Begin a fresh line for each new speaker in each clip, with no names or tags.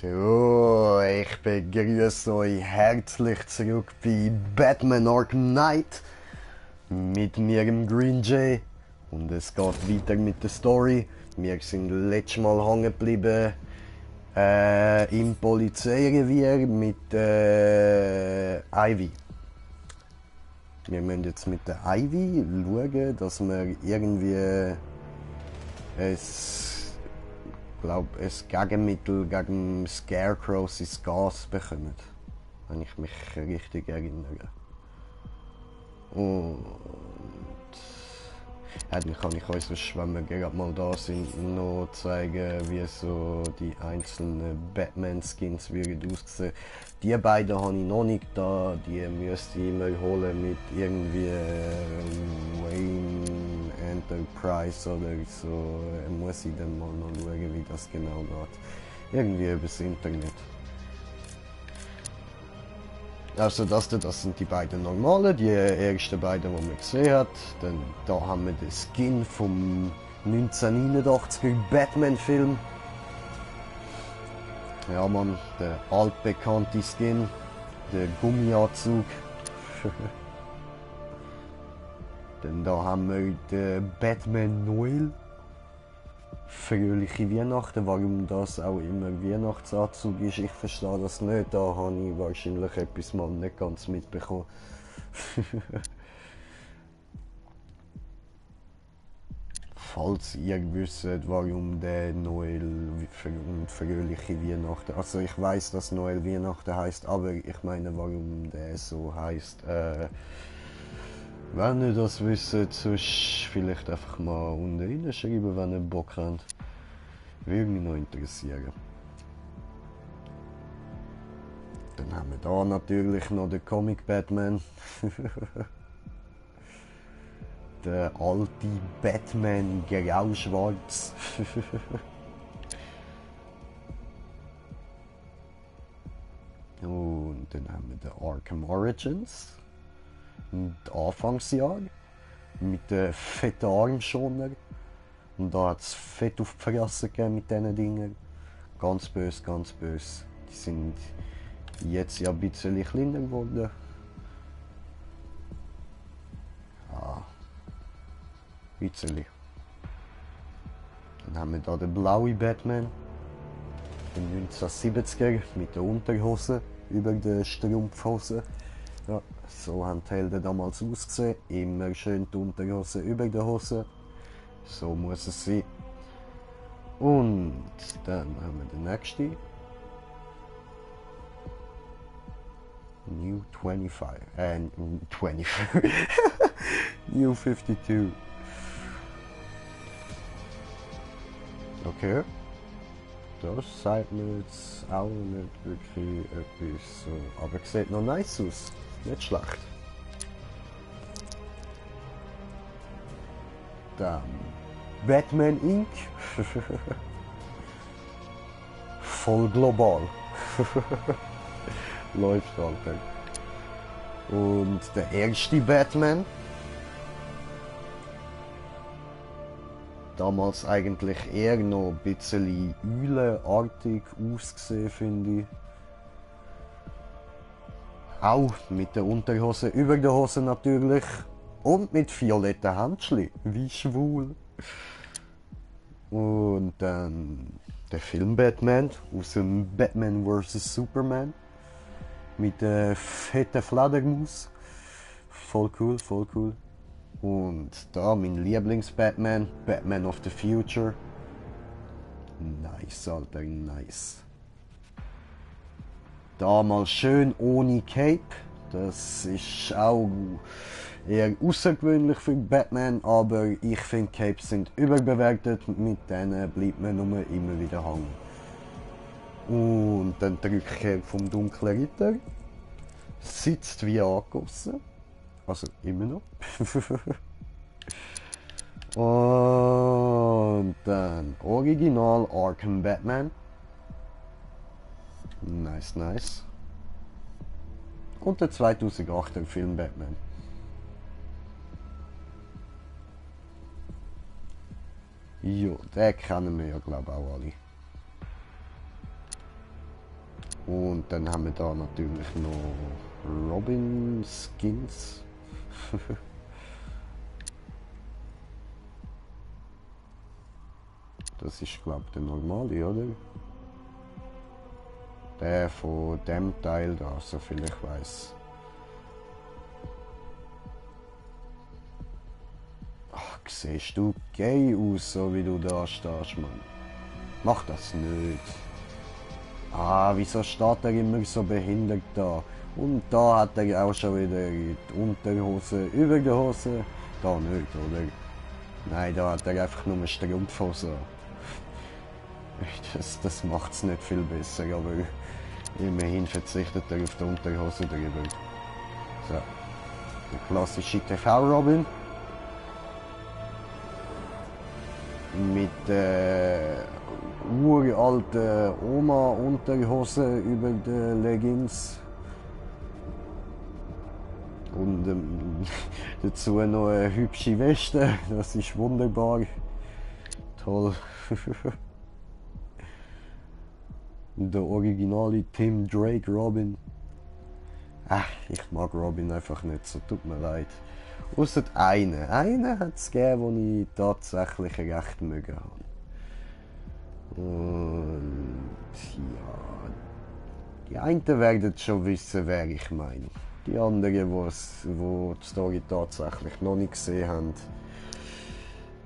So, ich begrüße euch herzlich zurück bei Batman Arkham Knight mit mir im Green Jay und es geht weiter mit der Story. Wir sind letztes Mal hängen geblieben im Polizeirevier mit Ivy. Wir müssen jetzt mit der Ivy schauen, dass wir irgendwie ein Gegenmittel gegen Scarecrow ins Gas bekommen. Wenn ich mich richtig erinnere. Und dann kann ich euch, sonst, wenn wir gerade mal da sind, noch zeigen, wie so die einzelnen Batman-Skins aussehen. Die beiden habe ich noch nicht da, die müsste ich mir holen mit irgendwie Wayne Enterprise oder so. Muss ich dann mal noch schauen, wie das genau geht. Irgendwie übers Internet. Also das sind die beiden normalen, die ersten beiden, die man gesehen hat. Dann da haben wir den Skin vom 1989er Batman-Film. Ja Mann, der altbekannte Skin, der Gummianzug. Dann da haben wir den Batman Noel. Fröhliche Weihnachten, warum das auch immer Weihnachtsanzug ist, ich verstehe das nicht, da habe ich wahrscheinlich etwas mal nicht ganz mitbekommen. Falls ihr wisst, warum der Noel und fröhliche Weihnachten, also ich weiß, dass Noel Weihnachten heißt, aber ich meine, warum der so heißt. Wenn ihr das wisst, sonst vielleicht einfach mal unten reinschreiben, wenn ihr Bock habt. Würde mich noch interessieren. Dann haben wir da natürlich noch den Comic Batman. Der alte Batman grau-schwarz. Und dann haben wir den Arkham Origins. Und Anfangsjahr. Mit den fetten Armschoner. Und da hat es fett auf die Fresse gegeben mit diesen Dingen. Ganz böse, ganz böse. Die sind jetzt ja ein bisschen kleiner geworden. Ja, ein bisschen. Dann haben wir da den blauen Batman. Den 1970er mit der Unterhose über der Strumpfhose. Ja, so haben die Helden damals ausgesehen. Immer schön die Unterhose über der Hose. So muss es sein. Und dann haben wir den nächsten. New 25. 25. New 52. Okay. Das sagt mir jetzt auch nicht wirklich etwas. So. Aber sieht noch nice aus. Nicht schlecht. Dann Batman Inc. Voll global. Läuft Alter. Und der erste Batman. Damals eigentlich eher noch ein bisschen eulenartig ausgesehen, finde ich. Auch mit der Unterhose über der Hose natürlich. Und mit violetten Händchen. Wie schwul. Und dann der Film Batman aus dem Batman vs. Superman. Mit der fetten Fledermaus. Voll cool, voll cool. Und da mein Lieblings-Batman, Batman of the Future. Nice, Alter, nice. Damals schön ohne Cape. Das ist auch eher außergewöhnlich für Batman, aber ich finde Capes sind überbewertet, mit denen bleibt man nur immer wieder hängen. Und dann die Rückkehr vom dunklen Ritter. Sitzt wie angegossen. Also immer noch. Und dann Original Arkham Batman. Nice, nice. Und der 2008er Film Batman. Jo, den kennen wir ja glaube ich auch alle. Und dann haben wir da natürlich noch Robin Skins. Das ist, glaube ich, der normale, oder? Der von dem Teil da, soviel ich weiß. Ach, siehst du gay aus, so wie du da stehst, Mann. Mach das nicht. Ah, wieso steht er immer so behindert da? Und da hat er auch schon wieder die Unterhose über der Hose. Da nicht, oder? Nein, da hat er einfach nur eine Strumpfhose. Das macht es nicht viel besser, aber immerhin verzichtet er auf die Unterhose drüber. So, der klassische TV-Robin. Mit uralten Oma-Unterhose über den Leggings. Und dazu noch eine hübsche Weste. Das ist wunderbar. Toll. Der originale Tim Drake Robin. Ach, ich mag Robin einfach nicht so, tut mir leid. Ausser einen. Einen hat es gegeben, den ich tatsächlich recht mögen habe. Und ja, die einen werden schon wissen, wer ich meine. Die anderen, die die Story tatsächlich noch nicht gesehen haben,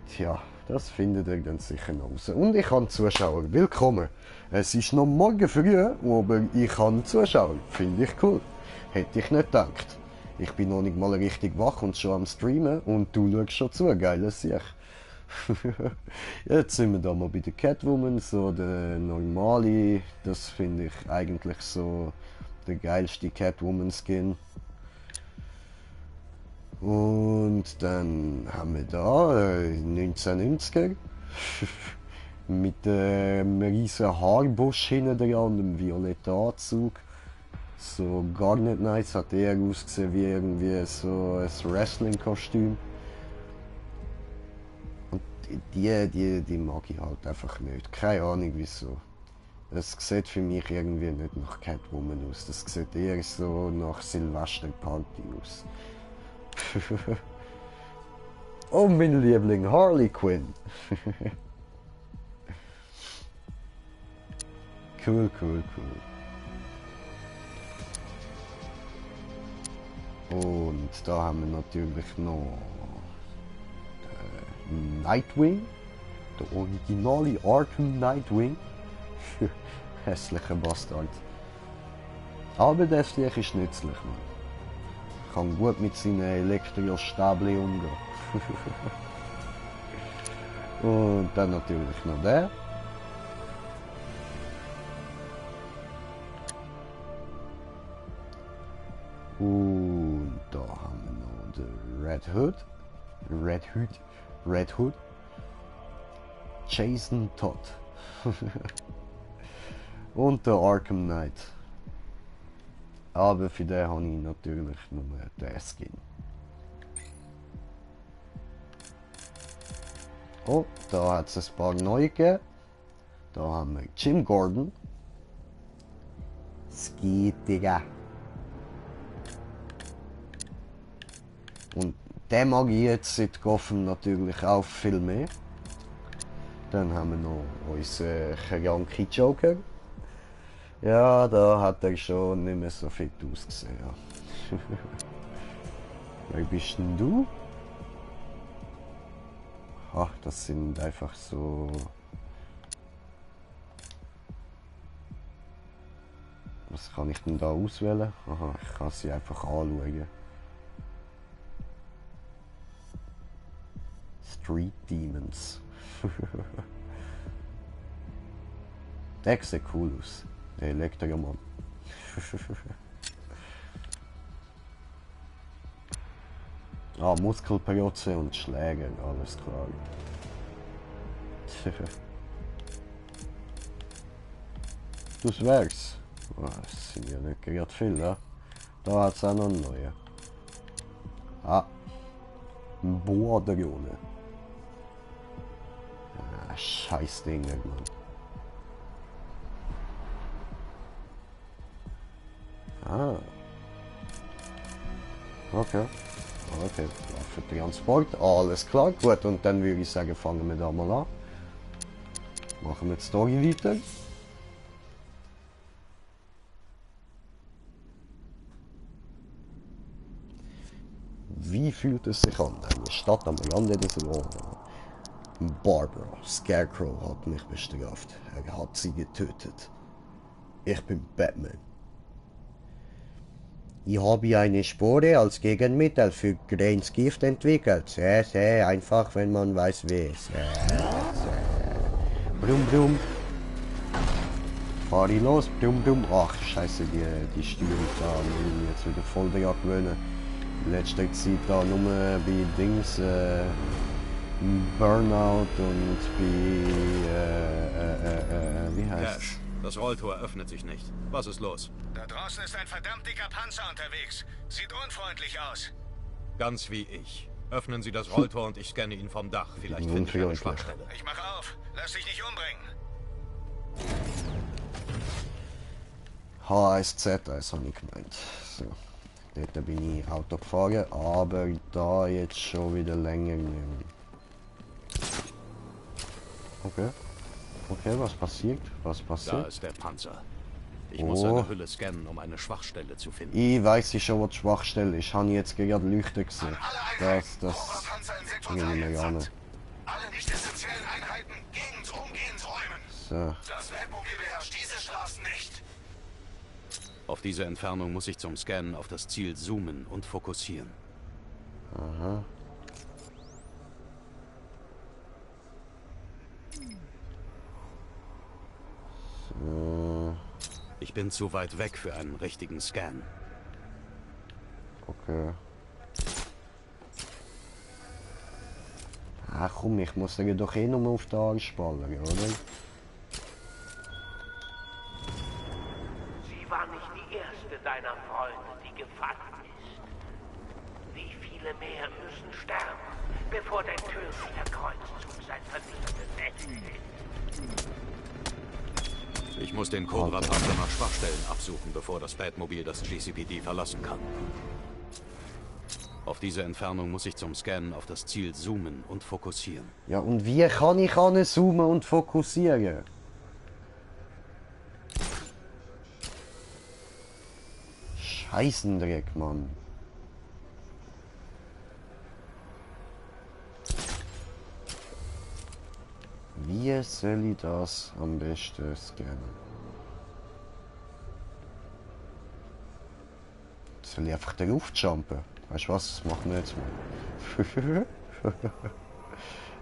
tja, das findet ihr dann sicher noch raus. Und ich habe Zuschauer. Willkommen. Es ist noch morgen früh, aber ich habe Zuschauer. Finde ich cool. Hätte ich nicht gedacht. Ich bin noch nicht mal richtig wach und schon am Streamen und du schaust schon zu. Geiles Sicht. Jetzt sind wir da mal bei der Catwoman, so der normale. Das finde ich eigentlich so der geilste Catwoman-Skin. Und dann haben wir da 1990er mit einem riesen Haarbusch hinten dran und einem violetten Anzug. So gar nicht nice, hat eher ausgesehen wie irgendwie so ein Wrestling-Kostüm. Und die mag ich halt einfach nicht. Keine Ahnung wieso. Es sieht für mich irgendwie nicht nach Catwoman aus. Das sieht eher so nach Silvesterparty aus. Oh, mein Liebling, Harley Quinn. Cool, cool, cool. Und da haben wir natürlich noch Nightwing. Der originale Arkham Nightwing. Hässlicher Bastard. Aber der Stich ist nützlich, man. Kann gut mit seinen Elektrostäbchen umgehen. Und dann natürlich noch der. Und da haben wir noch den Red Hood. Jason Todd. Und der Arkham Knight. Aber für den habe ich natürlich nur den Skin. Oh, da hat es ein paar neue gegeben. Da haben wir Jim Gordon. Skitiger. Und den mag ich jetzt seit Gotham natürlich auch viel mehr. Dann haben wir noch unseren kranken Joker. Ja, da hat er schon nicht mehr so fit ausgesehen. Ja. Wer bist denn du? Ach, das sind einfach so... Was kann ich denn da auswählen? Aha, ich kann sie einfach anschauen. Street Demons. Der sieht cool aus. Der Elektromann. Ah, Muskelperioze und Schläge, alles klar. Das wär's. Oh, das sind ja nicht gerade viel, ja? Da hat's auch noch einen neuen. Ah. Ein Boa-Drone. Ah, scheiß Ding, Mann. Ah. Okay. Okay, Waffentransport, alles klar, gut, und dann würde ich sagen, fangen wir da mal an. Machen wir die Story weiter. Wie fühlt es sich an? Eine Stadt am Rande des Rohrs. Barbara, Scarecrow hat mich bestraft. Er hat sie getötet. Ich bin Batman. Ich habe eine Spore als Gegenmittel für Grains Gift entwickelt. Sehr, sehr einfach, wenn man weiß, wie. Brumm, brumm. Fahr ich los, brumm, brumm. Ach, scheiße, die Steuerung da muss ich jetzt wieder voll daran gewöhnen. In letzter Zeit da nur bei Dings, Burnout und bei, wie heißt's?
Cash, das Rolltor öffnet sich nicht. Was ist los?
Da draußen ist ein verdammt dicker Panzer unterwegs. Sieht unfreundlich aus.
Ganz wie ich. Öffnen Sie das Rolltor und ich scanne ihn vom Dach. Vielleicht finde ich eine Schwachstelle.
Ich mach auf. Lass dich nicht umbringen.
HSZ, das habe ich gemeint. So. Dort bin ich Auto gefahren, aber da jetzt schon wieder länger nicht mehr. Okay. Okay, was passiert? Was passiert?
Da ist der Panzer. Ich muss
Oh.
seine Hülle scannen, um eine Schwachstelle zu finden.
Ich weiß schon, was die Schwachstelle ist. Ich habe jetzt gerade Leuchten gesehen. Das
Panzer im Sektor
bringe
3
ich mir gar
entsandt.
nicht.
Alle nicht essentiellen Einheiten umgehend räumen.
So.
Das Weltmobil beherrscht diese Straßen nicht.
Auf diese Entfernung muss ich zum Scannen auf das Ziel zoomen und fokussieren.
Aha. So.
Ich bin zu weit weg für einen richtigen Scan.
Okay. Ach komm, ich muss dir doch eh nur auf die Anspannen, oder?
Sie war nicht die erste deiner Freunde, die gefallen ist. Wie viele mehr müssen sterben, bevor der tödliche Kreuzzug sein vernichtendes Ende nimmt?
Ich muss den Cobra-Panzer nach Schwachstellen absuchen, bevor das Batmobil das GCPD verlassen kann. Auf diese Entfernung muss ich zum Scannen auf das Ziel zoomen und fokussieren.
Ja, und wie kann ich zoomen und fokussieren? Scheißendreck, Mann. Wie soll ich das am besten scannen? Soll ich einfach darauf jumpen? Weißt du was? Das machen wir jetzt mal.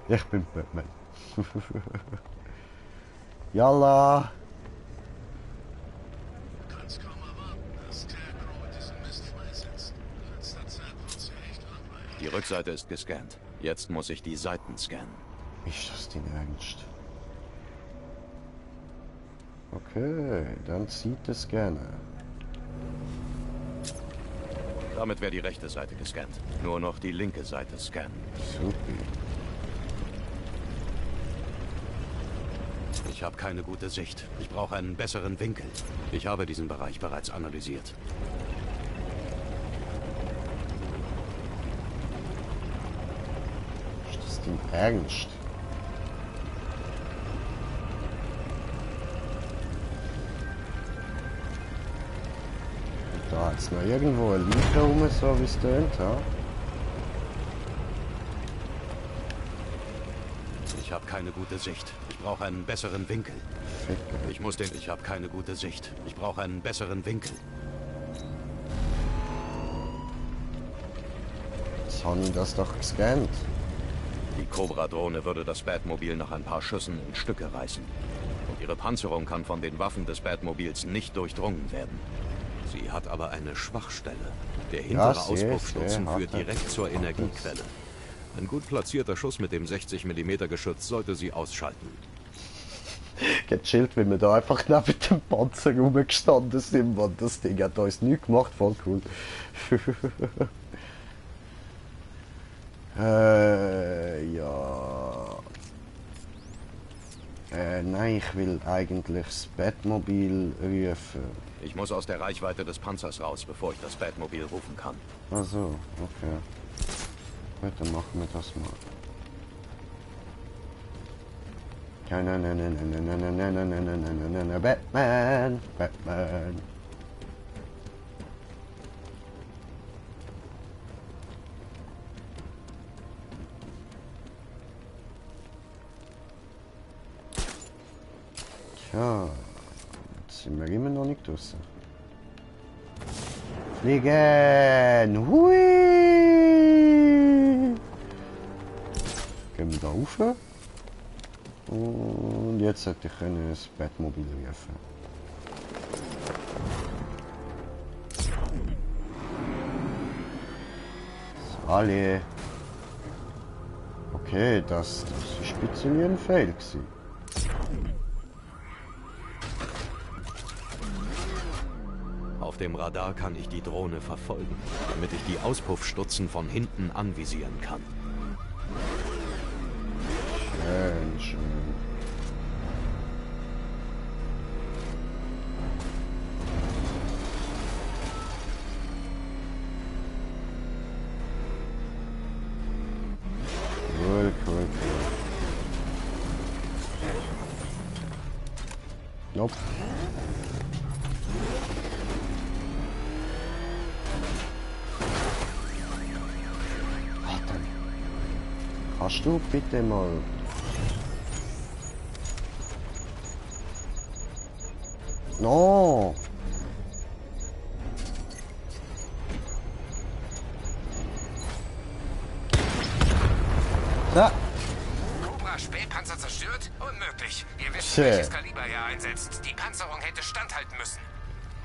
Ich bin Batman. Yalla!
Du kannst kaum erwarten, dass Scarecrow diesen Mist freisetzt. In letzter Zeit wird sie echt langweilig.
Die Rückseite ist gescannt. Jetzt muss ich die Seiten scannen.
Ist das denn ernst? Okay, dann zieht es gerne.
Damit wäre die rechte Seite gescannt. Nur noch die linke Seite scannen.
Super.
Ich habe keine gute Sicht. Ich brauche einen besseren Winkel. Ich habe diesen Bereich bereits analysiert.
Ist das denn ernst? Da hat es noch irgendwo ein Lied rum, so wie es tönt, ja?
Ich habe keine gute Sicht. Ich brauche einen besseren Winkel.
Ficker.
Ich habe keine gute Sicht. Ich brauche einen besseren Winkel.
Jetzt habe ich das doch gescannt.
Die Cobra-Drohne würde das Batmobil nach ein paar Schüssen in Stücke reißen. Und ihre Panzerung kann von den Waffen des Batmobils nicht durchdrungen werden. Sie hat aber eine Schwachstelle. Der hintere Auspuffstutzen führt direkt zur Energiequelle. Ein gut platzierter Schuss mit dem 60 mm Geschütz sollte sie ausschalten.
Gechillt, wenn wir da einfach neben dem Panzer rumgestanden sind, Mann. Das Ding hat uns nichts gemacht, voll cool. Ja. Nein, ich will eigentlich das Batmobil rufen.
Ich muss aus der Reichweite des Panzers raus, bevor ich das Batmobil rufen kann.
Ach so, okay. Gut, dann machen wir das mal. Batman! Batman! Tja, jetzt sind wir immer noch nicht draußen. Fliegen! Hui! Gehen wir da rauf? Und jetzt hätte ich das Batmobil rufen. So, alle. Okay, das ist ein bisschen ein Fail gewesen.
Auf dem Radar kann ich die Drohne verfolgen, damit ich die Auspuffstutzen von hinten anvisieren kann.
Schön, schön. Cool, cool, cool. Nope. Warte. Kannst du bitte mal... No! Da!
Cobra Spähpanzer zerstört? Unmöglich. Ihr wisst,
Tja.
welches Kaliber er einsetzt. Die Panzerung hätte standhalten müssen.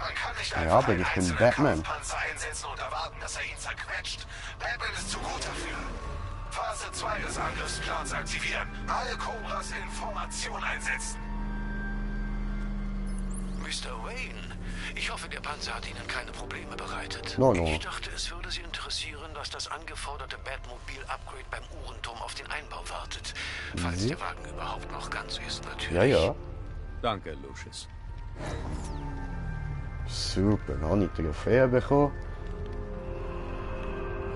Man kann nicht
Ja,
einfach
aber
einen
ich bin
einzelnen
Batman.
Kampfpanzer einsetzen und erwarten, dass er ihn zerquetscht. Batman ist zu gut dafür. Phase 2 des Angriffsplans aktivieren. Alle Cobras in Formation einsetzen.
Mr. Wayne, ich hoffe, der Panzer hat Ihnen keine Probleme bereitet.
No, no.
Ich dachte, es würde Sie interessieren, dass das angeforderte Batmobil-Upgrade beim Uhrenturm auf den Einbau wartet. Falls der Wagen überhaupt noch ganz ist, natürlich.
Ja, ja.
Danke, Lucius.
Super, dann habe ich die Trophäe bekommen.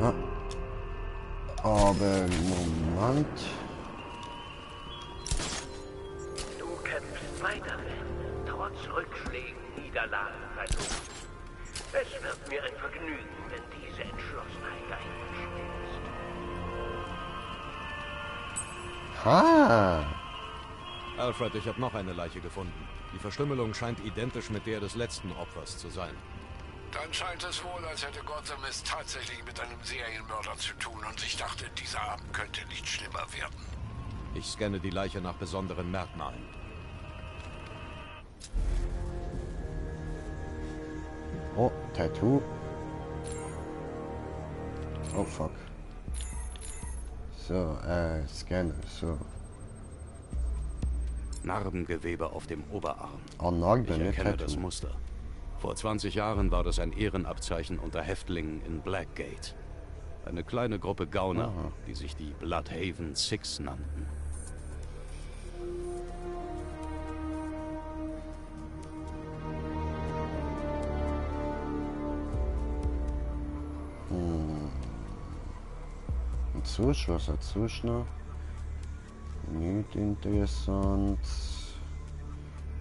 Ja. Aber Moment.
Du kämpfst weiter, trotz Rückschlägen, Niederlagen, Verlusten. Es wird mir ein Vergnügen, wenn diese Entschlossenheit dahin stehst.
Ah!
Alfred, ich habe noch eine Leiche gefunden. Die Verstümmelung scheint identisch mit der des letzten Opfers zu sein.
Dann scheint es wohl, als hätte Gotham es tatsächlich mit einem Serienmörder zu tun und ich dachte, dieser Abend könnte nicht schlimmer werden.
Ich scanne die Leiche nach besonderen Merkmalen.
Oh, Tattoo. Oh, fuck. So, Scanner, so.
Narbengewebe auf dem Oberarm.
Ah, Narben,
Ich
nicht
erkenne das
Tattoo.
Muster. Vor 20 Jahren war das ein Ehrenabzeichen unter Häftlingen in Blackgate. Eine kleine Gruppe Gauner, die sich die Bloodhaven Six nannten.
Und sonst, was hat sonst noch? Nicht interessant.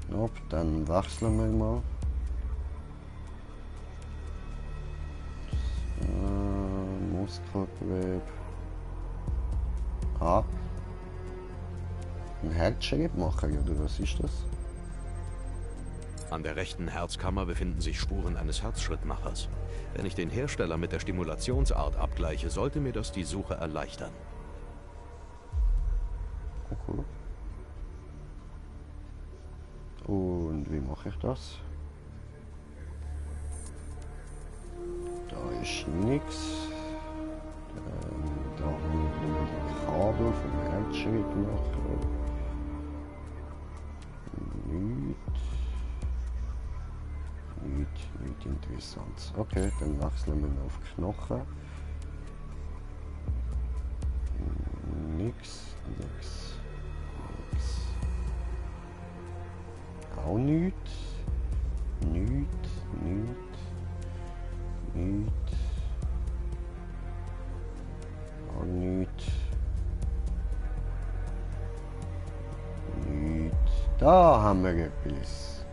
Nope, dann wechseln wir mal. Muskelgewebe. Ah. Ein Herzschritt machen, oder was ist das?
An der rechten Herzkammer befinden sich Spuren eines Herzschrittmachers. Wenn ich den Hersteller mit der Stimulationsart abgleiche, sollte mir das die Suche erleichtern.
Okay. Und wie mache ich das? Da ist nichts. Da haben wir die Kabel vom Herzschrittmacher. Nicht interessant. Okay, dann wechseln wir auf Knochen. Nix. Auch nichts. Nichts. Auch nichts. Da haben wir etwas.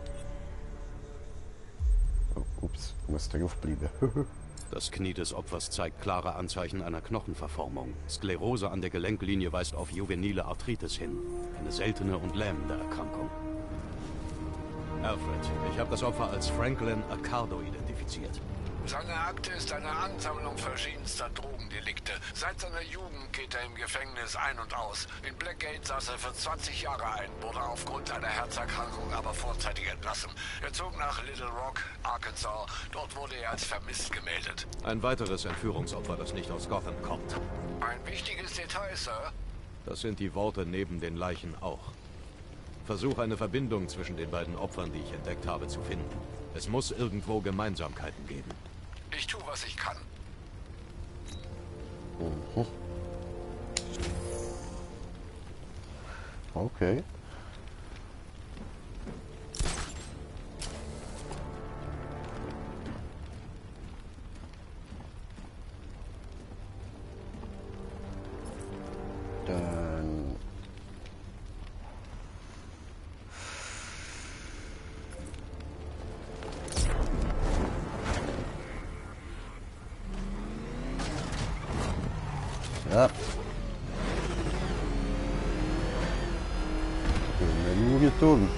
Oh, ups, muss drauf bleiben.
Das Knie des Opfers zeigt klare Anzeichen einer Knochenverformung. Sklerose an der Gelenklinie weist auf juvenile Arthritis hin. Eine seltene und lähmende Erkrankung. Alfred, ich habe das Opfer als Franklin Accardo identifiziert.
Seine Akte ist eine Ansammlung verschiedenster Drogendelikte. Seit seiner Jugend geht er im Gefängnis ein und aus. In Blackgate saß er für 20 Jahre ein, wurde aufgrund einer Herzerkrankung aber vorzeitig entlassen. Er zog nach Little Rock, Arkansas. Dort wurde er als vermisst gemeldet.
Ein weiteres Entführungsopfer, das nicht aus Gotham kommt.
Ein wichtiges Detail, Sir.
Das sind die Worte neben den Leichen auch. Versuche eine Verbindung zwischen den beiden Opfern, die ich entdeckt habe, zu finden. Es muss irgendwo Gemeinsamkeiten geben.
Ich tue, was ich kann.
Okay. Dann ja. Können wir nur tun.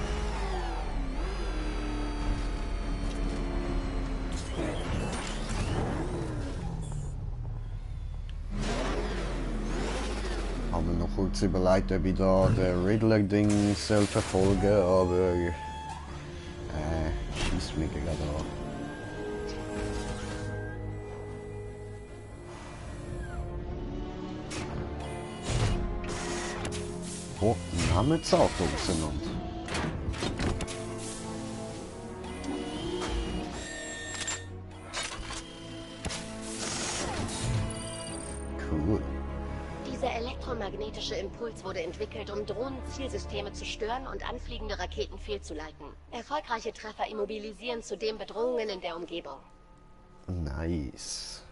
Haben wir noch kurz überlegt, ob ich da der Riddler-Ding soll verfolgen, aber schießt mich gerade an. Oh, dann haben wir das Auto auseinander. Cool.
Dieser elektromagnetische Impuls wurde entwickelt, um Drohnen-Zielsysteme zu stören und anfliegende Raketen fehlzuleiten. Erfolgreiche Treffer immobilisieren zudem Bedrohungen in der Umgebung.
Nice.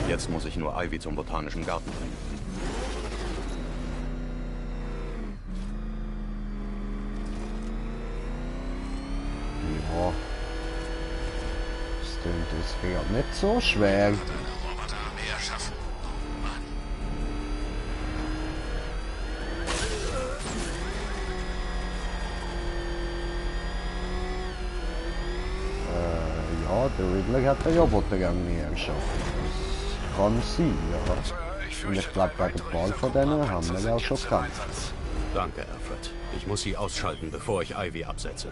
Jetzt muss ich nur Ivy zum Botanischen Garten bringen.
Ja. Stimmt, das wäre nicht so schwer.
Roboter mehr schaffen. Mann.
Ja, der Riddler hat den Robotergang näher geschafft. Das kann sein, ja.
Sir,
Und ich glaube, bei der Ball von denen haben wir ja auch schon gekannt.
Danke, Alfred. Ich muss sie ausschalten, bevor ich Ivy absetze.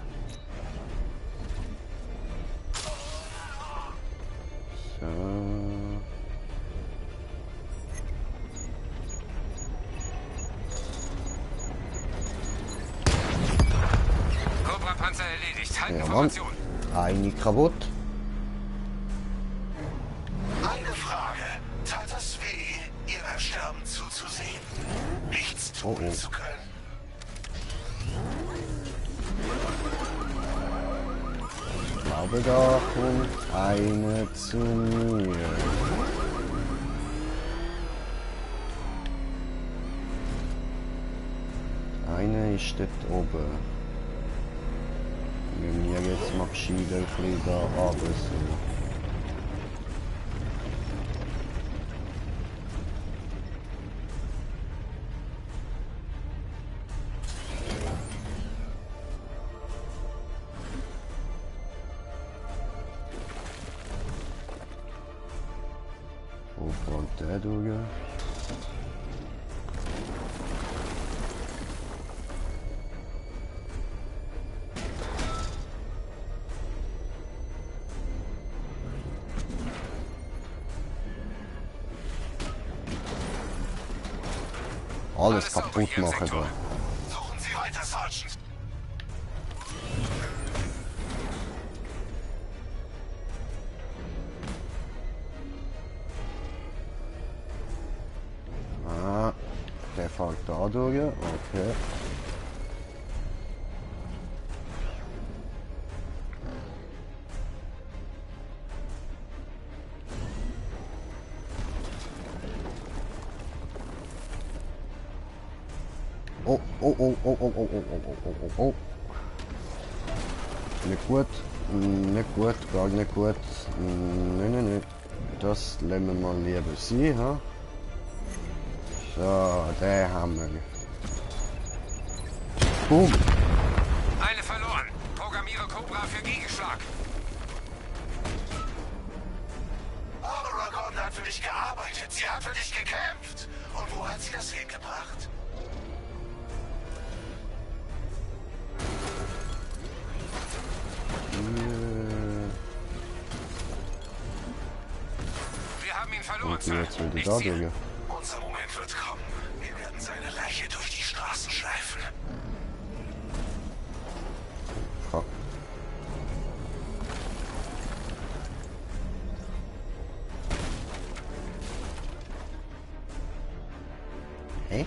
So.
Cobra-Panzer erledigt.
Ja, Mann.
Halbinformation.
Eine kaputt.
Eine Frage. Tat es weh, ihr beim Sterben zuzusehen? Nichts tun
Oh, oh.
zu können?
Ich glaube, da kommt eine zu mir. Eine ist dort oben. Wenn wir jetzt mal gescheit ein bisschen da runter sind. Wo kommt der durch? Alles kaputt machen da.
Suchen Sie weiter, Sergeant.
fährt da durch. Okay. Oh, oh, oh, oh, oh, oh, oh, oh, oh, oh, oh. Nicht gut, nicht gut, gar nicht gut. Nein. Das lassen wir mal lieber sein, ha? So, der haben wir. Boom!
Eine verloren. Programmiere Cobra für Gegenschlag.
Aurora Gordon hat für dich gearbeitet. Sie hat für dich gekämpft. Und wo hat sie das hingebracht?
Wir haben ihn verloren,
Und
Sir.
jetzt will die
Nicht
da
Ziel.
durch.
Unser Moment wird kommen. Wir werden seine Leiche durch die Straßen schleifen.
Fuck. Hä?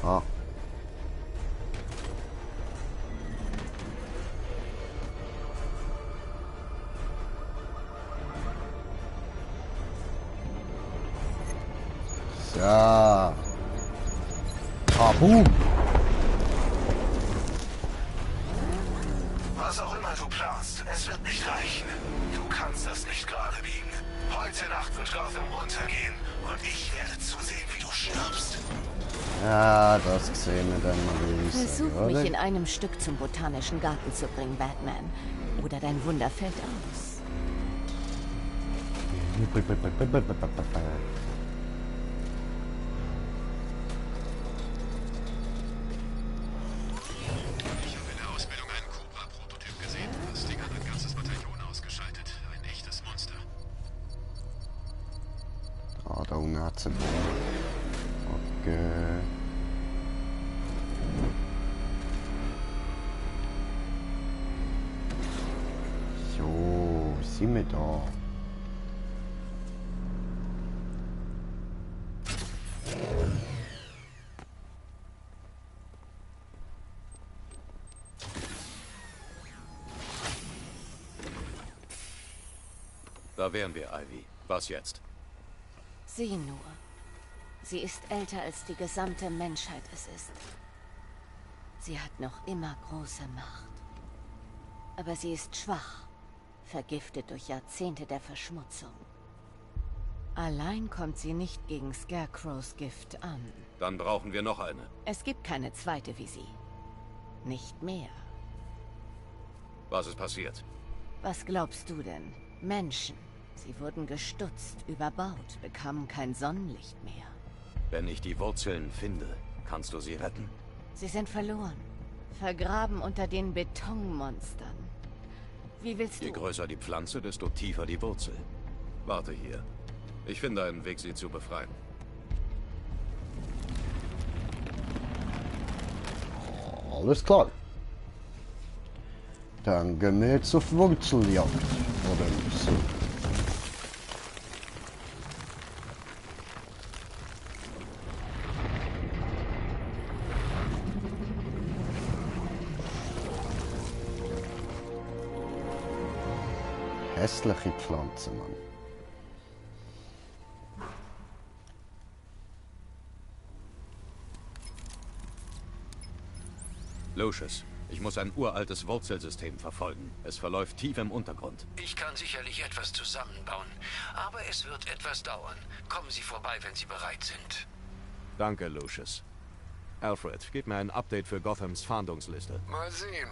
Ah. So. Ah, boom.
Was auch immer du planst, es wird nicht reichen. Du kannst das nicht gerade biegen. Heute Nacht wird Gotham untergehen und ich werde zusehen, wie du stirbst.
Ja, das sehen wir dann mal, wie ich
Versuch
sage,
mich
oder?
in einem Stück zum Botanischen Garten zu bringen, Batman. Oder dein Wunder fällt aus.
Ich habe in der Ausbildung einen Cobra-Prototyp gesehen. Das Ding hat ein ganzes Bataillon ausgeschaltet. Ein echtes Monster.
Ah, da unten hat sie. Okay. So, sind wir da.
Da wären wir, Ivy. Was jetzt?
Sieh nur. Sie ist älter als die gesamte Menschheit es ist. Sie hat noch immer große Macht. Aber sie ist schwach, vergiftet durch Jahrzehnte der Verschmutzung. Allein kommt sie nicht gegen Scarecrows Gift an.
Dann brauchen wir noch eine.
Es gibt keine zweite wie sie. Nicht mehr.
Was ist passiert?
Was glaubst du denn? Menschen. Sie wurden gestutzt, überbaut, bekamen kein Sonnenlicht mehr.
Wenn ich die Wurzeln finde, kannst du sie retten.
Sie sind verloren. Vergraben unter den Betonmonstern. Wie willst
Je
du...
größer die Pflanze, desto tiefer die Wurzel. Warte hier. Ich finde einen Weg, sie zu befreien.
Alles klar. Dann gehen wir jetzt auf Wurzeljagd. Oder so. Hässliche Pflanze, Mann.
Lucius, ich muss ein uraltes Wurzelsystem verfolgen. Es verläuft tief im Untergrund.
Ich kann sicherlich etwas zusammenbauen, aber es wird etwas dauern. Kommen Sie vorbei, wenn Sie bereit sind.
Danke, Lucius. Alfred, gib mir ein Update für Gothams Fahndungsliste.
Mal sehen.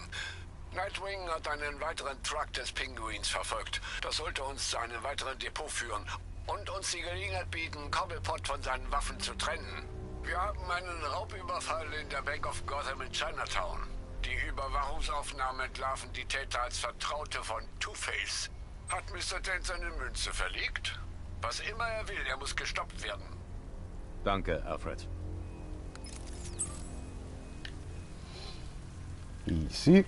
Nightwing hat einen weiteren Truck des Pinguins verfolgt. Das sollte uns zu einem weiteren Depot führen und uns die Gelegenheit bieten, Cobblepot von seinen Waffen zu trennen. Wir haben einen Raubüberfall in der Bank of Gotham in Chinatown. Die Überwachungsaufnahmen entlarven die Täter als Vertraute von Two-Face. Hat Mr. Dent seine Münze verlegt? Was immer er will, er muss gestoppt werden.
Danke, Alfred.
Easy.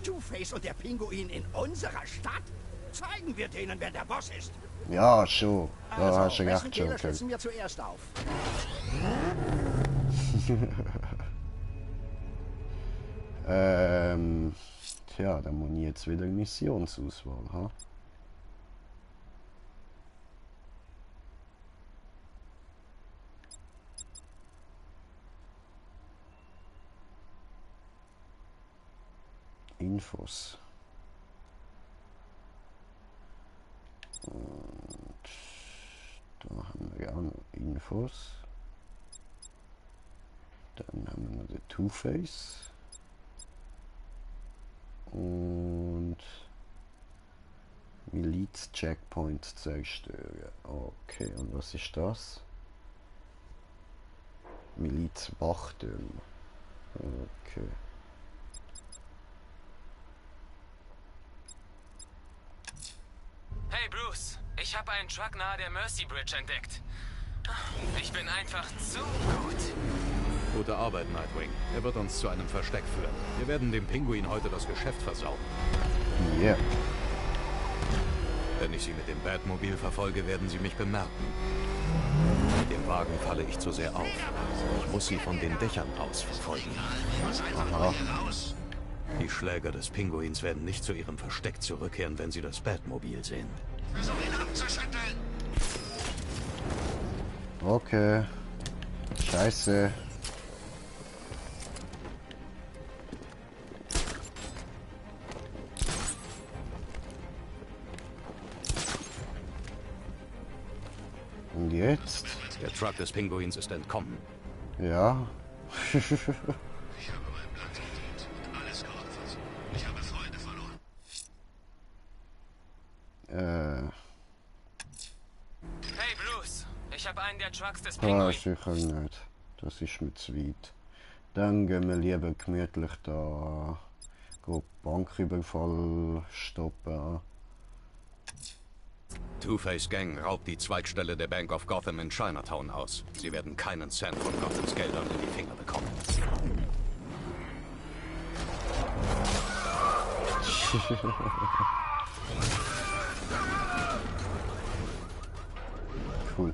Two-Face und der Pinguin in unserer Stadt? Zeigen wir denen, wer der Boss ist.
Ja, schon. Da
Also,
hast du
wessen
recht,
Fehler
Joker.
schätzen wir zuerst auf?
Tja, da muss ich jetzt wieder Missionsauswahl haben. Infos. Und da haben wir ja noch Infos. Dann haben wir noch den Two-Face. Und Miliz-Checkpoint zerstören. Okay, und was ist das? Miliz-Wachtürme. Okay.
Hey Bruce, ich habe einen Truck nahe der Mercy Bridge entdeckt. Ich bin einfach zu gut.
Gute Arbeit, Nightwing. Er wird uns zu einem Versteck führen. Wir werden dem Pinguin heute das Geschäft versauen.
Yeah.
Wenn ich Sie mit dem Batmobil verfolge, werden Sie mich bemerken. Mit dem Wagen falle ich zu sehr auf. Ich muss Sie von den Dächern aus verfolgen.
Aha.
Die Schläger des Pinguins werden nicht zu ihrem Versteck zurückkehren, wenn sie das Batmobil sehen.
Okay. Scheiße. Und jetzt?
Der Truck des Pinguins ist entkommen.
Ja.
Ich habe meinem Land gedient und alles geopfert. Ich habe Freunde verloren.
Hey Bruce, ich habe einen der Trucks des
Ah,
Pinguin.
sicher nicht. Das ist mir zu weit. Dann gehen wir lieber gemütlich da. Banküberfall stoppen.
Two-Face Gang raubt die Zweigstelle der Bank of Gotham in Chinatown aus. Sie werden keinen Cent von Gothams Geldern in die Finger bekommen.
Cool.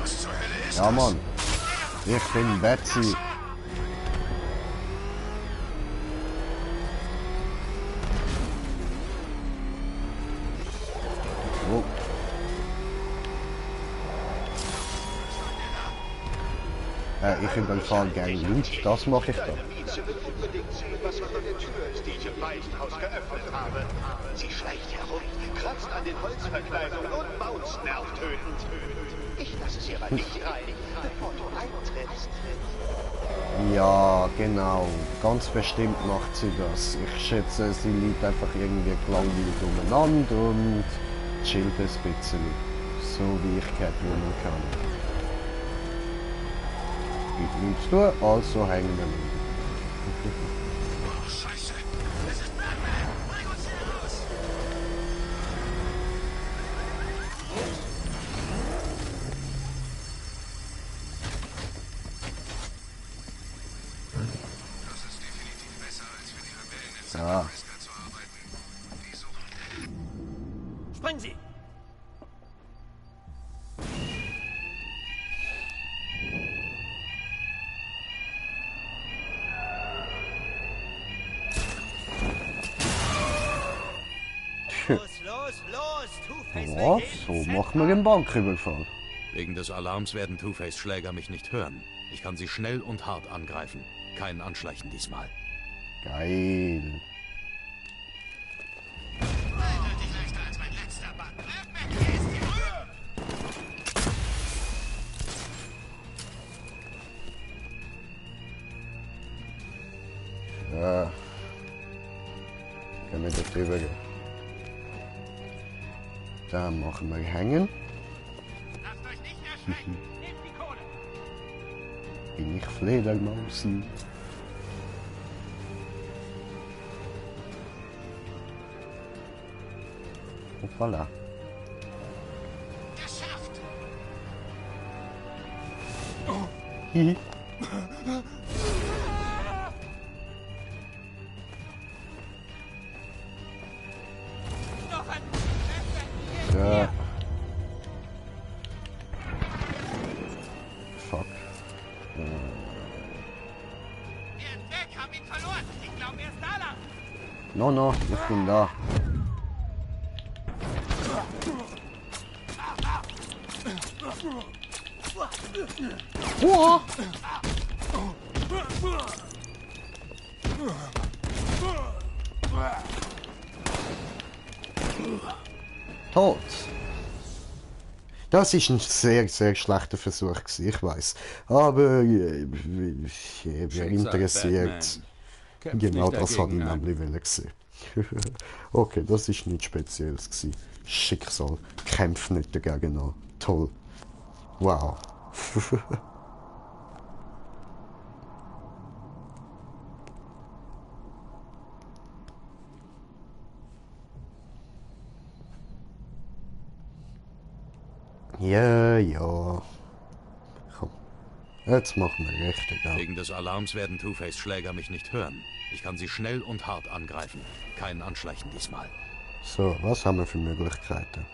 Was zur Hölle ist
Ja,
das?
Mann. Ich bin Betsy. Oh. Ich überfall gerne Loot, das mache ich da.
Sie will unbedingt sehen, was hinter der Tür ist, die ich im Beichthaus geöffnet habe. Sie schleicht herum, kratzt an den Holzverkleidungen und Bounce nervtötend. Ich lasse sie aber nicht rein, bevor du eintrittst.
Ja, genau. Ganz bestimmt macht sie das. Ich schätze, sie liegt einfach irgendwie gelangweilt umeinander und chillt ein bisschen. So wie ich Catwoman kann. Gibt nichts zu tun, also hängen wir mit.
Oh, Scheiße. Es ist Batman. Bring uns hier raus.
Das ist definitiv besser, als für die Rebellen in
Ja.
San Francisco zu arbeiten. Die suchen
Springen Sie! Los, Two-Face will
Was?
jeden
So
Cent
macht man den Banküberfall.
Wegen des Alarms werden Two-Face-Schläger mich nicht hören. Ich kann sie schnell und hart angreifen. Kein Anschleichen diesmal.
Geil.
Eindeutig leichter als mein letzter Bann. Batman, hier ist die Ruhe.
Ja. Können wir da drüber gehen. Da machen wir hängen.
Lasst euch nicht erschrecken. Nehmt die Kohle.
Bin ich Fledermausen. Und voilà.
Geschafft.
Hihi.
sind weg, haben ihn verloren. Ich glaube, er ist da lang.
No, ich bin da. Wow. Tot. Das ist ein sehr, sehr schlechter Versuch gewesen, ich weiß. Aber wer interessiert? Genau das hat ich nämlich gesehen. Okay, das ist nichts Spezielles gewesen. Schicksal kämpft nicht dagegen an. Toll. Wow. Ja. Komm. Jetzt machen wir richtig, ja.
Wegen des Alarms werden Two-Face Schläger mich nicht hören. Ich kann sie schnell und hart angreifen. Kein Anschleichen diesmal.
So, was haben wir für Möglichkeiten?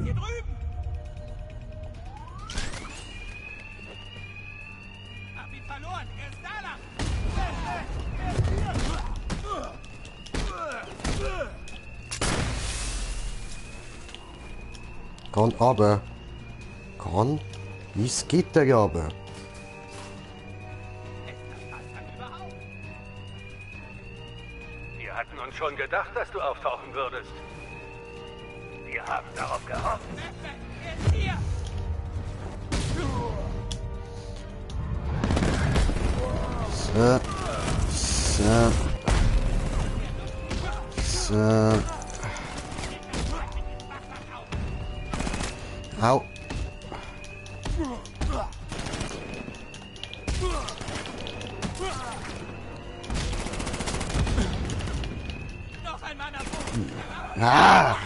Hier drüben! Hab ihn verloren, er ist da lang!
Kann aber. Kann? Wie es geht der aber?
Wir hatten uns schon gedacht, dass du auftauchen würdest. Wir haben darauf gehofft. Er ist hier!
So. Au. Ah.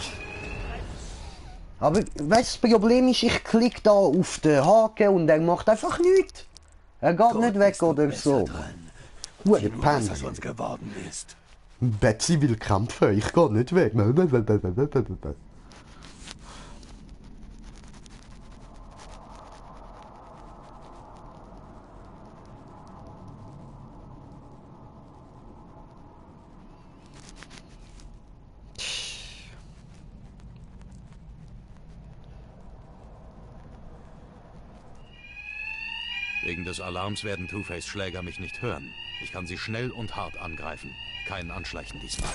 Aber weißt du, das Problem ist, ich klicke da auf den Haken und er macht einfach nichts. Er geht nicht weg oder so. Gute Penner.
Was uns geworden ist.
Betsy will kämpfen, ich gehe nicht weg.
Wegen des Alarms werden Two-Face Schläger mich nicht hören. Ich kann sie schnell und hart angreifen. Kein Anschleichen diesmal.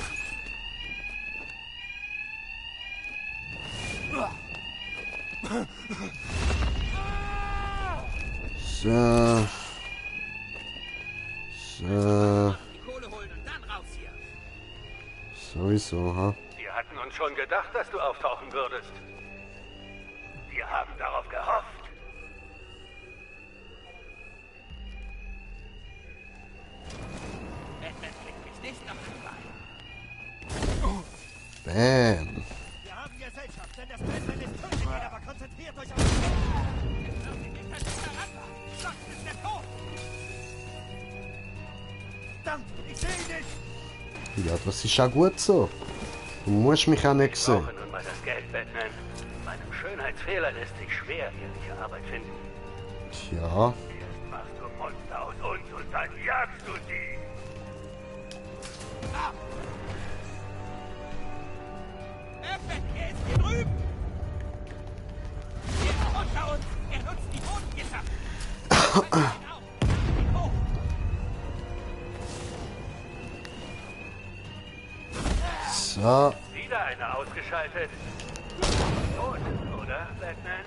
So. Sowieso, ha?
Wir hatten uns schon gedacht, dass du auftauchen würdest. Wir haben darauf gehofft.
Bam.
Wir haben Gesellschaft, denn das Batman ist tödlich, aber konzentriert euch auf Sonst ist der tot! Verdammt, ich sehe dich!
Ja, das ist auch gut so. Du musst mich auch nicht
Ich
sehen.
brauche nun mal das Geld, Batman. Meinem Schönheitsfehler lässt sich schwer ehrliche Arbeit finden.
Tja.
Erst machst du Monster aus uns und dann jagst du sie. Ah. Batman, er ist hier drüben! Er ist unter uns! Er nutzt die Bodengitter!
So.
Wieder eine ausgeschaltet. Gut, oder, Batman?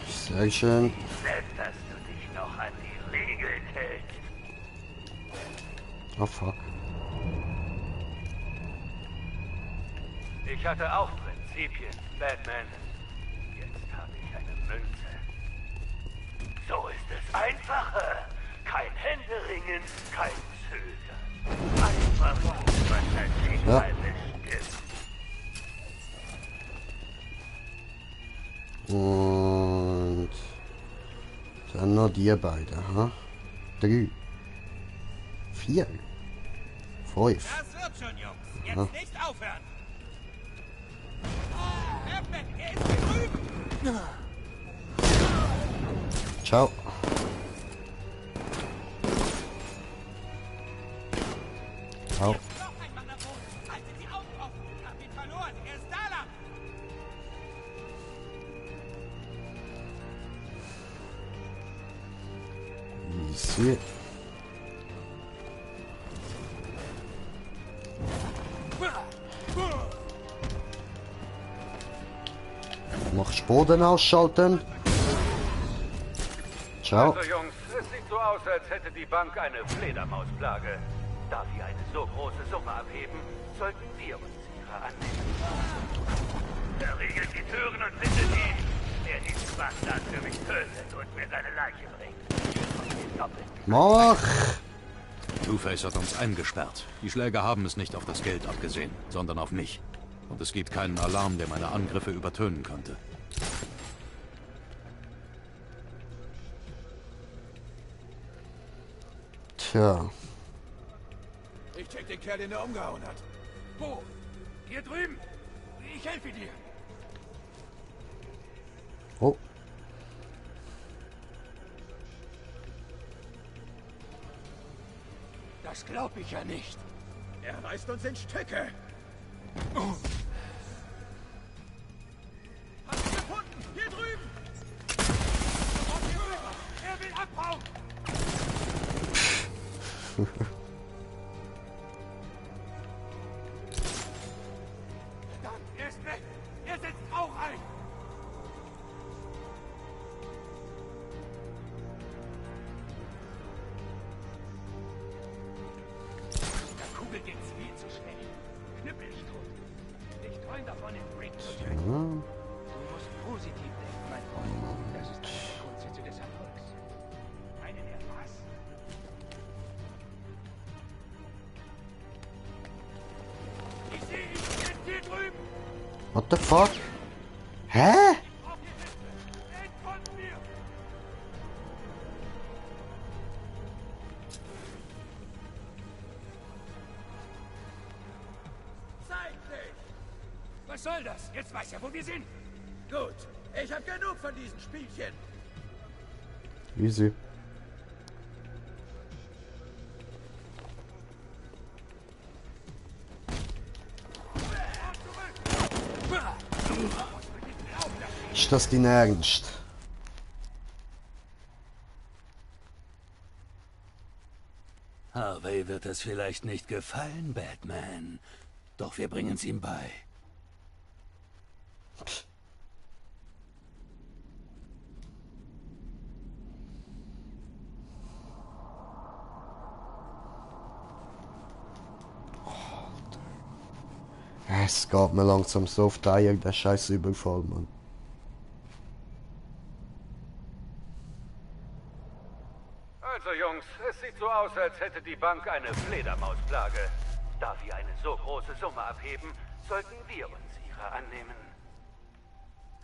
Sehr schön.
Selbst, dass du dich noch an die Regeln hältst.
Oh fuck.
Ich hatte auch Prinzipien, Batman. Jetzt habe ich eine Münze. So ist es einfacher. Kein Händeringen, kein Zögern. Einfach unverständlich
Ja.
bestimmt.
Und dann noch die beiden, ha? 3. 4. 5.
Das wird schon, Jungs. Jetzt nicht aufhören. Batman, er ist hier drüben.
Ciao. Au.
Noch ein Mann am Boden. Halten die Augen offen. Hab ihn verloren. Er ist da lang.
Easy. Noch Boden ausschalten. Ciao.
Also Jungs, es sieht so aus, als hätte die Bank eine Fledermausplage. Da wir eine so große Summe abheben, sollten wir uns ihrer annehmen.
Verriegelt die Türen und findet ihn, der diesen Bastard für mich tötet und mir seine Leiche bringt.
Mach!
Two-Face hat uns eingesperrt. Die Schläger haben es nicht auf das Geld abgesehen, sondern auf mich. Und es gibt keinen Alarm, der meine Angriffe übertönen könnte.
Tja.
Ich check den Kerl, den er umgehauen hat. Wo? Hier drüben. Ich helfe dir.
Oh.
Das glaub ich ja nicht. Er reißt uns in Stücke. Hast du gefunden? Hier drüben. Er will abhauen. Verdammt, er ist weg. Er setzt auch ein. Der Kugel geht's viel zu schnell. Knüppel dich tot. Ich träume davon, in Brick zu töten. Du musst positiv denken, mein Freund. Das ist die Grundsätze des Erfolgs. Einen Erfass. Ich sehe ihn jetzt hier drüben.
What the fuck? Hä?
Entkommt mir. Zeig dich! Was soll das? Jetzt weiß er, wo wir sind. Gut. Ich hab genug von diesen Spielchen.
Easy. Ist das dein Ernst?
Harvey wird es vielleicht nicht gefallen, Batman. Doch wir bringen's ihm bei.
Es geht mir langsam so auf die Eier, der scheiß Überfall, Mann.
Also Jungs, es sieht so aus, als hätte die Bank eine Fledermausplage. Da wir eine so große Summe abheben, sollten wir uns ihrer annehmen.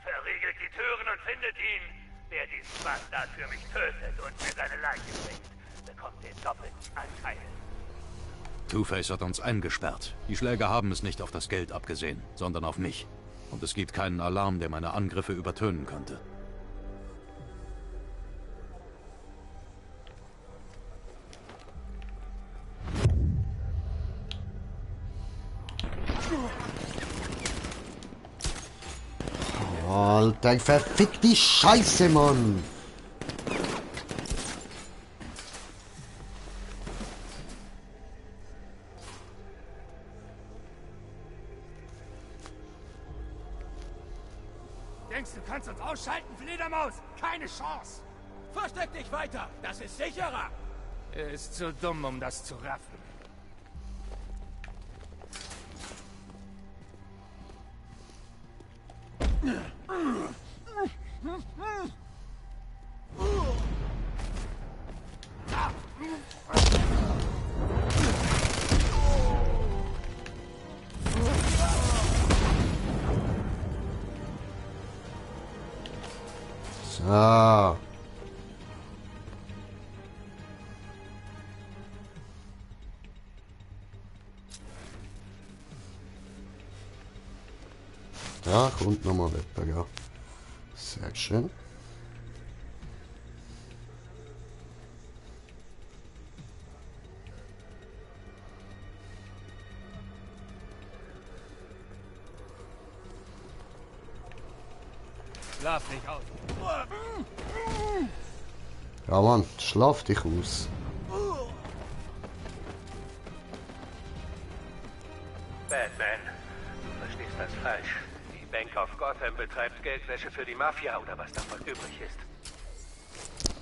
Verriegelt die Türen und findet ihn, der diesen Bastard für mich tötet und mir seine Leiche bringt. Bekommt den doppelten Anteil.
Two-Face hat uns eingesperrt. Die Schläger haben es nicht auf das Geld abgesehen, sondern auf mich. Und es gibt keinen Alarm, der meine Angriffe übertönen könnte.
Alter, verfick die Scheiße, Mann!
Denkst du, kannst uns ausschalten, Fledermaus? Keine Chance. Versteck dich weiter. Das ist sicherer. Er ist zu dumm, um das zu raffen.
So. Da kommt nochmal jemand, ja. Sehr schön.
Schlaf dich aus.
Ja Mann, schlaf dich aus.
Batman, du verstehst das falsch. Die Bank of Gotham betreibt Geldwäsche für die Mafia oder was davon übrig ist.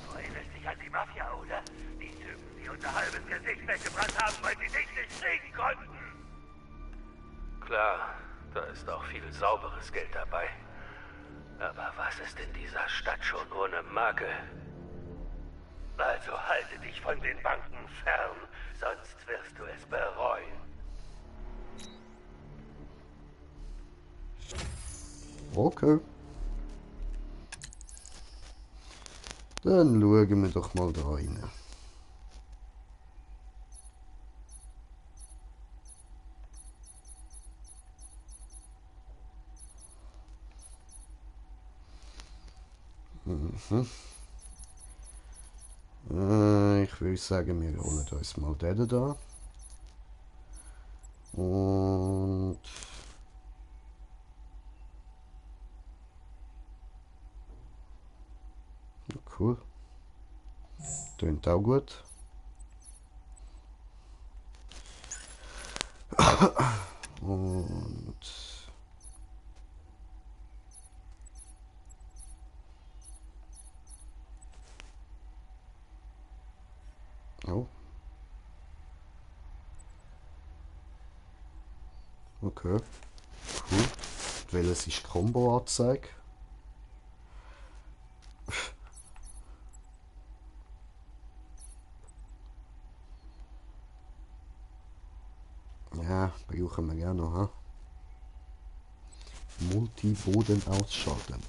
Du erinnerst dich an die Mafia, oder? Die Typen, die unser halbes Gesicht weggebrannt haben, weil sie dich nicht kriegen konnten. Klar, da ist auch viel sauberes Geld dabei. Aber was ist in dieser Stadt schon ohne Makel? Also halte dich von den Banken fern, sonst wirst du es bereuen.
Okay. Dann schauen wir doch mal da rein. Ich würde sagen, wir holen uns mal den da. Und cool. Tönt auch gut. Und oh. Okay. Cool. Welches ist Combo-Anzeige? Ja, brauchen wir gerne noch. Ha? Multiboden ausschalten.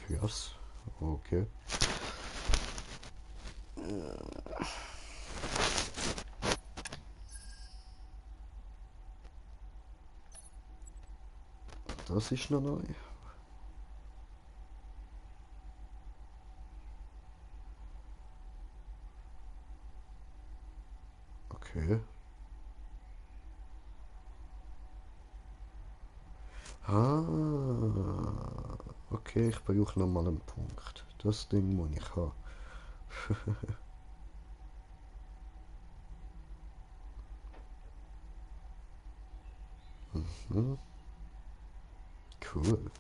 Krass. Okay. Das ist noch neu. Okay. Okay, ich brauche noch mal einen Punkt. Das Ding muss ich haben. Mhm. Cool.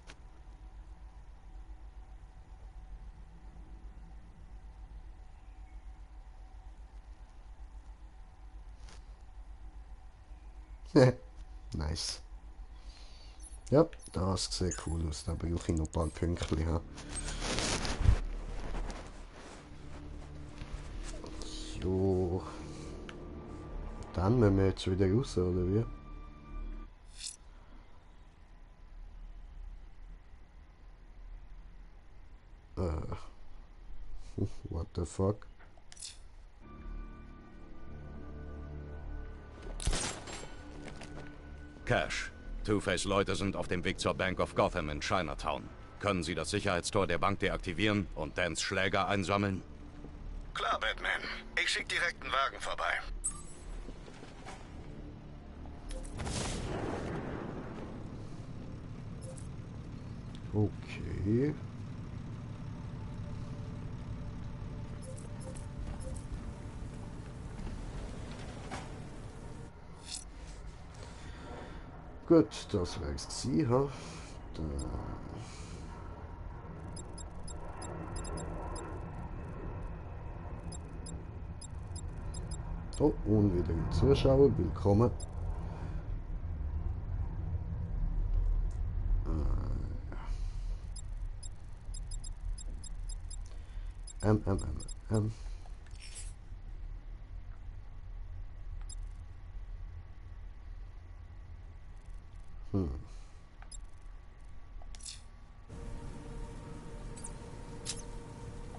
Nice. Ja, das sieht cool aus. Da brauche ich noch ein paar Pünktchen. Ha? Jo. Dann müssen wir jetzt wieder raus, oder wie? What the fuck?
Cash. Two-Face-Leute sind auf dem Weg zur Bank of Gotham in Chinatown. Können Sie das Sicherheitstor der Bank deaktivieren und Dans Schläger einsammeln?
Klar, Batman. Ich schicke direkt einen Wagen vorbei.
Okay. Gut, das wäre es gewesen, ha? Oh, und wieder ein Zuschauer, willkommen.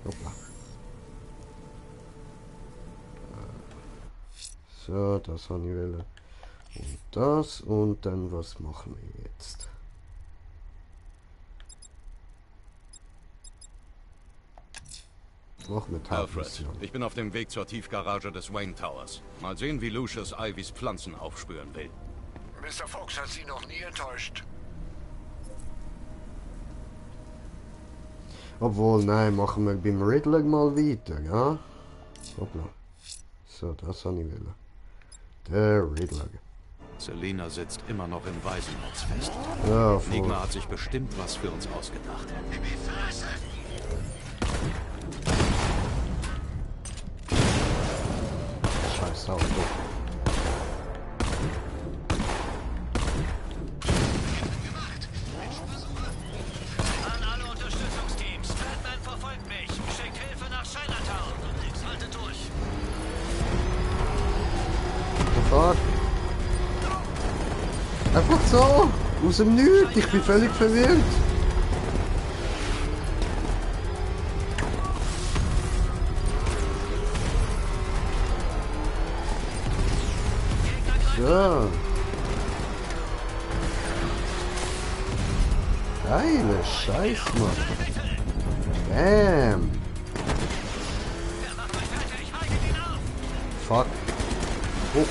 Hoppla. So, das habe ich wollen. Und das. Und dann, was machen wir jetzt? Mach mit
Alfred,
Hauptmission.
ich bin auf dem Weg zur Tiefgarage des Wayne Towers. Mal sehen, wie Lucius Ivys Pflanzen aufspüren will.
Mr. Fox hat Sie noch nie enttäuscht.
Obwohl, nein, machen wir beim Riddler mal weiter, ja? Hoppla. So, das habe ich wollen. Der Riddler.
Selina sitzt immer noch im Waisenhaus fest.
Ja, voll.
Enigma hat sich bestimmt was für uns ausgedacht.
Scheiß Auto.
An alle Unterstützungsteams. Batman verfolgt mich. Schickt Hilfe nach Chinatown. Und haltet durch.
What the fuck? Einfach so! Aus dem Nichts! Ich bin völlig verwirrt! So. Geile Scheiß, Mann. Bam. Fuck. Oh.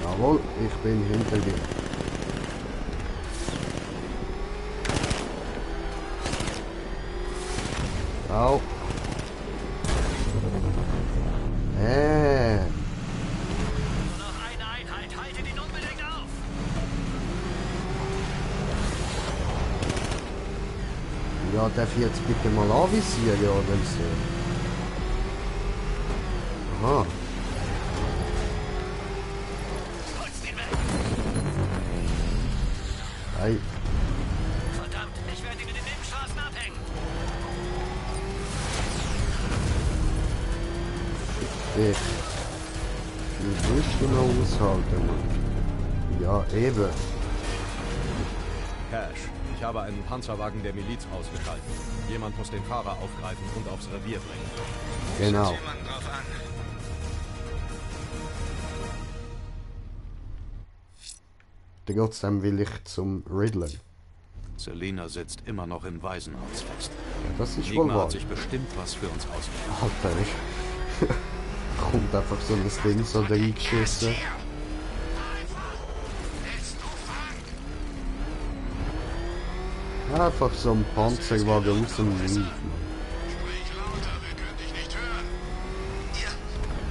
Jawohl, ich bin hinter dir. Au. Ja, darf ich jetzt bitte mal anvisieren oder so? Aha. Hey.
Verdammt, ich werde ihn in den Nebenstraßen abhängen.
Ich muss genau aushalten, Mann. Ja, eben.
Cash, ich habe einen Panzerwagen der Miliz ausgeschaltet. Jemand muss den Fahrer aufgreifen und aufs Revier bringen.
Genau. Trotzdem will ich zum Riddler.
Selina sitzt immer noch im Waisenhaus fest.
Das ist wohl
Enigma
wahr.
hat sich bestimmt was für uns ausgedacht.
Alter, ich... kommt einfach so ein Ding so reingeschissen. Einfach so ein Panzerwagen aus dem Nichts.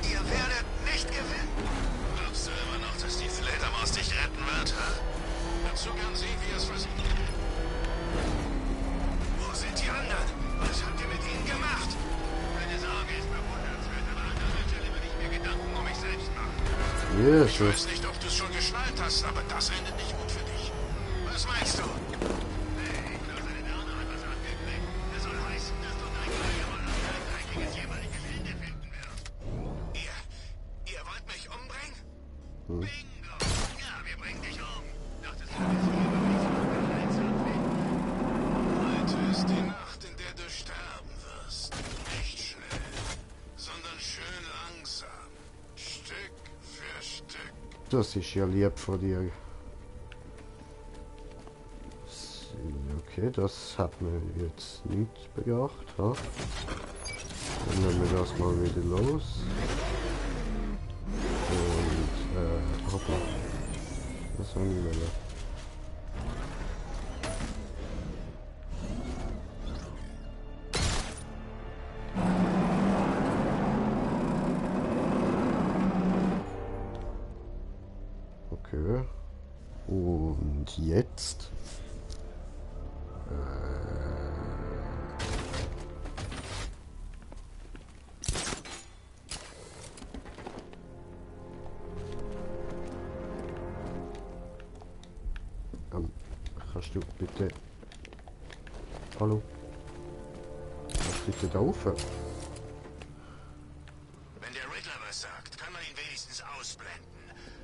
Ihr werdet nicht gewinnen. Glaubst du immer noch, dass die Fledermaus dich retten wird, hä?
Dazu gern sehen, wie es versucht.
Wo sind die anderen? Was habt ihr mit ihnen gemacht?
Meine Sorge ist bewundernswert, aber an anderer Stelle würde ich mir Gedanken um mich selbst machen.
Ja,
Ich
so.
weiß nicht, ob du es schon geschnallt hast, aber das endet nicht gut für dich.
Was meinst du? Ihr wollt mich umbringen?
Bingo! Ja, wir bringen dich um. Dachtest du, wir sind
Heute ist die Nacht, in der du sterben wirst. Nicht schnell, sondern schön langsam. Stück für Stück.
Das ist ja lieb von dir. Okay, das hat mir jetzt nicht bedacht. Ha? Dann nehmen wir das mal wieder los. Und, hoppla. Das war nicht mehr. Okay. Und jetzt? Kannst du bitte... Hallo? Kannst du bitte da rauf?
Wenn der Riddler was sagt, kann man ihn wenigstens ausblenden.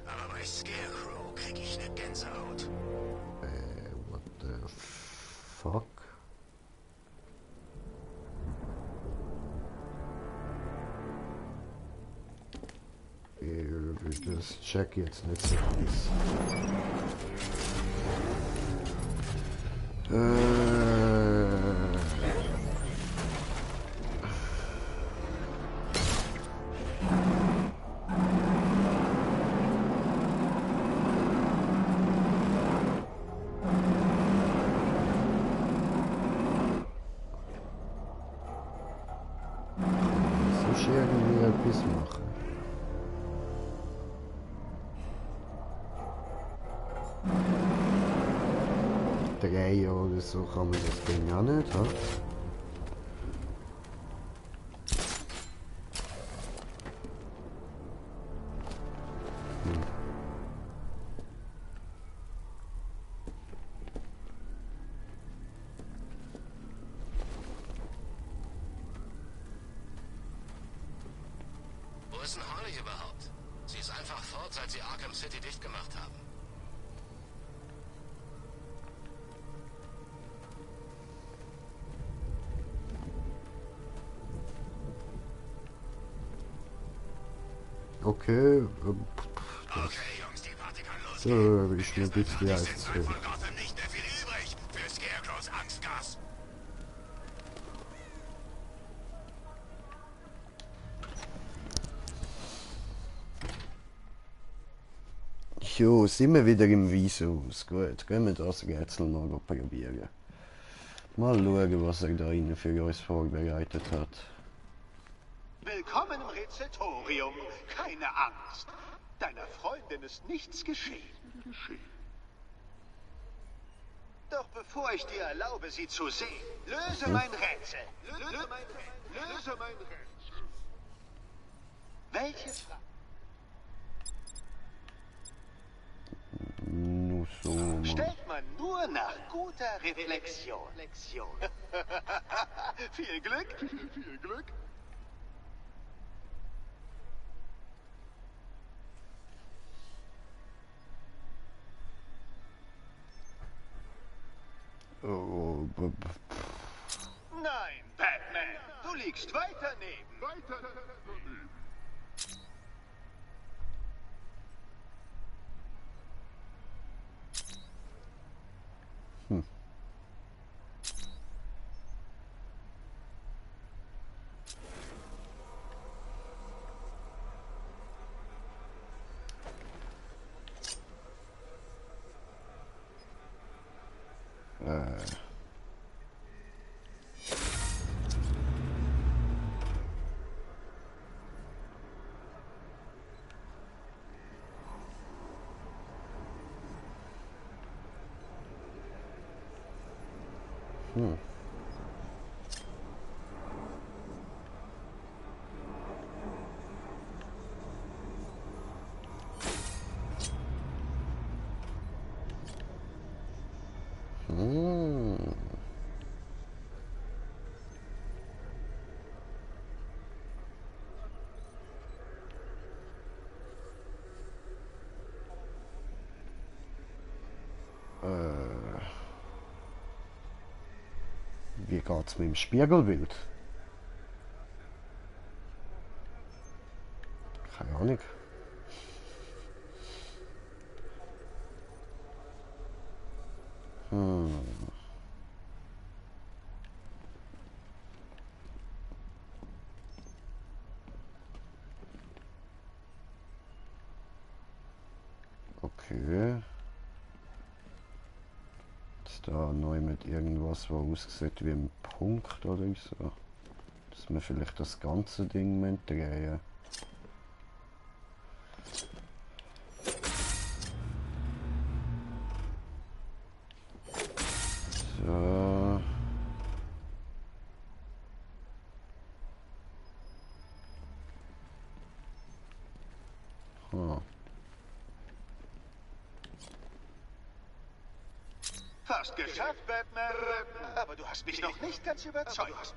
Aber bei Scarecrow krieg ich eine Gänsehaut.
What the fuck? Das check ich jetzt nicht so ganz. Sonst irgendwie etwas machen. Drehen oder so kann man das Ding auch nicht, ha?
Wo ist denn Harley überhaupt? Sie ist einfach fort, seit sie Arkham City dicht gemacht haben.
Okay,
Okay, Jungs, die Party kann
das
losgehen.
ist mir ein bisschen
Es
als
sind von Gotham nicht mehr viel übrig für Scarecrows Angstgas.
Jo, sind wir wieder im Wiesenhaus. Gut, gehen wir das Rätsel mal probieren. Mal schauen, was er da innen für uns vorbereitet hat.
Willkommen im Rätseltorium. Keine Angst. Deiner Freundin ist nichts geschehen. Doch bevor ich dir erlaube, sie zu sehen, löse mein Rätsel. Löse mein Rätsel. Welche Frage?
Nur so, Mann.
Stellt man nur nach guter Reflexion. Viel Glück. Viel Glück.
Oh,
Nein, Batman. Du liegst weit daneben. Weiter daneben.
Wie geht's mit dem Spiegelbild? Keine Ahnung. Okay. Ist da neu mit irgendwas, was aussieht wie ein Punkt oder so? Dass wir vielleicht das ganze Ding drehen. So.
Fast geschafft, Batman. Aber du hast mich noch nicht ganz überzeugt.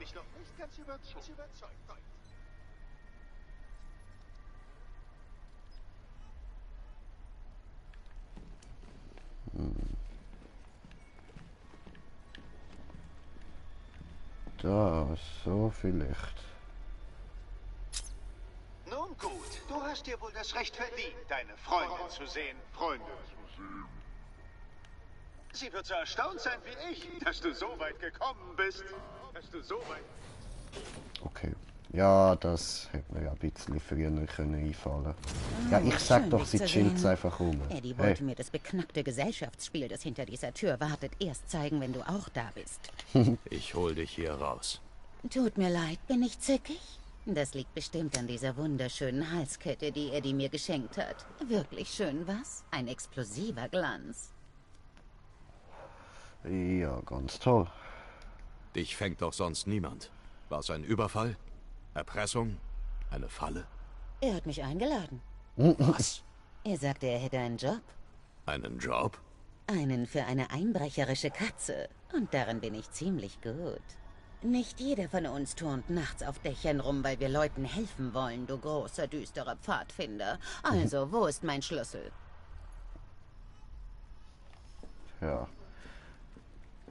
Da, so vielleicht.
Nun gut, du hast dir wohl das Recht verdient, deine Freundin zu sehen. Sie wird so erstaunt sein wie ich, dass du so weit gekommen bist.
Okay. Ja, das hätte mir ja ein bisschen früher können einfallen. Ja, ich sag
schön,
doch,
dich
sie
zu
chillt
sehen.
einfach rum.
Eddie wollte mir das beknackte Gesellschaftsspiel, das hinter dieser Tür wartet, erst zeigen, wenn du auch da bist.
Ich hol dich hier raus.
Tut mir leid, bin ich zickig? Das liegt bestimmt an dieser wunderschönen Halskette, die Eddie mir geschenkt hat. Wirklich schön, was? Ein explosiver Glanz.
Ja, ganz toll.
Dich fängt doch sonst niemand. War es ein Überfall? Erpressung? Eine Falle?
Er hat mich eingeladen.
Was?
Er sagte, er hätte einen Job.
Einen Job?
Einen für eine einbrecherische Katze. Und darin bin ich ziemlich gut. Nicht jeder von uns turnt nachts auf Dächern rum, weil wir Leuten helfen wollen, du großer, düsterer Pfadfinder. Also, wo ist mein Schlüssel?
Ja.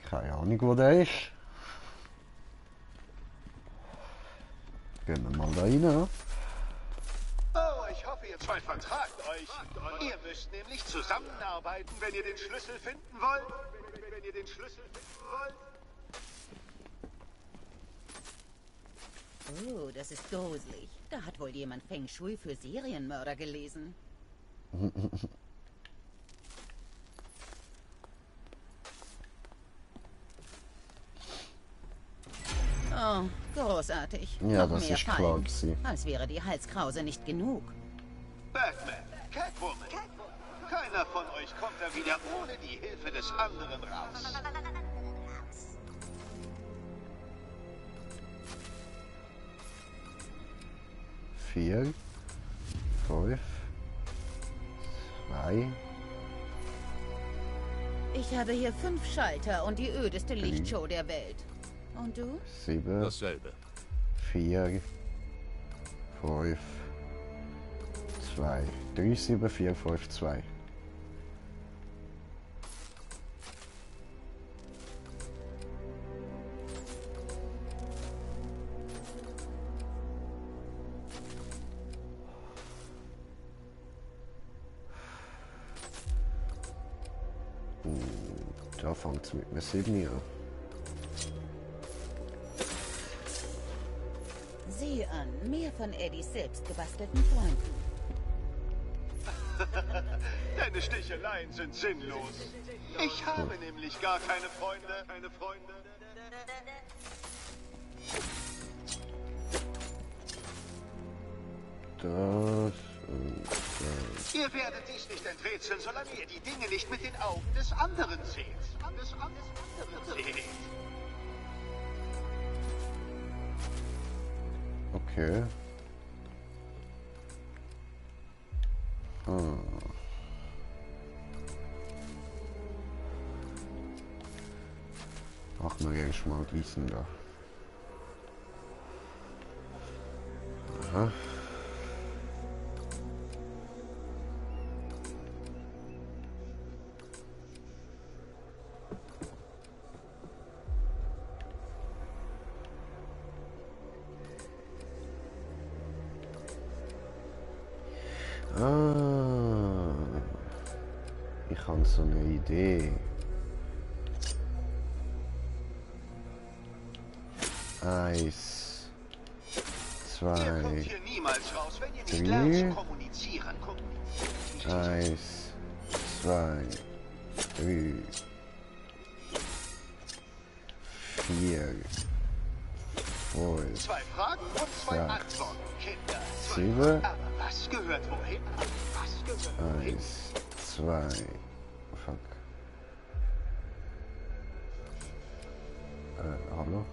Keine Ahnung, wo der ist. Gehen wir mal da rein. Ja?
Oh, ich hoffe, ihr zwei vertragt euch. Ihr müsst nämlich zusammenarbeiten, wenn ihr den Schlüssel finden wollt.
Oh, das ist gruselig. Da hat wohl jemand Feng Shui für Serienmörder gelesen. Oh, großartig.
Ja,
Noch
das
mehr
ist klar
Fallen.
gewesen.
Als wäre die Halskrause nicht genug.
Batman, Catwoman. Keiner von euch kommt da wieder ohne die Hilfe des anderen raus.
Vier, 5, 2,
Ich habe hier 5 Schalter und die ödeste Lichtshow der Welt. Und du?
7,
Dasselbe.
4, 5, 2, 3, 7, 4, 5, 2. Da fängt es mit mir 7 an.
Sieh an, mehr von Eddies selbst gebastelten Freunden.
Deine Sticheleien sind sinnlos. Ich habe nämlich gar keine Freunde.
Das und das.
Ihr werdet dies nicht enträtseln, solange ihr die Dinge nicht mit den Augen des anderen seht.
Okay. Machen wir erst mal diesen da. Aha. Ich habe so eine Idee. Eins,
Ihr kommt
zwei,
hier niemals raus, wenn ihr nicht
3.
lernt zu kommunizieren.
1, 2, 3, 4, 5,
2 Fragen und 2
6,
Antworten, Kinder.
7,
Aber was gehört wohin?
1, 2, fuck. Hallo?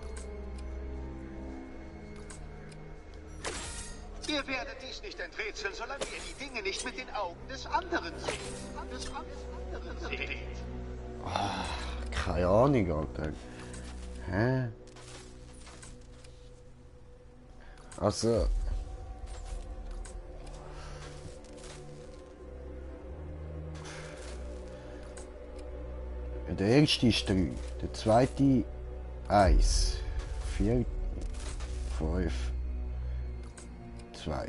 Ihr werdet dies nicht enträtseln, solange ihr die Dinge nicht mit den Augen des anderen seht.
Keine Ahnung, Alter. Hä? Also... Der erste ist 3, der zweite 1, 4, 5, 2.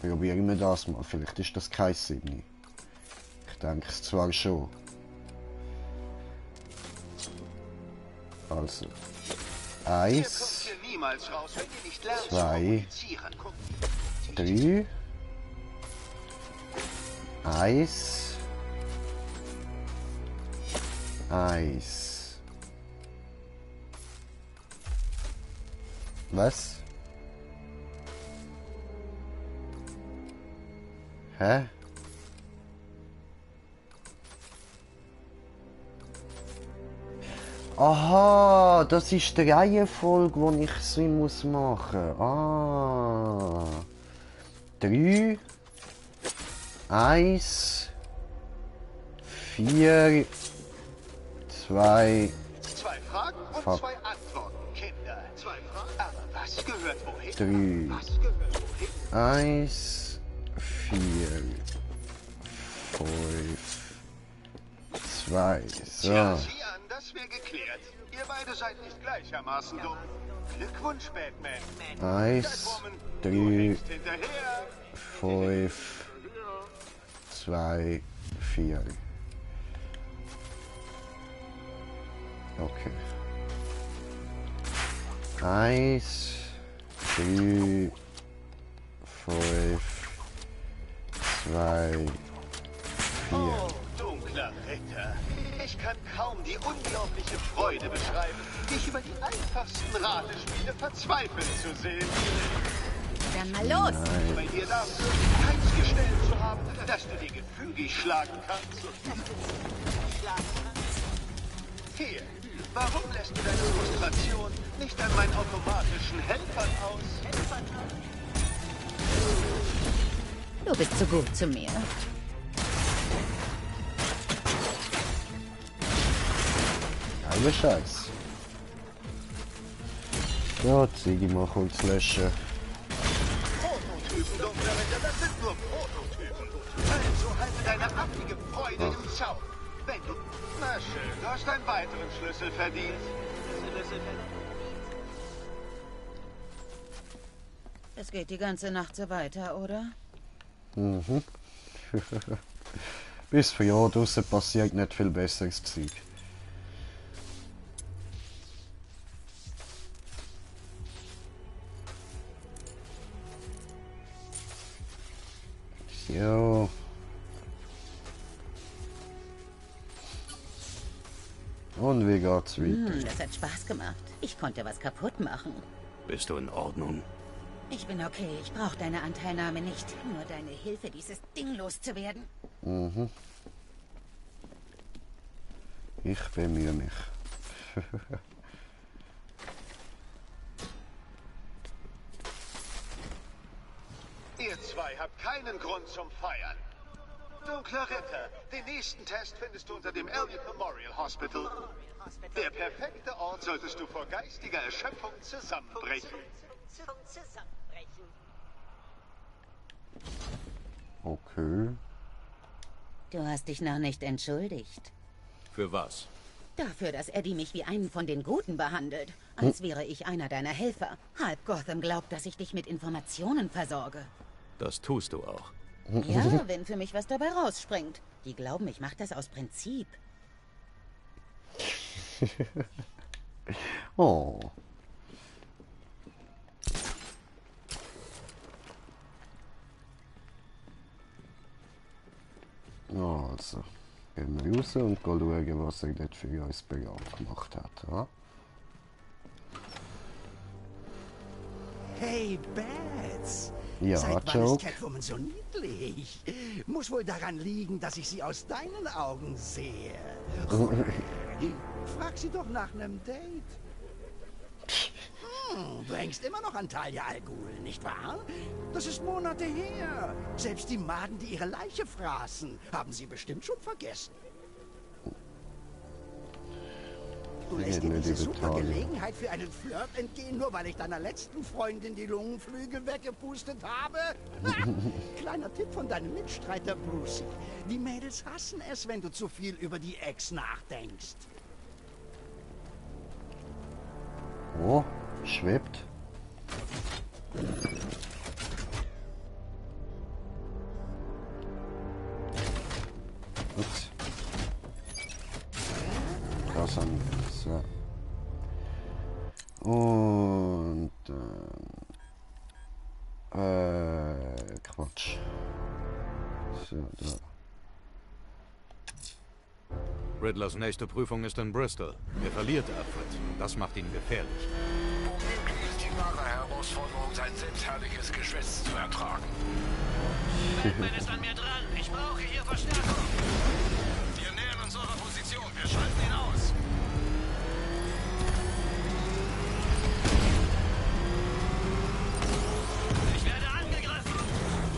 Probieren wir das mal, vielleicht ist das kein 7. Ich denke es zwar schon. Also.
Ihr kommt
1,
hier niemals raus, wenn ihr nicht lernt zu
2,
kommunizieren.
3. 1. 1. Was? Hä? Aha, das ist die Reihenfolge, die ich sie muss machen. Ah. 3, 1, 4, 2.
2 Fragen und
Fuck.
2 Antworten, Kinder. 2 Fragen. Aber was gehört wohin?
3,
Was gehört wohin?
1, 4, 5, 2. So.
Tja, sieh an, das wäre geklärt. Ihr beide seid nicht gleichermaßen dumm. Glückwunsch, Batman.
1,
Catwoman,
3,
hinterher.
5, 2, 4. Okay. 1, 3, 5, 2, 4.
Oh, dunkler Ritter. Ich kann kaum die unglaubliche Freude beschreiben, dich über die einfachsten Ratespiele verzweifeln zu sehen.
Dann mal los!
Bei dir dafür, keins gestellt zu haben, dass du dir gefügig schlagen kannst. Hier, warum lässt du deine Frustration nicht an meinen automatischen Helfern aus?
Du bist so gut zu mir.
Halber Scheiß. Ja, Ziggy mal kurz löschen.
Prototypen, dunkler Ritter, das sind nur Prototypen. Also halte deine affige Freude im Zaum. Wenn du... Na schön, du hast einen weiteren Schlüssel verdient.
Es geht die ganze Nacht so weiter, oder?
Mhm. Bis für Jahr draussen passiert nicht viel besseres Zeug. So. Und wie geht's weiter?
Das hat Spaß gemacht. Ich konnte was kaputt machen.
Bist du in Ordnung?
Ich bin okay. Ich brauche deine Anteilnahme nicht. Nur deine Hilfe, dieses Ding loszuwerden.
Mhm. Ich bemühe mich.
Ihr zwei habt keinen Grund zum Feiern. Dunkler Ritter, den nächsten Test findest du unter dem Elliott Memorial Hospital. Der perfekte Ort, solltest du vor geistiger Erschöpfung zusammenbrechen.
Okay.
Du hast dich noch nicht entschuldigt.
Für was?
Dafür, dass Eddie mich wie einen von den Guten behandelt. Als wäre ich einer deiner Helfer. Halb Gotham glaubt, dass ich dich mit Informationen versorge.
Das tust du auch.
Ja, wenn für mich was dabei rausspringt. Die glauben, ich mache das aus Prinzip.
Oh. Also, gehen wir raus und schauen, was er dort für uns bereit gemacht hat. Ja?
Hey, Bats!
Ja,
Seit wann
Joke.
ist Catwoman so niedlich? Muss wohl daran liegen, dass ich sie aus deinen Augen sehe. Frag sie doch nach einem Date. Du hängst immer noch an Talia al Ghul, nicht wahr? Das ist Monate her. Selbst die Maden, die ihre Leiche fraßen, haben sie bestimmt schon vergessen. Du lässt dir diese super Gelegenheit für einen Flirt entgehen, nur weil ich deiner letzten Freundin die Lungenflügel weggepustet habe? Kleiner Tipp von deinem Mitstreiter Brucey. Die Mädels hassen es, wenn du zu viel über die Ex nachdenkst.
Oh, schwebt. Ups. Das haben wir. So. Autsch. So, da.
Riddlers nächste Prüfung ist in Bristol. Er verliert Alfred. Das macht ihn gefährlich.
Womöglich ist die wahre Herausforderung, sein selbstherrliches Geschwätz zu ertragen.
Batman ist an mir dran. Ich brauche hier Verstärkung.
Wir nähern uns unserer Position. Wir schalten ihn aus.
Ich werde angegriffen.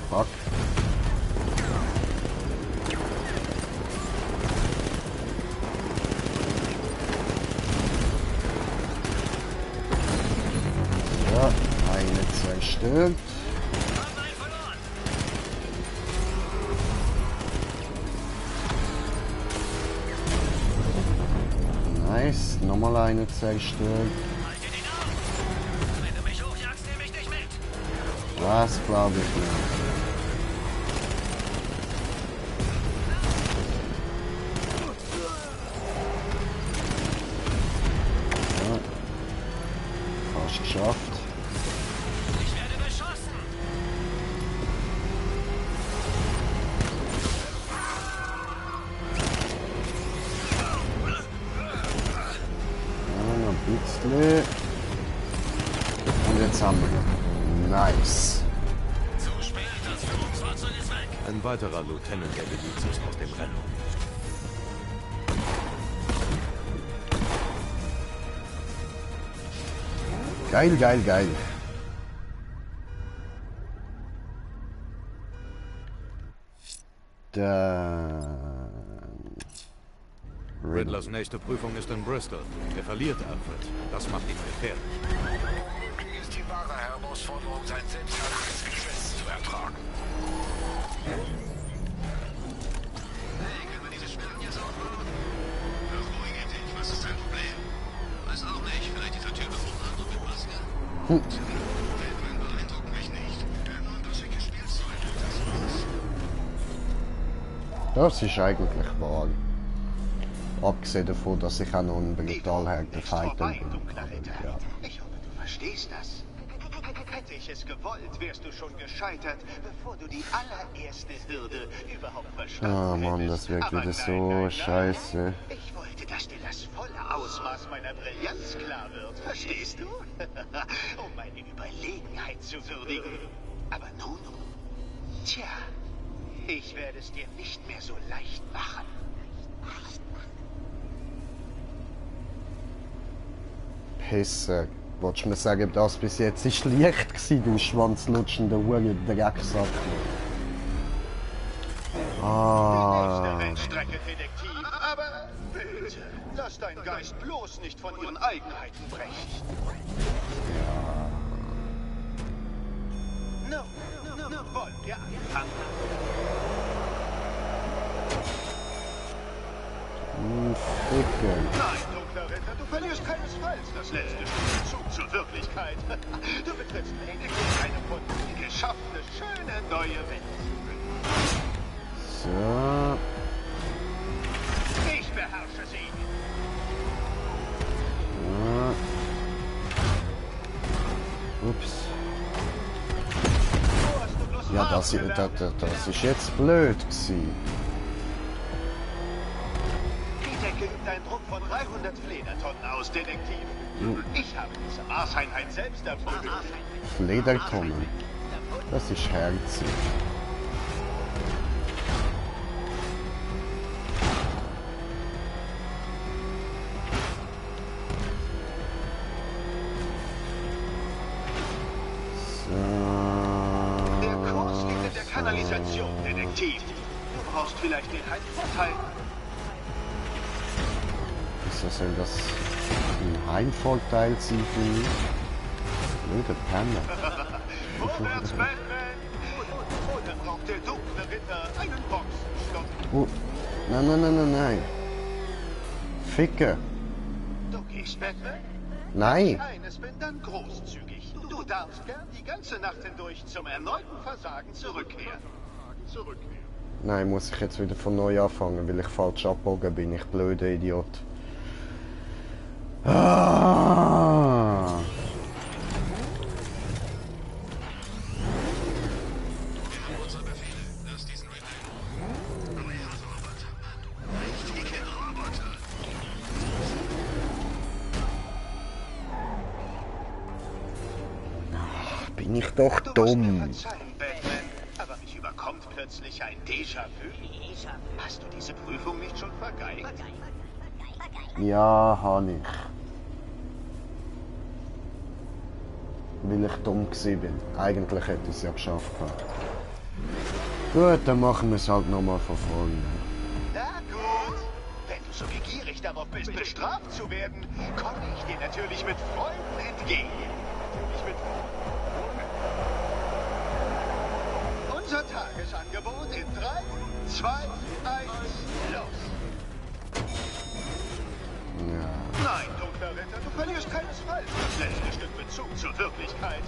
Fuck. Ja, eine zerstört. Nice, nochmal eine zerstört.
Wenn du mich hochjagst, nehme ich dich mit.
Das glaube ich nicht. Ja. Fast geschafft.
Ich werde beschossen.
Ja, noch ein bisschen. Und jetzt haben wir ihn. Nice.
Zu spät, das Führungsfahrzeug ist weg.
Ein weiterer Lieutenant der Miliz ist aus dem Rennen.
Geil, geil, geil. Dann...
Riddlers nächste Prüfung ist in Bristol. Er verliert Alfred. Das macht ihn gefährlich.
Womöglich ist die wahre Herausforderung, sein selbstherrliches Geschwätz zu ertragen.
Hey, können wir diese Sperren jetzt aufbauen? Ruhig, Eddie. Was ist dein Problem? Weiß auch nicht. Vielleicht dieser Typ im Auto mit Maske? Batman beeindruckt mich nicht. Nur ein paar schicke Spielzeuge. Das war's.
Das ist eigentlich wahr. Abgesehen davon, dass ich auch noch ein brutal harter Fighter bin. Ja.
Ich hoffe, du verstehst das. Hätte ich es gewollt, wärst du schon gescheitert, bevor du die allererste Hürde überhaupt verstanden
Oh Mann,
hättest.
das wirkt
Aber
wieder
nein,
so
nein,
scheiße.
Ich wollte, dass dir das volle Ausmaß meiner Brillanz klar wird. Verstehst du? Um meine Überlegenheit zu würdigen. Aber nun, tja, ich werde es dir nicht mehr so leicht machen.
Pisse. Wolltest du mir sagen, das bis jetzt ist leicht gewesen, du schwanzlutschender Hure Drecksack? Ah.
Rennstrecke, Detektiv. Aber bitte, lass deinen Geist bloß nicht von ihren Eigenheiten brechen. No, wollen wir anfangen?
Ficke.
Nein, dunkler Ritter, du verlierst keinesfalls das letzte Stück zur Wirklichkeit. Du betrittst lediglich eine von mir geschaffene, schöne neue Welt.
So.
Ich beherrsche sie.
Ja. Ups. Ja, das ist jetzt blöd gewesen.
Die Decke übt einen Druck von 300 Fledertonnen aus, Detektiv. Ich habe diese Maßeinheit selbst erfunden.
Fledertonnen. Das ist herzig.
Der Kurs liegt in der Kanalisation, Detektiv. Du brauchst vielleicht den Heimvorteil.
Wieso soll das ein Heimvorteil sein für mich? Blöde Penner.
Vorwärts, Batman! Oder braucht der dunkle Ritter einen Boxenstock?
Oh. Nein. Ficke.
Du gehst, Batman?
Nein.
Wenn ich eines bin, dann großzügig. Du darfst gern die ganze Nacht hindurch zum erneuten Versagen zurückkehren.
Nein, muss ich jetzt wieder von neu anfangen, weil ich falsch abgebogen bin, ich blöder Idiot. Ah. bin ich doch dumm.
Verzeihen, Batman, aber mich überkommt plötzlich ein Déjà-vu. Hast du diese Prüfung nicht schon vergeigt?
Ja, habe ich. Weil ich dumm gewesen bin. Eigentlich hätte ich es ja geschafft. Gut, dann machen wir es halt nochmal von vorne.
Na gut. Wenn du so begierig darauf bist, bestraft zu werden, komme ich dir natürlich mit Freuden entgegen. Unser Tagesangebot in 3, 2, 1, los.
Ja.
Nein, dunkler Ritter, du verlierst keinesfalls das letzte Stück Bezug zur Wirklichkeit.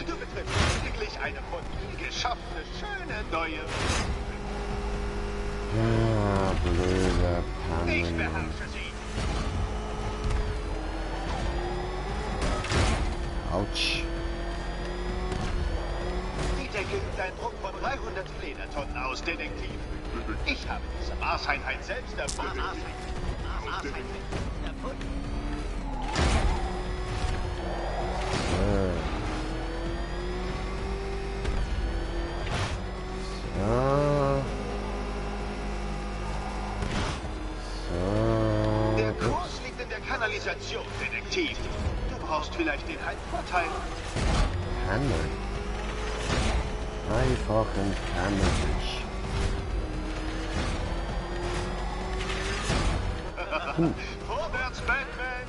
Du betrittst lediglich eine von ihm geschaffene, schöne neue Welt.
Ja, blöde Panne.
Ich beherrsche sie.
Autsch.
Die Decke übt einen Druck von 300 Fledertonnen aus, Detektiv. Ich habe diese Maßeinheit selbst erfunden. Der Kurs liegt in der Kanalisation, Detektiv. Du brauchst vielleicht den Heimvorteil.
Hammer. Einfach ein Hammerfisch.
Vorwärts, Batman!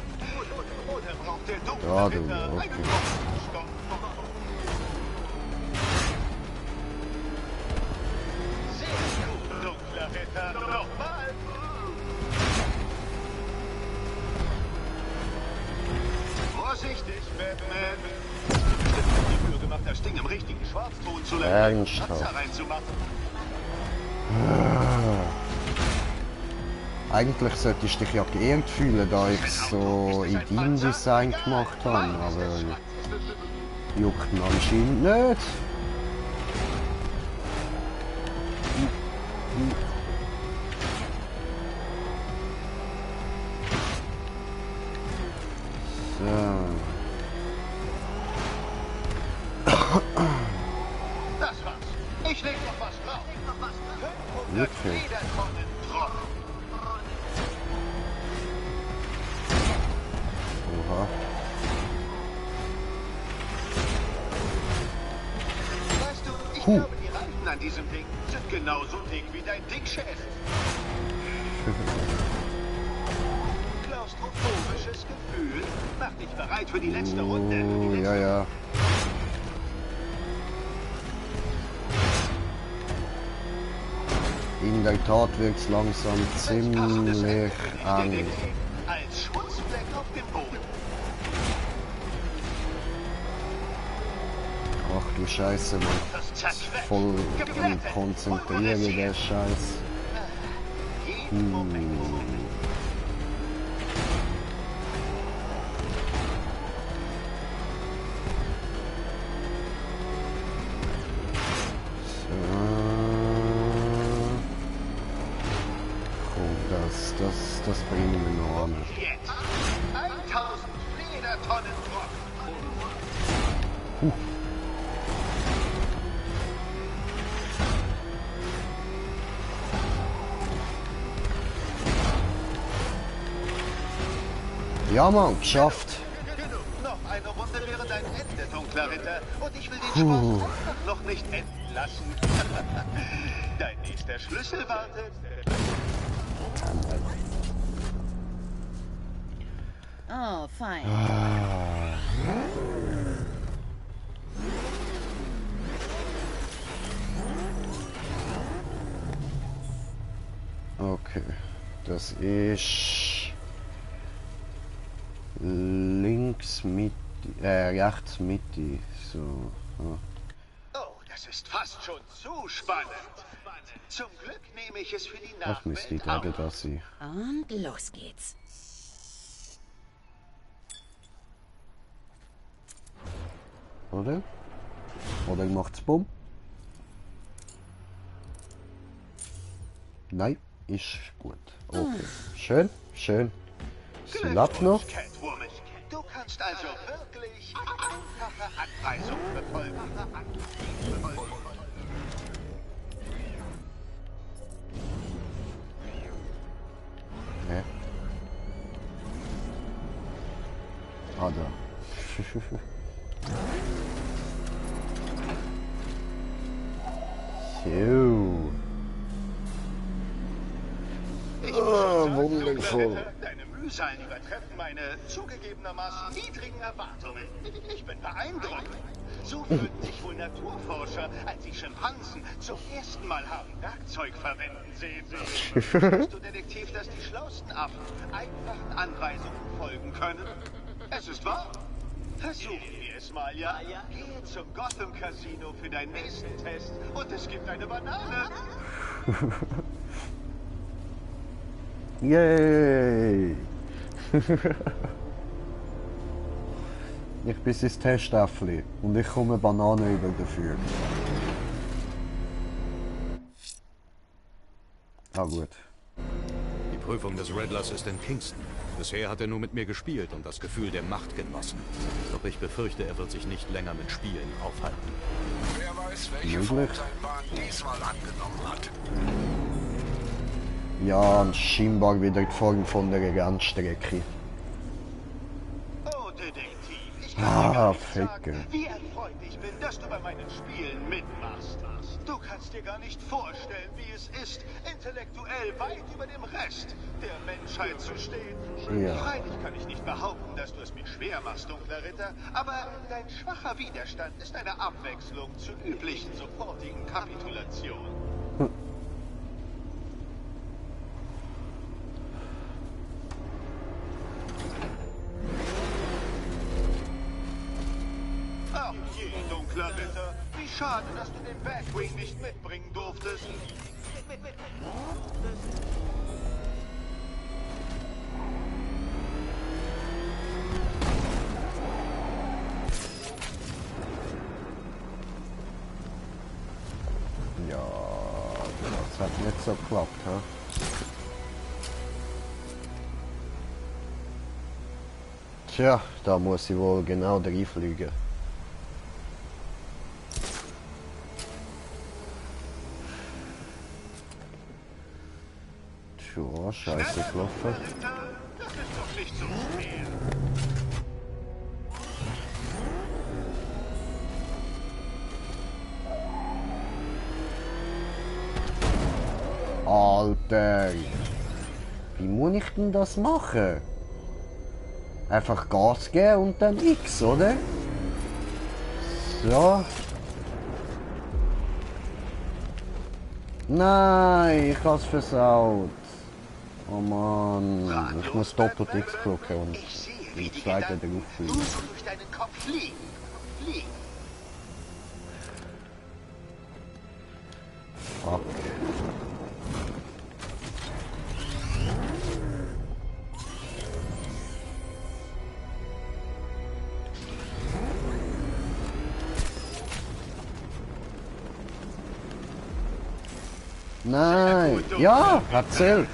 Oder braucht der dunkle
Ja, du,
Ritter einen
okay.
Kopfstock? Sehr gut, dunkler Ritter. Nochmal! Vorsichtig, Batman! Bestimmt hat die Mühe gemacht, das Ding im richtigen Schwarzton zu lenken.
Ernsthaft?
Patzer reinzumachen.
Eigentlich sollte ich dich ja geehrt fühlen, da ich so in deinem Design gemacht habe, aber juckt mir anscheinend nicht.
Das war's. Ich leg noch was drauf. 500
Okay.
Fledertonnen Druck.
Oha.
Weißt du, ich glaube, die Reifen an diesem Ding sind genauso dick wie dein Dickschädel. Klaustrophobisches Gefühl. Mach dich bereit für die letzte Runde.
Ja, ja. In der Tat wird es langsam ziemlich eng.
Als Schmutzfleck auf dem Boden.
Ach du Scheiße, Mann. Voll am Konzentrieren, der Scheiß. Das bringen wir noch an.
Jetzt 1000 Fledertonnen Druck.
Ja, Mann, geschafft.
Genug. Noch eine Runde wäre dein Ende, dunkler Ritter. Und ich will den Sport einfach noch nicht enden lassen. Dein nächster Schlüssel wartet.
Oh, fein.
Okay, das ist links Mitte, rechts Mitte, so. Ja.
Oh, das ist fast schon zu spannend. Zum Glück nehme ich es für die
Das müsste
Nachwelt
gerade
auf.
das sein.
Und los geht's.
Oder? Oder macht's Bumm? Nein, ist gut. Okay. Schön, schön. Sie lebt noch.
Catwoman, du kannst Jetzt also wirklich einfache Anweisungen befolgen.
Hä? Ah, da. So. Wundervoll.
Deine Mühsalen übertreffen meine zugegebenermaßen niedrigen Erwartungen. Ich bin beeindruckt. So fühlten sich wohl Naturforscher, als sie Schimpansen zum ersten Mal haben Werkzeug verwenden sehen. Weißt du, Detektiv, dass die schlausten Affen einfachen Anweisungen folgen können? Es ist wahr. Versuchen wir es mal, ja? Gehe zum Gotham Casino für deinen nächsten Test und es gibt eine Banane.
Yay! Ich bin sein Testtäffli und ich komme Banane über dafür. Ah gut.
Die Prüfung des Riddlers ist in Kingston. Bisher hat er nur mit mir gespielt und das Gefühl der Macht genossen. Doch ich befürchte, er wird sich nicht länger mit Spielen aufhalten.
Wer weiß, welche Form sein Bahn diesmal angenommen hat.
Ja, und scheinbar wieder die Form von der Rennstrecke.
Oh, Detektiv, ich kann dir gar nicht
Ficker.
sagen, wie erfreut ich bin, dass du bei meinen Spielen mitmachst. Du kannst dir gar nicht vorstellen, wie es ist, intellektuell weit über dem Rest der Menschheit zu stehen.
Ja.
Freilich kann ich nicht behaupten, dass du es mir schwer machst, dunkler Ritter, aber dein schwacher Widerstand ist eine Abwechslung zur üblichen sofortigen Kapitulation. Ach je, dunkler Ritter. Wie schade, dass du den Batwing nicht mitbringen durftest.
Ja, das hat nicht so geklappt, hä? Tja, da muss ich wohl genau reinfliegen. Tja, scheiße gelaufen.
Das ist doch nicht so schwer.
Alter! Wie muss ich denn das machen? Einfach Gas geben und dann X, oder? So. Nein, ich hab's versaut. Oh Mann, ich muss doppelt X drücken und die zweite drauf fliegen.
Nur so durch deinen Kopf fliegen. Fliegen.
Fuck. Nein, ja, erzählt.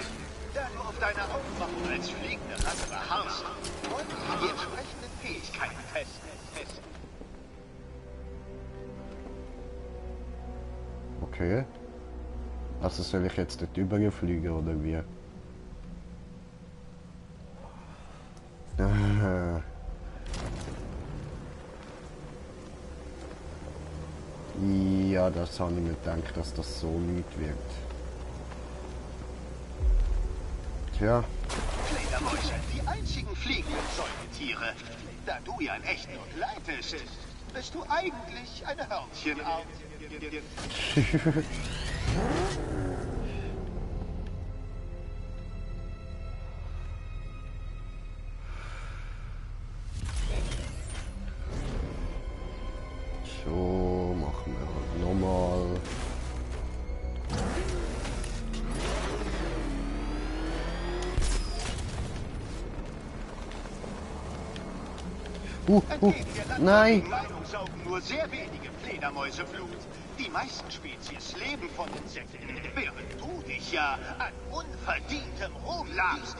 Da du auf deine Aufmachung als fliegende Ratte beharrst, wollen wir die entsprechenden Fähigkeiten testen.
Okay. Also soll ich jetzt dort überfliegen oder wie? Ja, das habe ich mir gedacht, dass das so nicht wird. Tja.
Fledermäuse, die einzigen fliegenden Säugetiere. Da du ja in echt nur gleitest, bist du eigentlich eine Hörnchenart.
So, machen wir halt nochmal. Nein!
Meinung saugen nur sehr wenige Fledermäuse Blut. Die meisten Spezies leben von Insekten, während du dich ja an unverdientem Ruhm labst.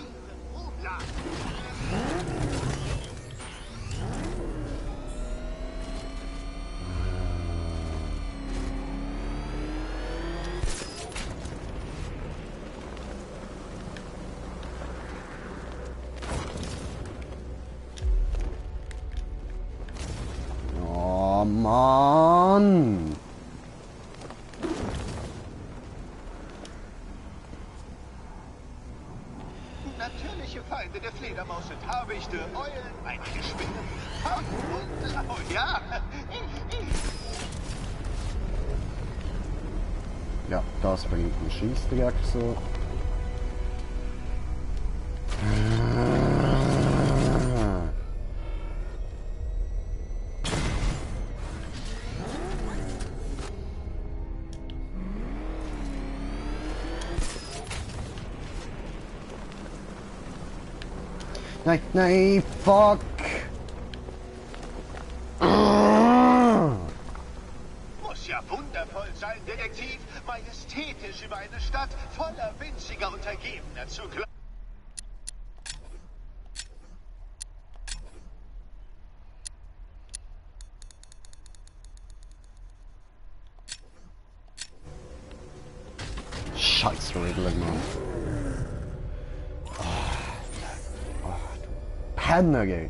Mann!
Natürliche Feinde der Fledermaus sind Habichte, Eulen, einige Spinnen, Haken und... Oh ja!
Ja, das bringt einen Schießdreck so. Nein, nein, fuck!
Muss ja wundervoll sein, Detektiv, majestätisch über eine Stadt voller winziger Untergebener zu glauben.
Scheiß Riddler, Mann. Penner, ey.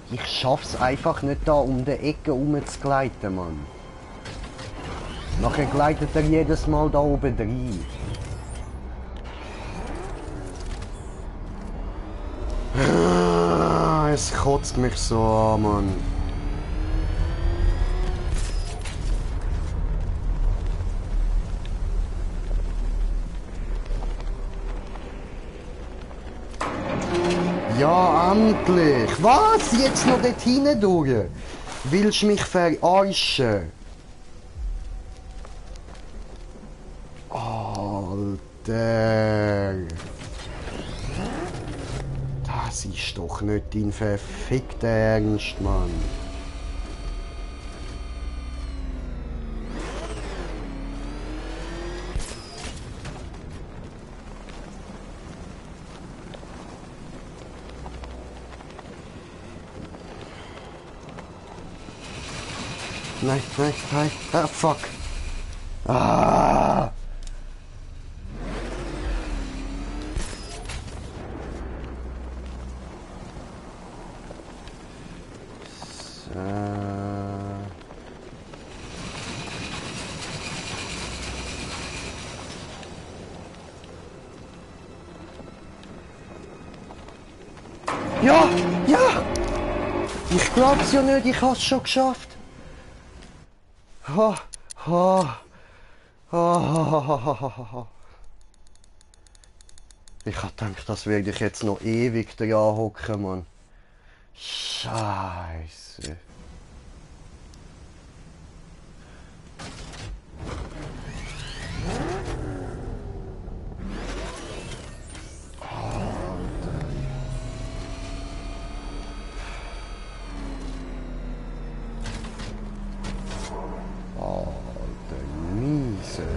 Ich schaff's einfach nicht da um die Ecke rumzugleiten, Mann. Nachher gleitet er jedes Mal da oben rein. Es kotzt mich so an, Mann. Ja, endlich! Was? Jetzt noch dort hinten durch? Willst du mich verarschen? Alter! Das ist doch nicht dein verfickter Ernst, Mann. Nein, nein, nein. Ah, fuck. Ah! Ja, ja! Ich glaub's ja nicht, ich hab's schon geschafft. Ha, ha, ha. Ich hab gedacht, das werde ich jetzt noch ewig dran hocken, Mann. Scheiße.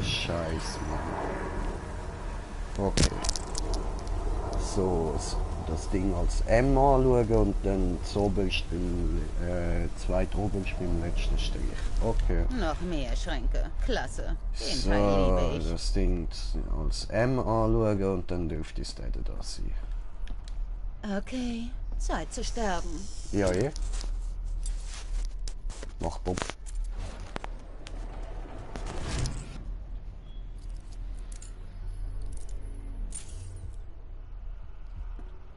Scheiß, Mann. Okay. So, das Ding als M anschauen und dann das oberste zweitoberste beim letzten Strich. Okay.
Noch mehr Schränke. Klasse. Den Teil
So,
liebe ich.
das Ding als M anschauen und dann dürfte es da sein.
Okay, Zeit zu sterben.
Ja, eh. Mach Bob.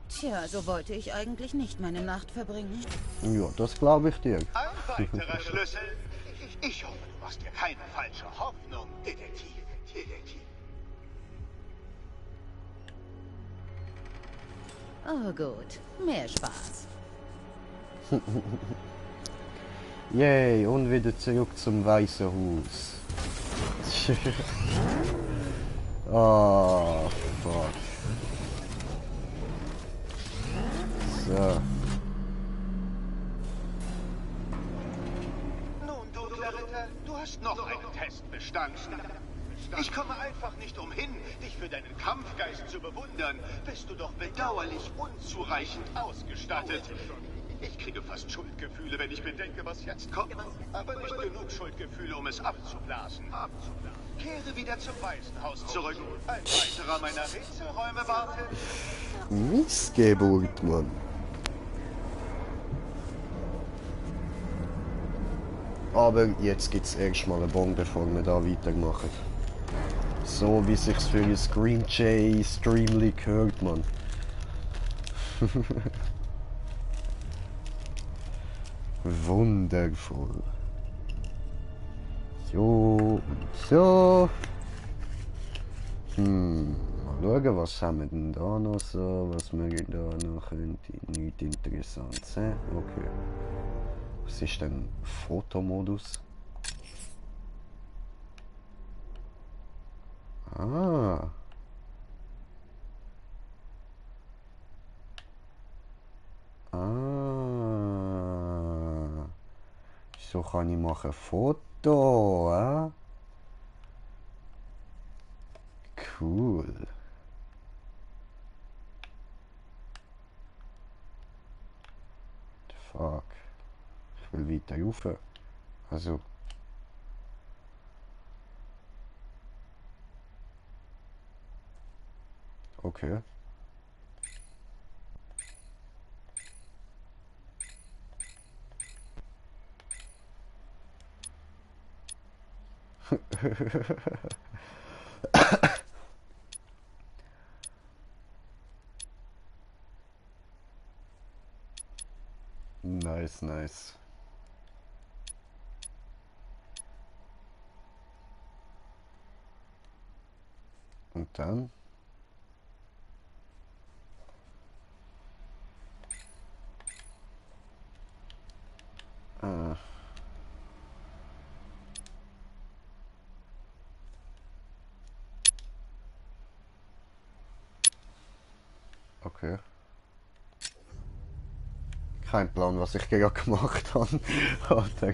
Tja, so wollte ich eigentlich nicht meine Nacht verbringen.
Ja, das glaube ich dir.
Ein weiterer Schlüssel. Ich hoffe, du machst dir keine falsche Hoffnung, Detektiv.
Oh gut, mehr Spaß.
Yay, und wieder zurück zum Weißen Haus. Oh, fuck. So.
Nun, du Claretta, du hast noch einen Test bestanden. Ich komme einfach nicht umhin, dich für deinen Kampfgeist zu bewundern. Bist du doch bedauerlich unzureichend ausgestattet. Ich kriege fast Schuldgefühle, wenn ich bedenke, was jetzt kommt. Aber nicht genug Schuldgefühle, um es abzublasen. Kehre wieder zum Waisenhaus zurück. Ein weiterer meiner Rätselräume wartet.
Missgeburt, Mann. Aber jetzt gibt's erstmal einen Bon, bevor wir da weitermachen. So wie sich's für ein Screen J Streamly gehört, Mann. Wundervoll. So und so. Mal schauen, was haben wir denn da noch so, was wir da noch könnte. Nichts Interessantes, hä? Okay. Was ist denn Fotomodus? Ah. So kann ich machen Foto, eh? Cool. Fuck. Ich will weiter rauf. Also. Okay. Nice, nice. Und dann? Ah. Okay. Kein Plan, was ich gerade gemacht habe. Alter.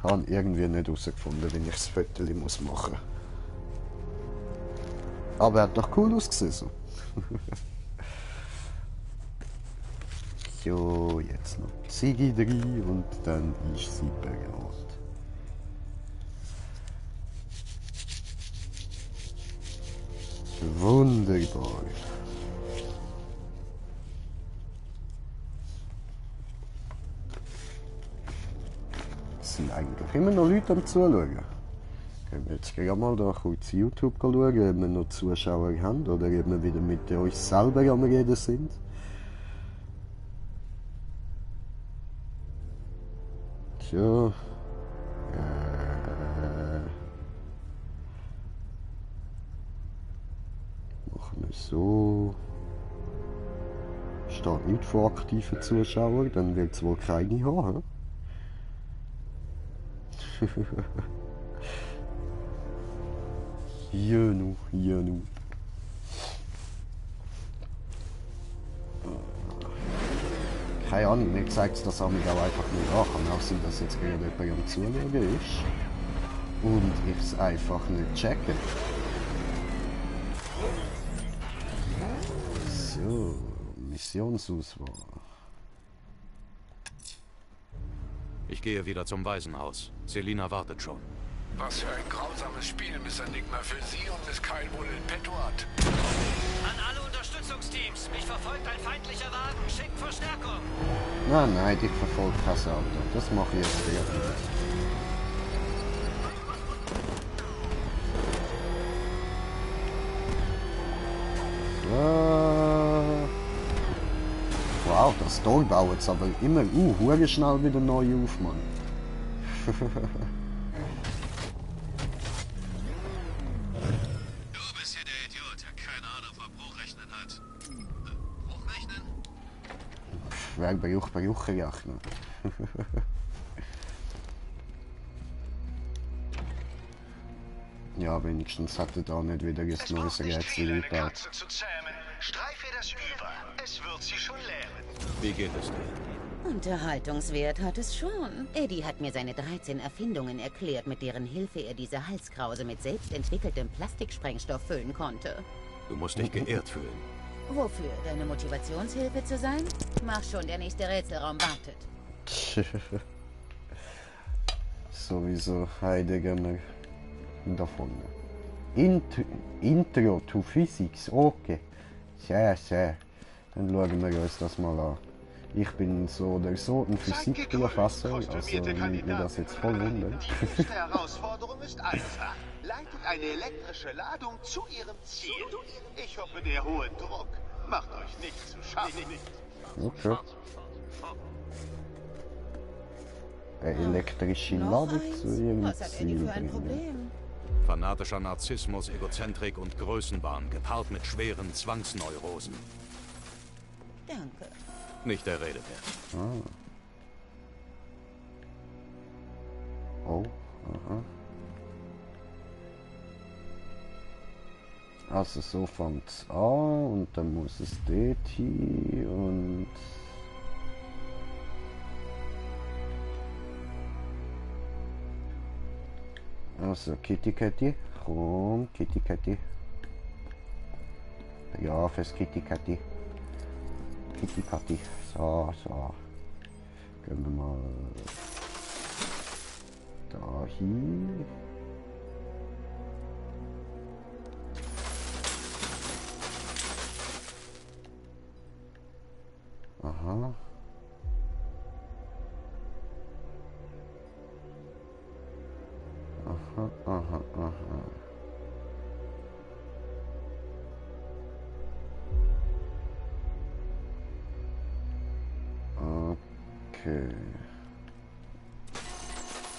Habe irgendwie nicht herausgefunden, wie ich das Foto machen muss. Aber er hat doch cool ausgesehen. So. So, jetzt noch Ziggy drin und dann ist sie bereit. Wunderbar. Es sind eigentlich immer noch Leute am Zuschauen. Können wir jetzt gerade mal da kurz YouTube schauen, ob wir noch Zuschauer haben oder ob wir wieder mit uns selber am Reden sind. Tja. Machen wir so. Steht nicht von aktiven Zuschauern, dann wird es wohl keine haben. Jönu, jönu. Keine Ahnung, mir zeigt das auch einfach nicht an. Kann auch sein, dass jetzt gerade jemand am Zuschauen ist und ich es einfach nicht checke. So, Missionsauswahl.
Ich gehe wieder zum Waisenhaus. Selina wartet schon.
Was für ein grausames Spiel Miss Enigma für Sie und Miss Kyle wohl in petto hat.
An alle Unterstützungsteams, mich verfolgt ein feindlicher Wagen. Schickt Verstärkung.
Nein, dich verfolgt kein Auto. Das mache ich jetzt wieder. So. Wow, das Tor baut es aber immer hure schnell wieder neu auf, Mann.
Du bist hier der Idiot, der keine Ahnung von Bruchrechnen hat. Bruchrechnen?
Wer braucht Bruchrechnen? Ja, wenigstens hat er da nicht wieder ein neues Rätsel eingebaut.
Streife das über. Es wird sie schon lehren.
Wie geht es dir?
Unterhaltungswert hat es schon. Eddie hat mir seine 13 Erfindungen erklärt, mit deren Hilfe er diese Halskrause mit selbst entwickeltem Plastiksprengstoff füllen konnte.
Du musst dich geehrt fühlen.
Wofür? Deine Motivationshilfe zu sein? Mach schon, der nächste Rätselraum wartet.
Sowieso Heidegger davon. Intro to Physics, okay. Sehr, sehr. Dann schauen wir uns das mal an. Ich bin so oder so ein Physikprofessor, also nimmt mir das jetzt voll wunder.
Die nächste Herausforderung ist einfach. Leitet eine elektrische Ladung zu ihrem Ziel. Ich hoffe, der hohe Druck macht euch nicht zu schaffen.
Okay. Eine elektrische Ladung zu ihrem Ziel bringen.
Fanatischer Narzissmus, Egozentrik und Größenwahn, gepaart mit schweren Zwangsneurosen.
Danke.
Nicht der Rede wert.
Ah. Oh, aha. Also so fängt es an und dann muss es dort hin und... Also Kitty Catty, komm Kitty Catty. Ja, fürs Kitty Catty. Kitty Catty, so. Gehen wir mal da hin. Aha. Aha. Okay.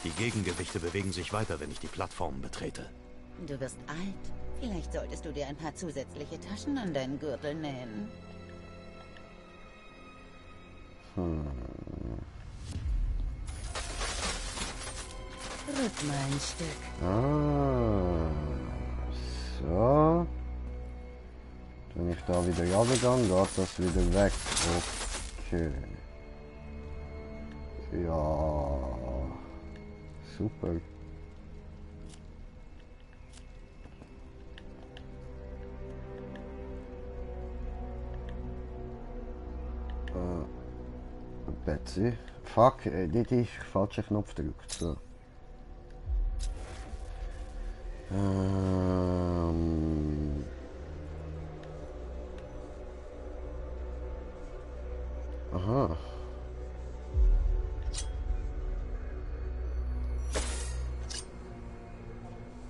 Die Gegengewichte bewegen sich weiter, wenn ich die Plattform betrete.
Du wirst alt. Vielleicht solltest du dir ein paar zusätzliche Taschen an deinen Gürtel nähen. Rück mal ein Stück.
So. Wenn ich da wieder runtergehe, geht das wieder weg. Okay. Ja. Super. Betsy. Fuck, nicht ich, falscher Knopf gedrückt. So. Aha.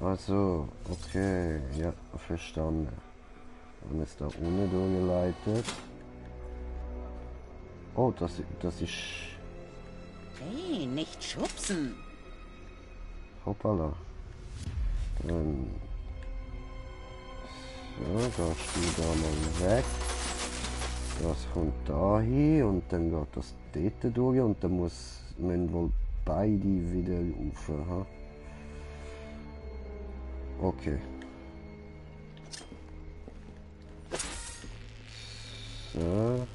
Also, okay, ja, verstanden. Dann ist da ohne durchgeleitet. Oh, das ist...
Hey, nicht schubsen.
Hoppala. Dann... So, da steht da mal weg. Das kommt da hin und dann geht das dort durch und dann müssen wohl beide wieder rauf. Aha. Okay. So.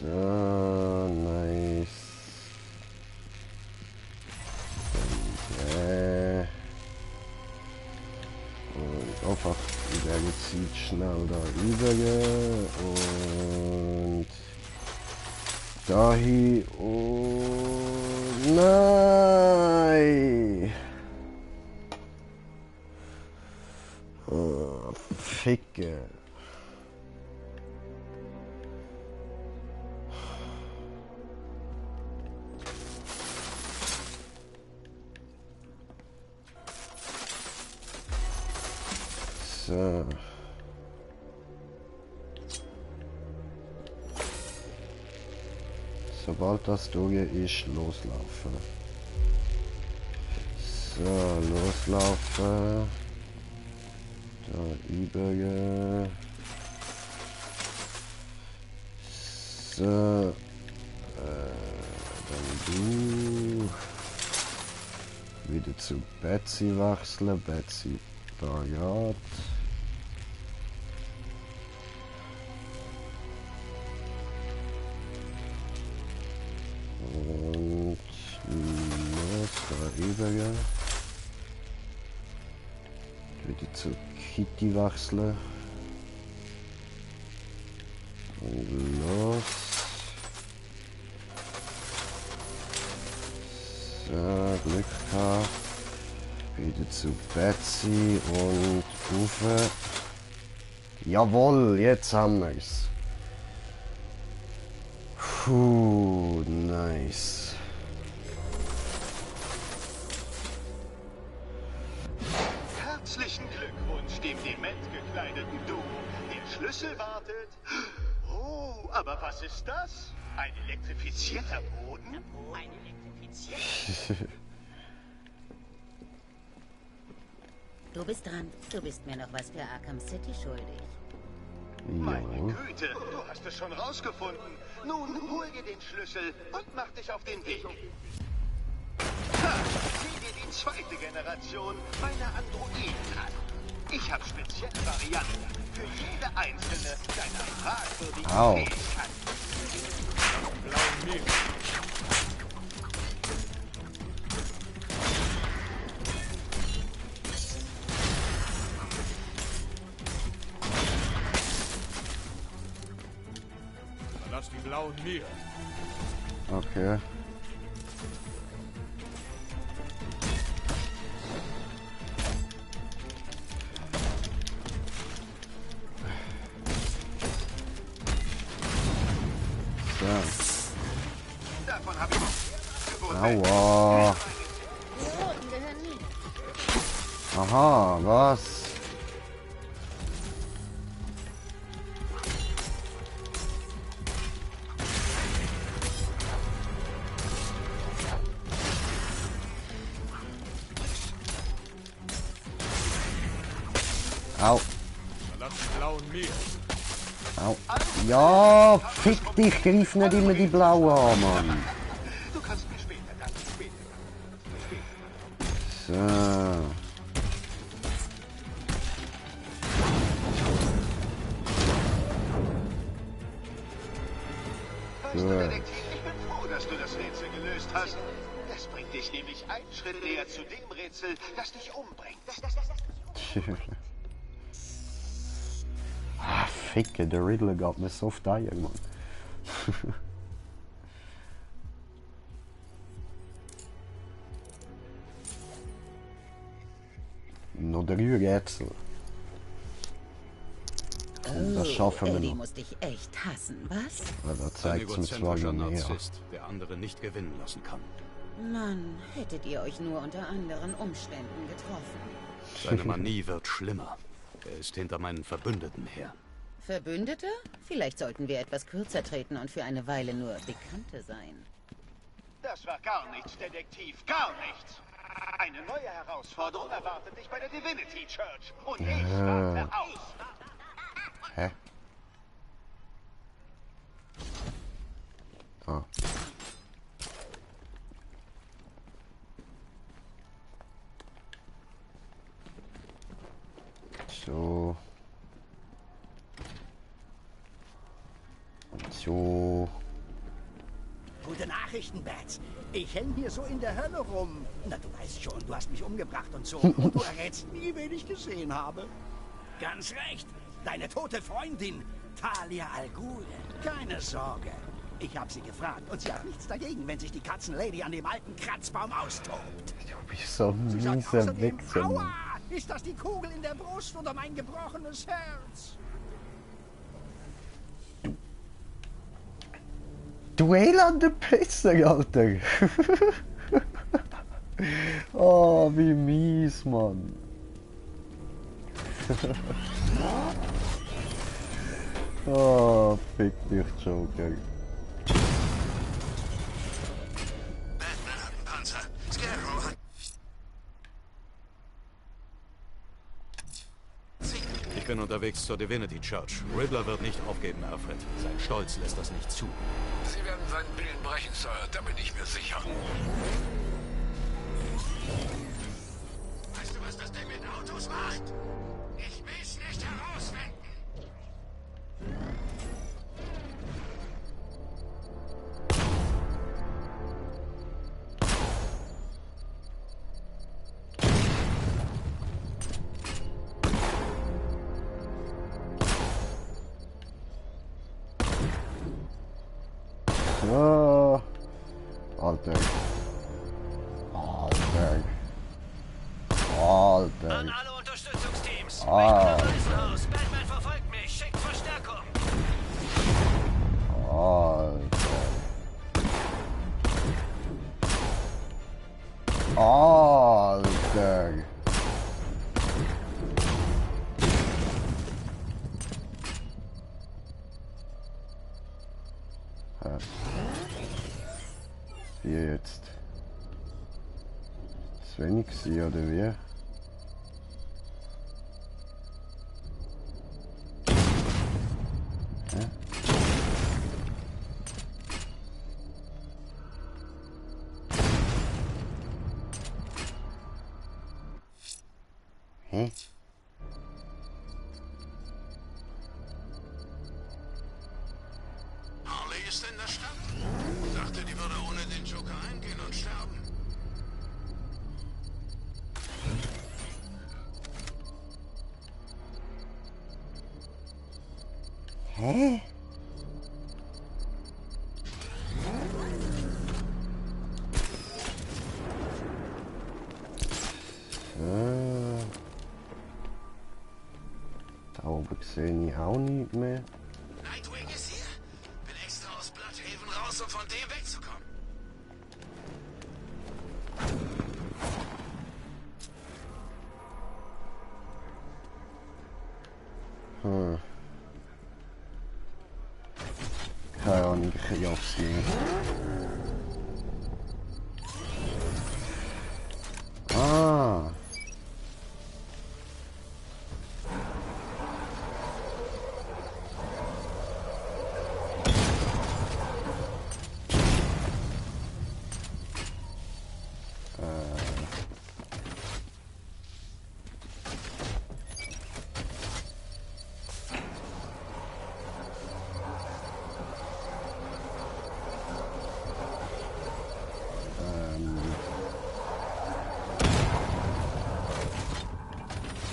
So, nice. Und einfach wieder gezieht schnell da rüber und dahin und nein. Oh, Ficke. So. Sobald das durch ist, loslaufen. So, loslaufen. Da über. So. Dann du. Wieder zu Betsy wechseln. Betsy Barriat. Und los, da rüber. Wieder zu Kitty wechseln. Und los. So, Glück gehabt. Wieder zu Betsy und Uwe. Jawohl, jetzt haben wir's. Puh, nice.
Herzlichen Glückwunsch dem dement gekleideten Duo. Der Schlüssel wartet. Oh, aber was ist das? Ein elektrifizierter Boden? Ein elektrifizierter...
Du bist dran. Du bist mir noch was für Arkham City schuldig.
Meine Güte, du hast es schon rausgefunden. Nun, hol dir den Schlüssel und mach dich auf den Weg. Ha, sieh dir die zweite Generation meiner Androiden an. Ich habe spezielle Varianten für jede einzelne deiner fragwürdigen Fähigkeiten.
Verlass die blauen Meer.
Okay.
Davon habe ich
Aua. Aha, was? Au. Au. Ja, fick dich, greif nicht immer die blaue an, Mann.
Du kannst mir später danken, später.
So.
Weißt du, Detektiv, ich bin froh, dass du das Rätsel gelöst hast. Das bringt dich nämlich einen Schritt näher zu dem Rätsel, das dich umbringt.
Ah, ficke, der Riddler gab mir so auf Eier, Mann. Noch 3 Rätsel. Und das schaffen wir
Eddie
noch.
muss dich echt hassen, was?
Ja, da
Ein
zeigt es mir zwar
egozentrischer
noch mehr.
Narzisst, der andere nicht gewinnen lassen kann.
Mann, hättet ihr euch nur unter anderen Umständen getroffen.
Seine Manie wird schlimmer. Er ist hinter meinen Verbündeten her.
Verbündete? Vielleicht sollten wir etwas kürzer treten und für eine Weile nur Bekannte sein.
Das war gar nichts, Detektiv, gar nichts. Eine neue Herausforderung erwartet dich bei der Divinity Church. Und ich warte aus.
Hä? Ah. So. Und so.
Gute Nachrichten, Bats. Ich hänge hier so in der Hölle rum. Na, du weißt schon, du hast mich umgebracht und so. Und du errätst nie, wen ich gesehen habe. Ganz recht. Deine tote Freundin, Talia Al Ghul. Keine Sorge. Ich habe sie gefragt und sie hat nichts dagegen, wenn sich die Katzenlady an dem alten Kratzbaum austobt.
Du bist so ein
Sie sagt
mieser
außerdem,
Wichser, Mann.
aua, ist das die Kugel in der Brust oder mein gebrochenes Herz?
Du elende Pisser, Alter. Oh, wie mies, Mann. Oh, fick dich, Joker.
Batman hat einen Panzer. Scarecrow hat...
Ich bin unterwegs zur Divinity Church. Riddler wird nicht aufgeben, Alfred. Sein Stolz lässt das nicht zu.
Sie werden seinen Willen brechen, Sir, da bin ich mir sicher.
Weißt du, was das Ding mit Autos macht? Ich will's nicht herausfinden.
So. Alter. Alter. Alter.
An alle Unterstützungsteams.
Ah.
Waisenhaus. Batman verfolgt mich. Schickt Verstärkung.
Alter. Alter. Wie jetzt? Ist wenig gewesen, oder wie? Hä?
Harley ist in der Stadt. Dachte, die würde ohne den Joker eingehen und sterben.
Hä? Da oben sehe ich auch nicht mehr.
Nightwing ist hier. Bin extra aus Bloodhaven raus, um von dem wegzukommen.
Keine Ahnung, ich jaff's nicht. Ah.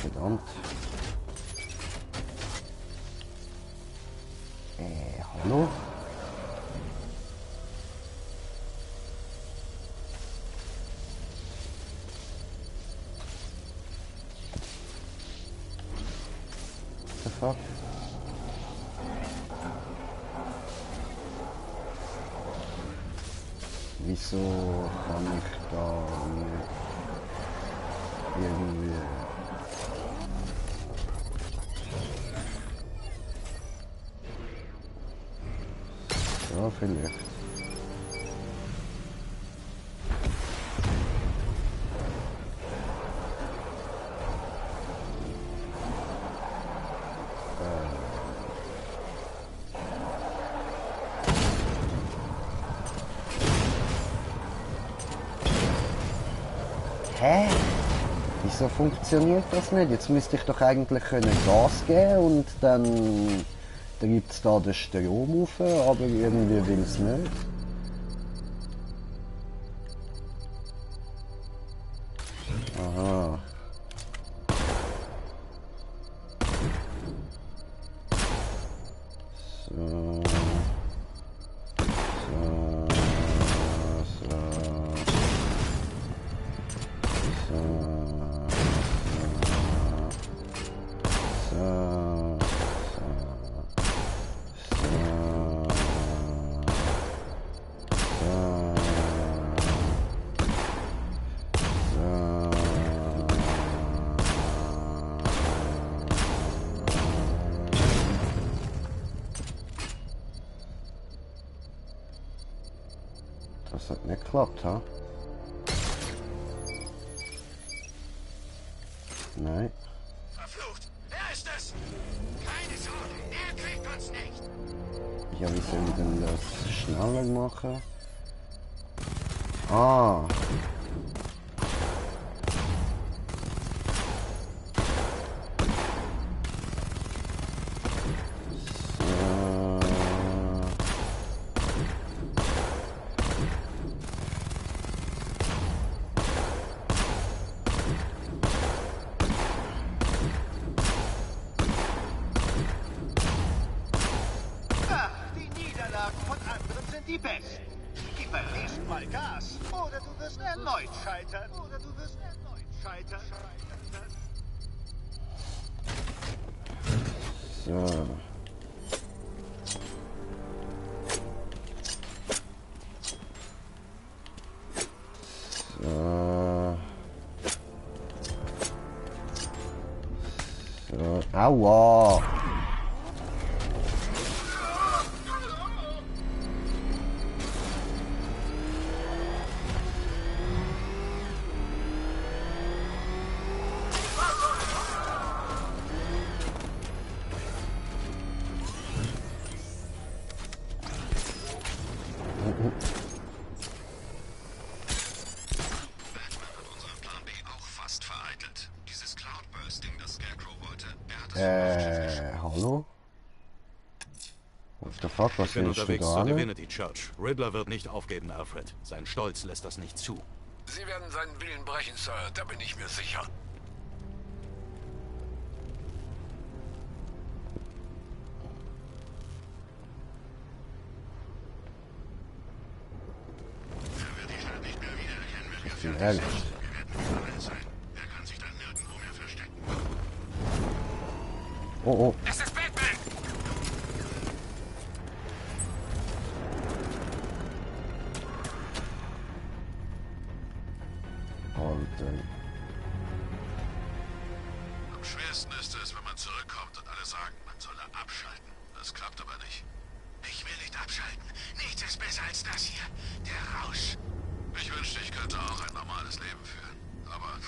Verdammt. Hallo? What the fuck? Wieso kann ich da nicht irgendwie... Ja, vielleicht. Hä? Wieso funktioniert das nicht? Jetzt müsste ich doch eigentlich Gas geben und dann gibt es da den Strom rauf, aber irgendwie will es nicht. Aha. So. geklappt, ha? Nein.
Verflucht! Er ist es! Keine Sorge, er kriegt uns nicht!
Ja, wie soll ich denn das schneller machen? Ah.
Ach, die Niederlagen von anderen sind die besten. Gib beim nächsten Mal Gas. Oder du wirst erneut scheitern. Oder du wirst erneut scheitern.
So. So. Aua! Hallo? What the fuck, was
Ich bin
willst du
unterwegs zur
gerade?
Divinity Church. Riddler wird nicht aufgeben, Alfred. Sein Stolz lässt das nicht zu.
Sie werden seinen Willen brechen, Sir. Da bin ich mir sicher.
Ich bin ehrlich. Oh, oh.
Es ist Batman!
Alter.
Am schwersten ist es, wenn man zurückkommt und alle sagen, man solle abschalten. Das klappt aber nicht. Ich will nicht abschalten. Nichts ist besser als das hier. Der Rausch. Ich wünschte, ich könnte auch ein normales Leben führen. Aber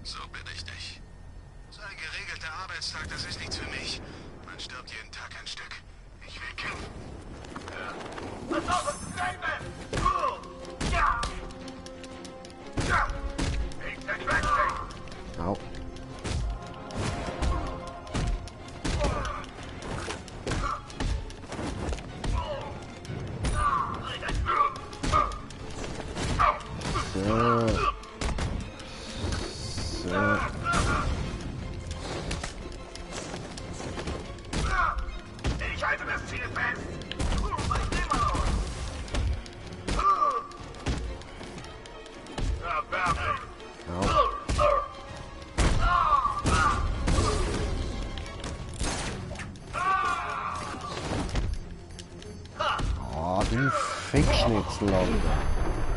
so bin ich nicht. So ein geregelter Arbeitstag, das ist nichts für mich. Man stirbt jeden Tag ein Stück. Ich will kämpfen.
Au. So. So.
Ich halte das Ziel fest!
Ah, du Fickschnitzel, Alter.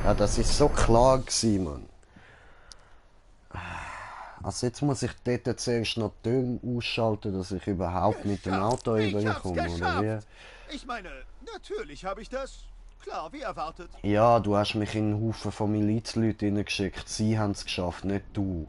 Ja, das ist so klar gewesen, Mann. Also jetzt muss ich dort zuerst noch die Türen ausschalten, dass ich überhaupt mit dem Auto überkomme, oder wie?
Ich meine, natürlich habe ich das. Klar, wie erwartet.
Ja, du hast mich in einen Haufen von Milizleuten hineingeschickt. Sie haben es geschafft, nicht du.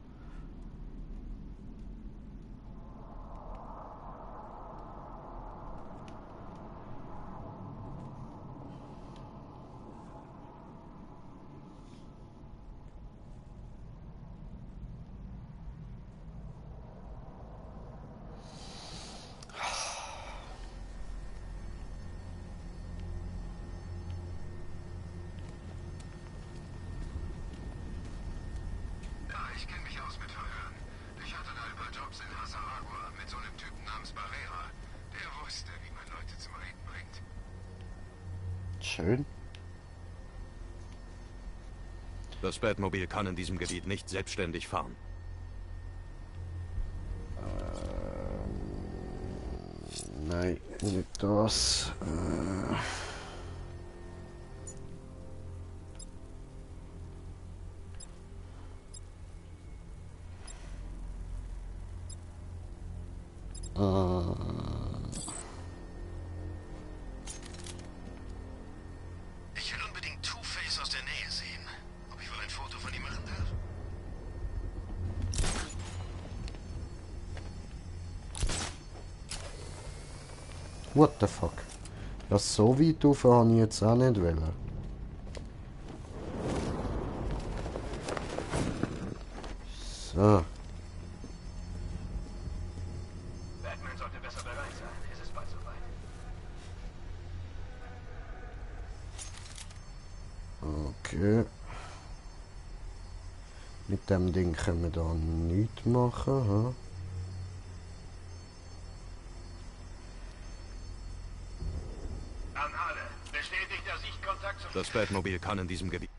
Ja, ich kenne mich aus mit Verhören. Ich hatte da ein paar Jobs in Hasaragua mit so einem Typen namens Barrera. Der wusste, wie man Leute zum Reden bringt.
Schön.
Das Batmobil kann in diesem Gebiet nicht selbstständig fahren.
Nein, nicht das.
Ich will unbedingt Two-Face aus der Nähe sehen.
What the fuck? Das so weit rauf habe ich jetzt auch nicht wollen. So.
Batman sollte besser bereit sein. Es ist bald soweit.
Okay. Mit dem Ding können wir da nichts machen. Ha?
Das Batmobil kann in diesem Gebiet...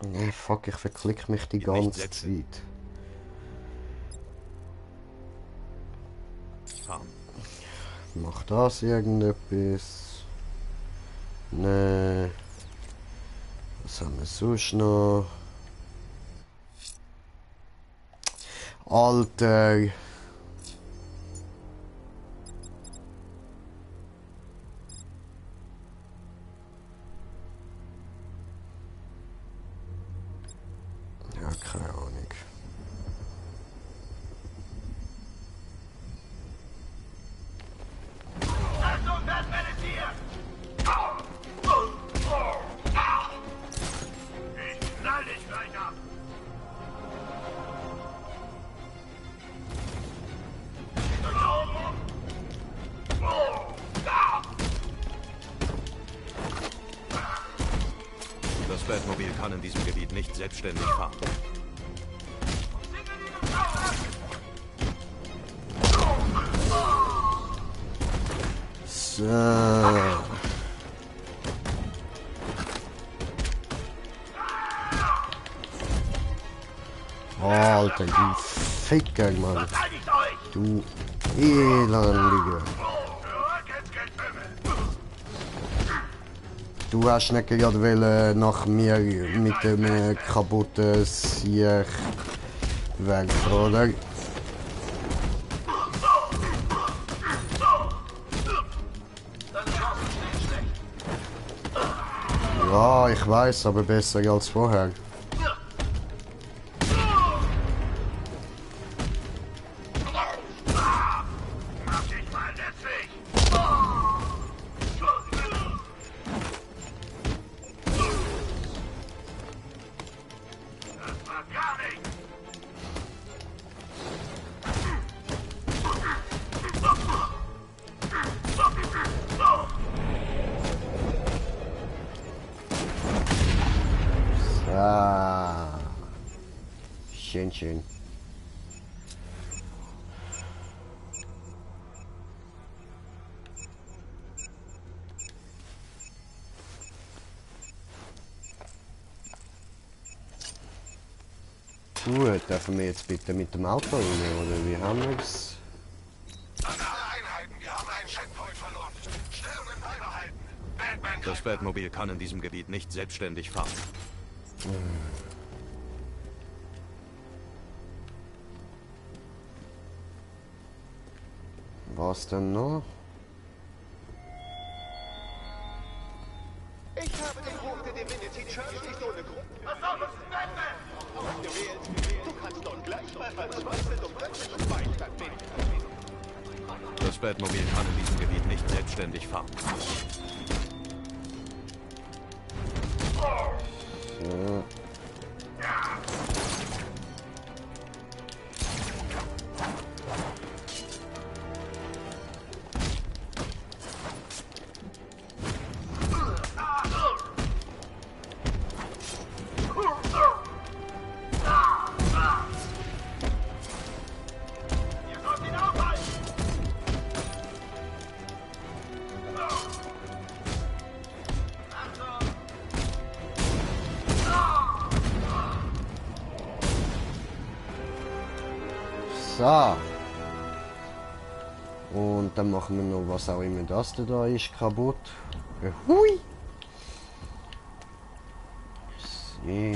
Nee, fuck, ich verklick mich die ganze Zeit. Macht das irgendetwas? Nee. Was haben wir sonst noch? Alter. Ja, keine Ahnung.
Achtung, Batman ist hier! Ich knall dich gleich ab!
Das Batmobil kann in diesem Gebiet nicht selbstständig fahren.
So. Alter, du Ficker, Mann. Du Elendige. Du hast nicht gerade wollen nach mir mit dem kaputten Sieg weg, oder? Ja, ich weiß, aber besser als vorher. Ah, schön, schön. Gut, dürfen wir jetzt bitte mit dem Auto rein, oder wie haben wir es?
Das Batmobil kann in diesem Gebiet nicht selbstständig fahren.
Was denn noch?
Ich habe den Ruf der Divinity Church nicht ohne Grund. Was soll das, Batman? Ausgewählt. Du kannst dort gleich mal verzweifelt um göttlichen Beistand bitten.
Das Batmobil kann in diesem Gebiet nicht selbstständig fahren.
So. So. Und dann machen wir noch was auch immer das da ist kaputt. Hui! So.
Die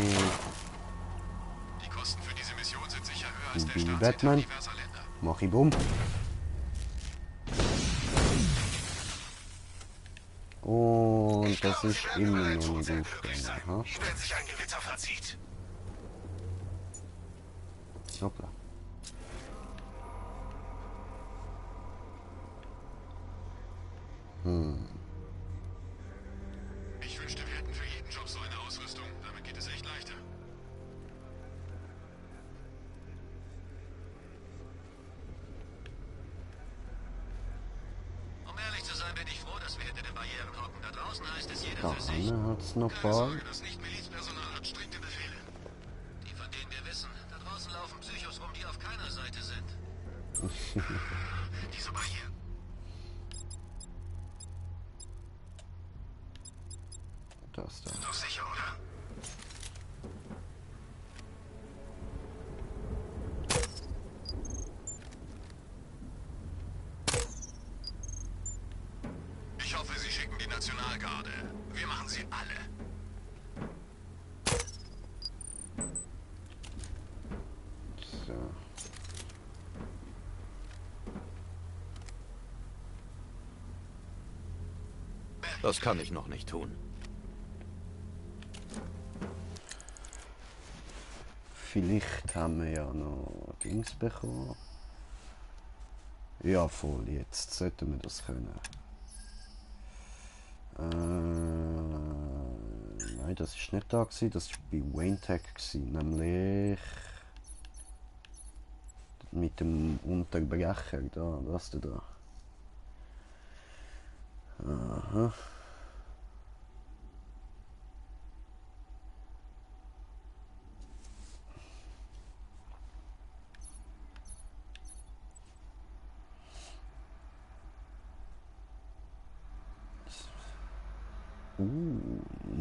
Kosten für diese Mission sind sicher höher als der Staat
Batman.
diverser Länder.
Mach ich bumm. Und das ist immer noch nicht aufgegangen.
Wenn sich ein Gewitter verzieht.
Hoppla.
Seite der Barrieren hocken. Da draußen heißt es jeder
Da
für sich.
hat's noch
Keine
paar.
Sorge, das Nicht-Milizpersonal hat strikte Befehle. Die, von denen wir wissen, da draußen laufen Psychos rum, die auf keiner Seite sind. Diese Barrieren.
Das da.
Doch sicher, oder? Ich hoffe, Sie schicken die Nationalgarde. Wir machen sie alle.
So.
Das kann ich noch nicht tun.
Vielleicht haben wir ja noch Dings bekommen. Ja, voll, jetzt sollten wir das können. Nein, das ist nicht da gewesen, das war bei Wayne Tech gewesen, nämlich mit dem Unterbrecher da, das da. Aha.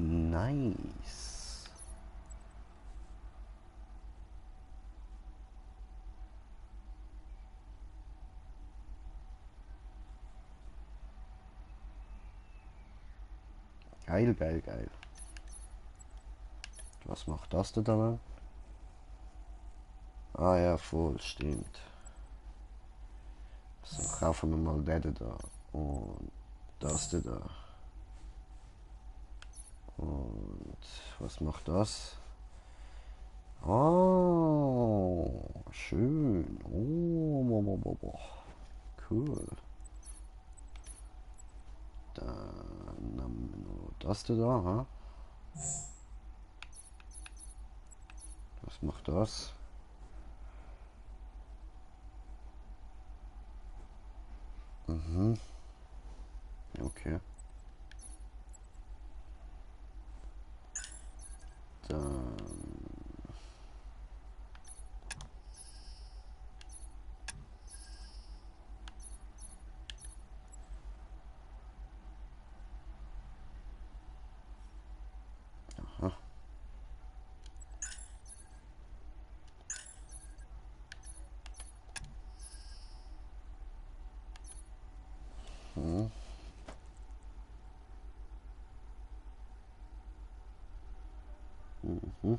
Nice. Geil, geil, geil. Was macht das denn da? Ah ja, voll, stimmt. So, kaufen wir mal den da. Und das da. Und was macht das? Oh, schön. Oh, cool. Dann haben wir noch das da, ha? Was macht das? Mhm. Okay. Dann aha. Hm. Mhm.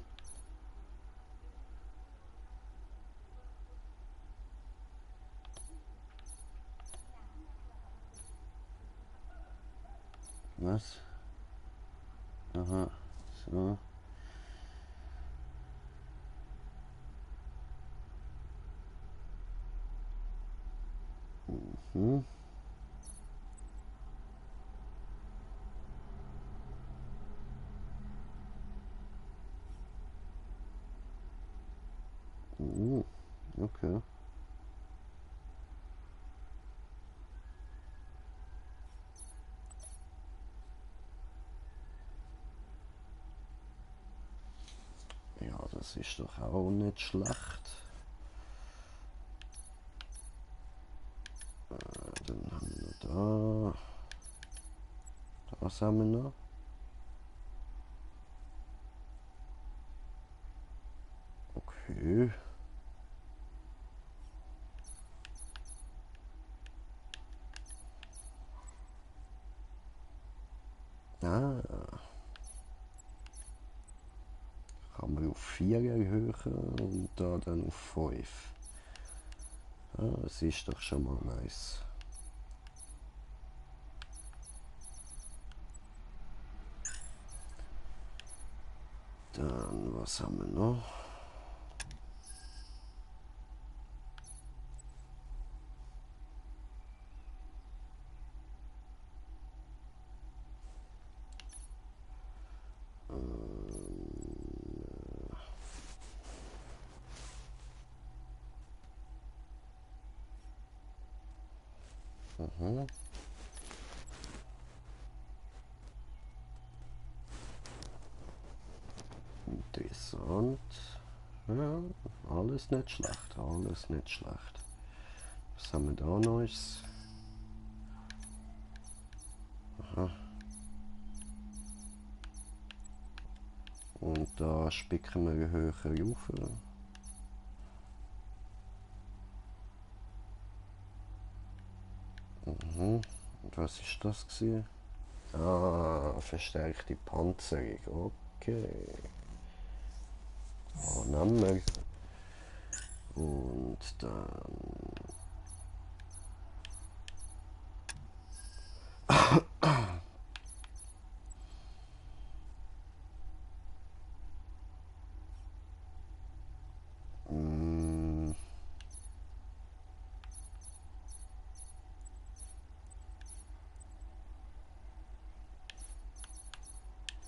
Was? Aha, so. Mhm. Okay. Ja, das ist doch auch nicht schlecht. Dann haben wir noch da. Das haben wir noch. Okay. Ah. Kann man auf 4 erhöhen und da dann auf 5. Ah, das ist doch schon mal nice. Dann, was haben wir noch? Mhm. alles nicht schlecht, alles nicht schlecht. Was haben wir da Neues? Aha. Und da spicken wir höher rauf. Mhm. Und was ist das gewesen? Ah, verstärkte Panzerung. Okay. Oh, nehmen wir. Und dann...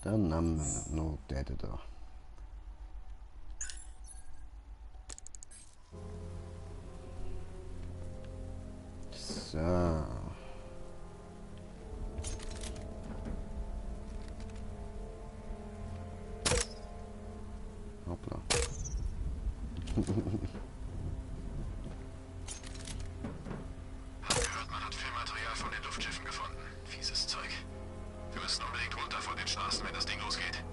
Dann nehmen wir noch den da. So. Hoppla.
Gehört, man hat Filmmaterial von den Luftschiffen gefunden. Fieses Zeug. Wir müssen unbedingt runter von den Straßen, wenn das Ding losgeht.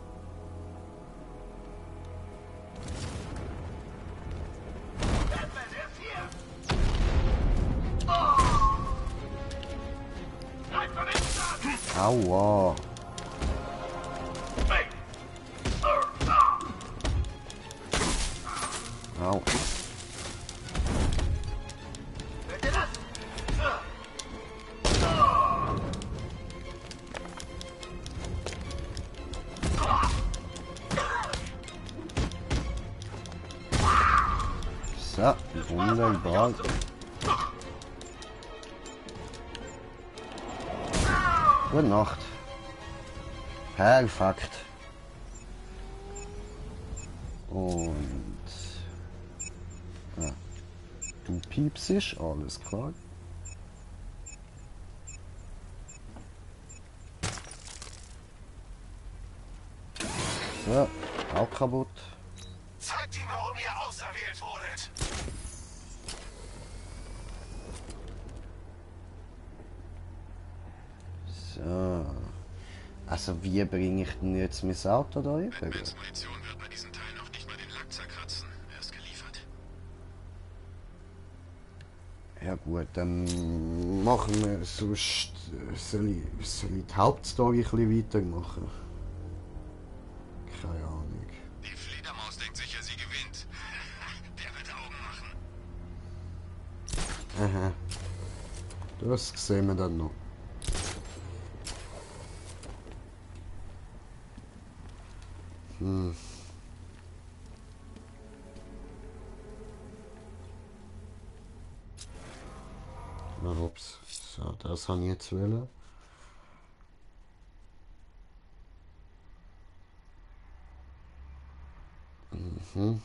Aua. Au. So, wunderbar. Gute Nacht. Perfekt. Und... Ja. Du piepst, alles klar. So, auch kaputt.
Zeigt ihm, warum ihr auserwählt wurdet.
So. Also wie bringe ich denn jetzt mein Auto da hin?
Als Munition wird man diesen Teil noch nicht mal den Lack zerkratzen. Er ist geliefert.
Ja gut, dann machen wir sonst... Soll ich die Hauptstory ein bisschen weitermachen? Keine Ahnung.
Die Fledermaus denkt sicher, sie gewinnt. Der wird Augen machen.
Aha. Das sehen wir dann noch. Na, ups. So, das habe ich jetzt wollen. Mhm.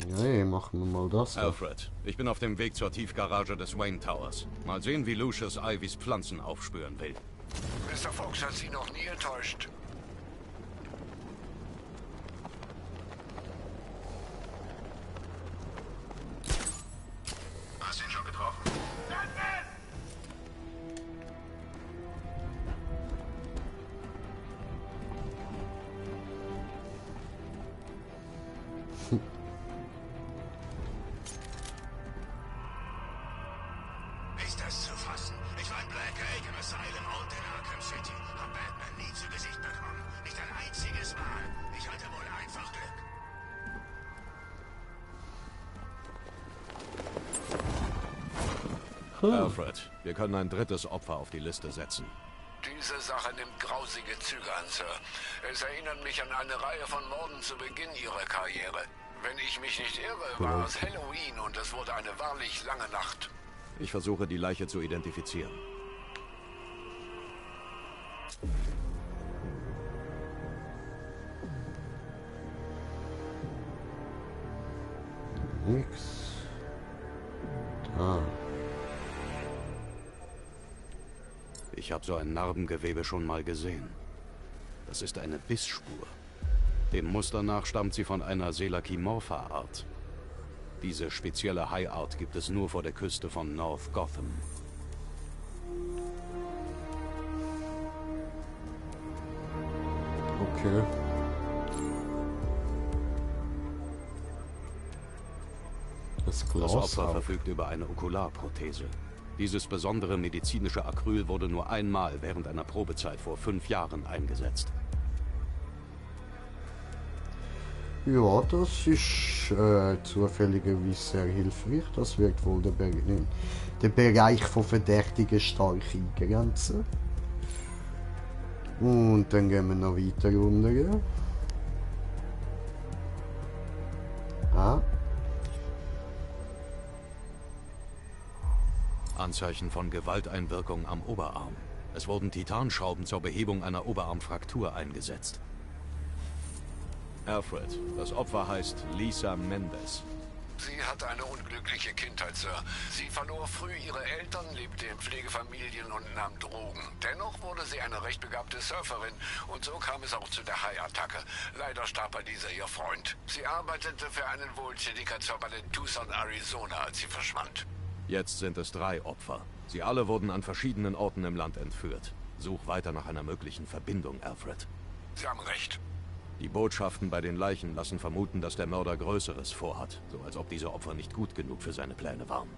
Nee, machen wir mal das.
Alfred, ich bin auf dem Weg zur Tiefgarage des Wayne Towers. Mal sehen, wie Lucius Ivys Pflanzen aufspüren will.
Mr. Fox hat Sie noch nie enttäuscht.
Hast du ihn schon getroffen? Ist das zu fassen? Ich war in Blackgate, im Asylum und in Arkham City. Hab Batman nie zu Gesicht bekommen. Nicht ein einziges Mal. Ich hatte wohl einfach Glück.
Alfred, wir können ein drittes Opfer auf die Liste setzen.
Diese Sache nimmt grausige Züge an, Sir. Es erinnert mich an eine Reihe von Morden zu Beginn Ihrer Karriere. Wenn ich mich nicht irre, war es Halloween und es wurde eine wahrlich lange Nacht.
Ich versuche, die Leiche zu identifizieren.
Nix. Da.
Ich habe so ein Narbengewebe schon mal gesehen. Das ist eine Bissspur. Dem Muster nach stammt sie von einer Selachimorpha-Art. Diese spezielle Haiart gibt es nur vor der Küste von North Gotham.
Okay. Das
Opfer verfügt über eine Okularprothese. Dieses besondere medizinische Acryl wurde nur einmal während einer Probezeit vor 5 Jahren eingesetzt.
Ja, das ist zufälligerweise sehr hilfreich. Das wird wohl den Bereich von Verdächtigen stark eingrenzen. Und dann gehen wir noch weiter runter.
Anzeichen von Gewalteinwirkung am Oberarm. Es wurden Titanschrauben zur Behebung einer Oberarmfraktur eingesetzt. Alfred, das Opfer heißt Lisa Mendez.
Sie hatte eine unglückliche Kindheit, Sir. Sie verlor früh ihre Eltern, lebte in Pflegefamilien und nahm Drogen. Dennoch wurde sie eine recht begabte Surferin und so kam es auch zu der Hai-Attacke. Leider starb bei dieser ihr Freund. Sie arbeitete für einen Wohltätigkeitsverband in Tucson, Arizona, als sie verschwand.
Jetzt sind es 3 Opfer. Sie alle wurden an verschiedenen Orten im Land entführt. Such weiter nach einer möglichen Verbindung, Alfred.
Sie haben recht.
Die Botschaften bei den Leichen lassen vermuten, dass der Mörder Größeres vorhat. So als ob diese Opfer nicht gut genug für seine Pläne waren.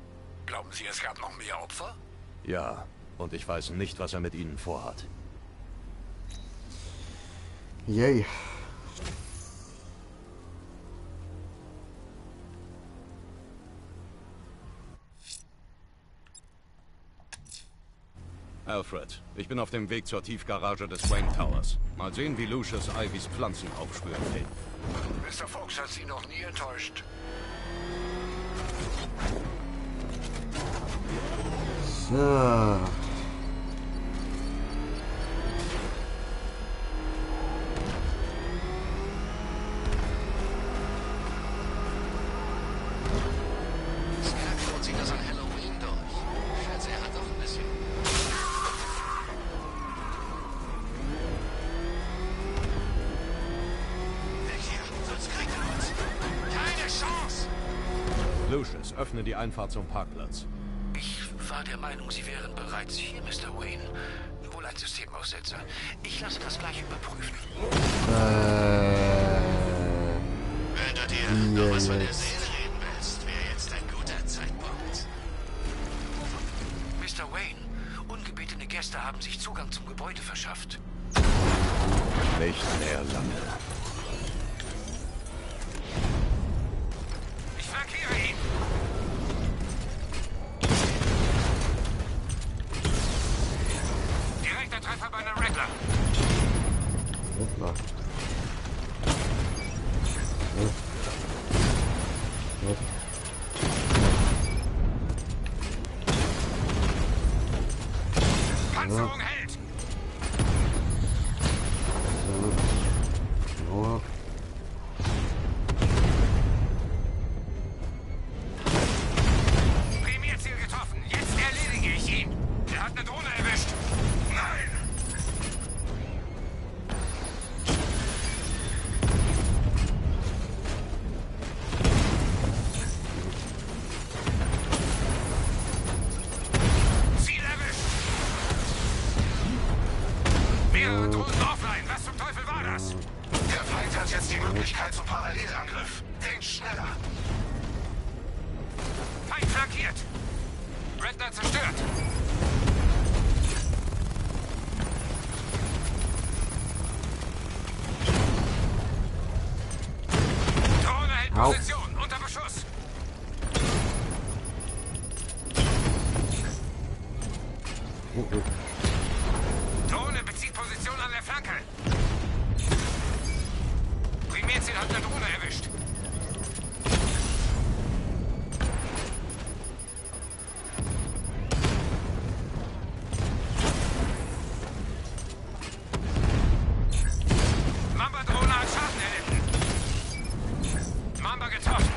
Glauben Sie, es gab noch mehr Opfer?
Ja, und ich weiß nicht, was er mit ihnen vorhat.
Yay.
Alfred, ich bin auf dem Weg zur Tiefgarage des Wayne Towers. Mal sehen, wie Lucius Ivys Pflanzen aufspüren will.
Mr. Fox hat Sie noch nie enttäuscht.
So.
Scarecrow zieht das an Halloween durch. Ich schätze, er hat doch ein bisschen. Weg hier, sonst kriegt er uns. Keine Chance!
Lucius, öffne die Einfahrt zum Parkplatz.
Ich war der Meinung, Sie wären bereits hier, Mr. Wayne. Wohl ein Systemaussetzer. Ich lasse das gleich überprüfen. Wenn du dir noch was von der Seele reden willst, wäre jetzt ein guter Zeitpunkt. Mr. Wayne, ungebetene Gäste haben sich Zugang zum Gebäude verschafft.
Nicht mehr lange.
Ich flankiere ihn. Direkter Treffer bei einem Wrangler.
Hoppla.
Panzerung hält.
So.
Primärziel getroffen. Jetzt erledige ich ihn. Er hat eine Drohne erwischt. Nein. Ziel erwischt. Mehrere Drohnen offline. Was zum Teufel war das?
Der Feind hat jetzt die Möglichkeit zum Parallelangriff. Denkt schneller.
Feind flankiert. Redner zerstört. Drohne hält
Au.
Position. Unter Beschuss. Drohne bezieht Position an der Flanke. Primärziel hat eine Drohne erwischt. Mamba-Drohne hat Schaden erlitten. Mamba getroffen.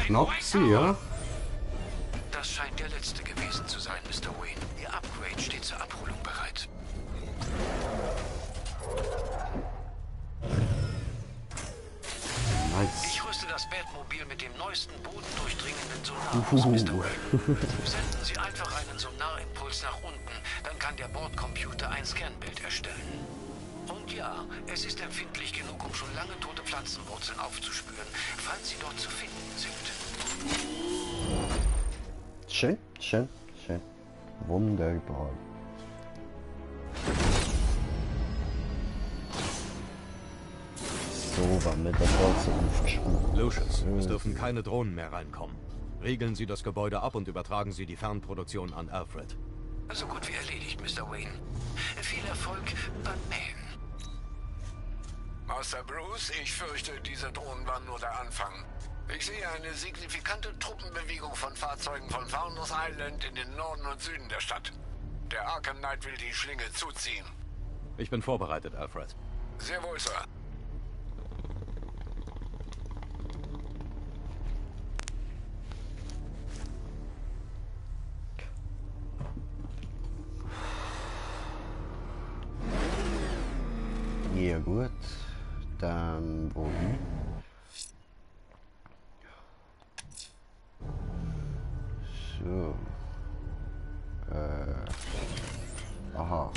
Knapp sie, ja?
Das scheint der letzte gewesen zu sein, Mr. Wayne. Ihr Upgrade steht zur Abholung bereit.
Nice.
Ich rüste das Batmobil mit dem neuesten bodendurchdringenden Sonar aus, Mr. Wayne. Senden Sie einfach einen Sonarimpuls nach unten, dann kann der Bordcomputer ein Scanbild erstellen. Und ja, es ist empfindlich genug, um schon lange tote Pflanzenwurzeln aufzuspüren, falls sie dort zu finden sind.
Schön, schön, schön. Wunderbar. So, war mit der Bolze aufgeschrieben.
Lucius, es dürfen keine Drohnen mehr reinkommen. Regeln Sie das Gebäude ab und übertragen Sie die Fernproduktion an Alfred.
So gut wie erledigt, Mr. Wayne. Viel Erfolg beim Mähen.
Master Bruce, ich fürchte, diese Drohnen waren nur der Anfang. Ich sehe eine signifikante Truppenbewegung von Fahrzeugen von Founders Island in den Norden und Süden der Stadt. Der Arkham Knight will die Schlinge zuziehen.
Ich bin vorbereitet, Alfred.
Sehr wohl, Sir.
Ja gut, dann wohin? So. Aha.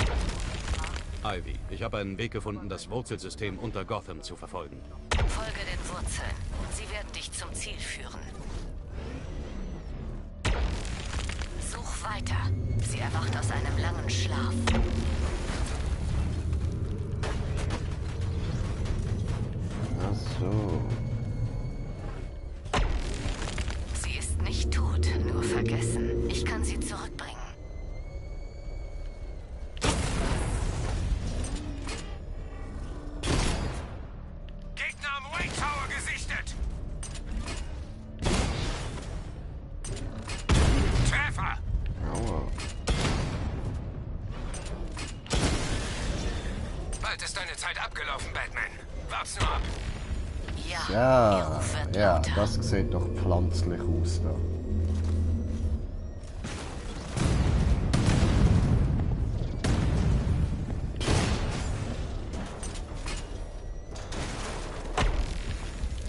Ivy, ich habe einen Weg gefunden, das Wurzelsystem unter Gotham zu verfolgen.
Folge den Wurzeln. Sie werden dich zum Ziel führen. Such weiter. Sie erwacht aus einem langen Schlaf.
Ach so.
Sie ist nicht tot, nur vergessen. Ich kann sie zurückbringen.
Gegner am Wayne Tower gesichtet! Treffer!
Aua.
Bald ist deine Zeit abgelaufen, Batman. Wart's nur ab.
Ja, ja, das sieht doch pflanzlich aus da.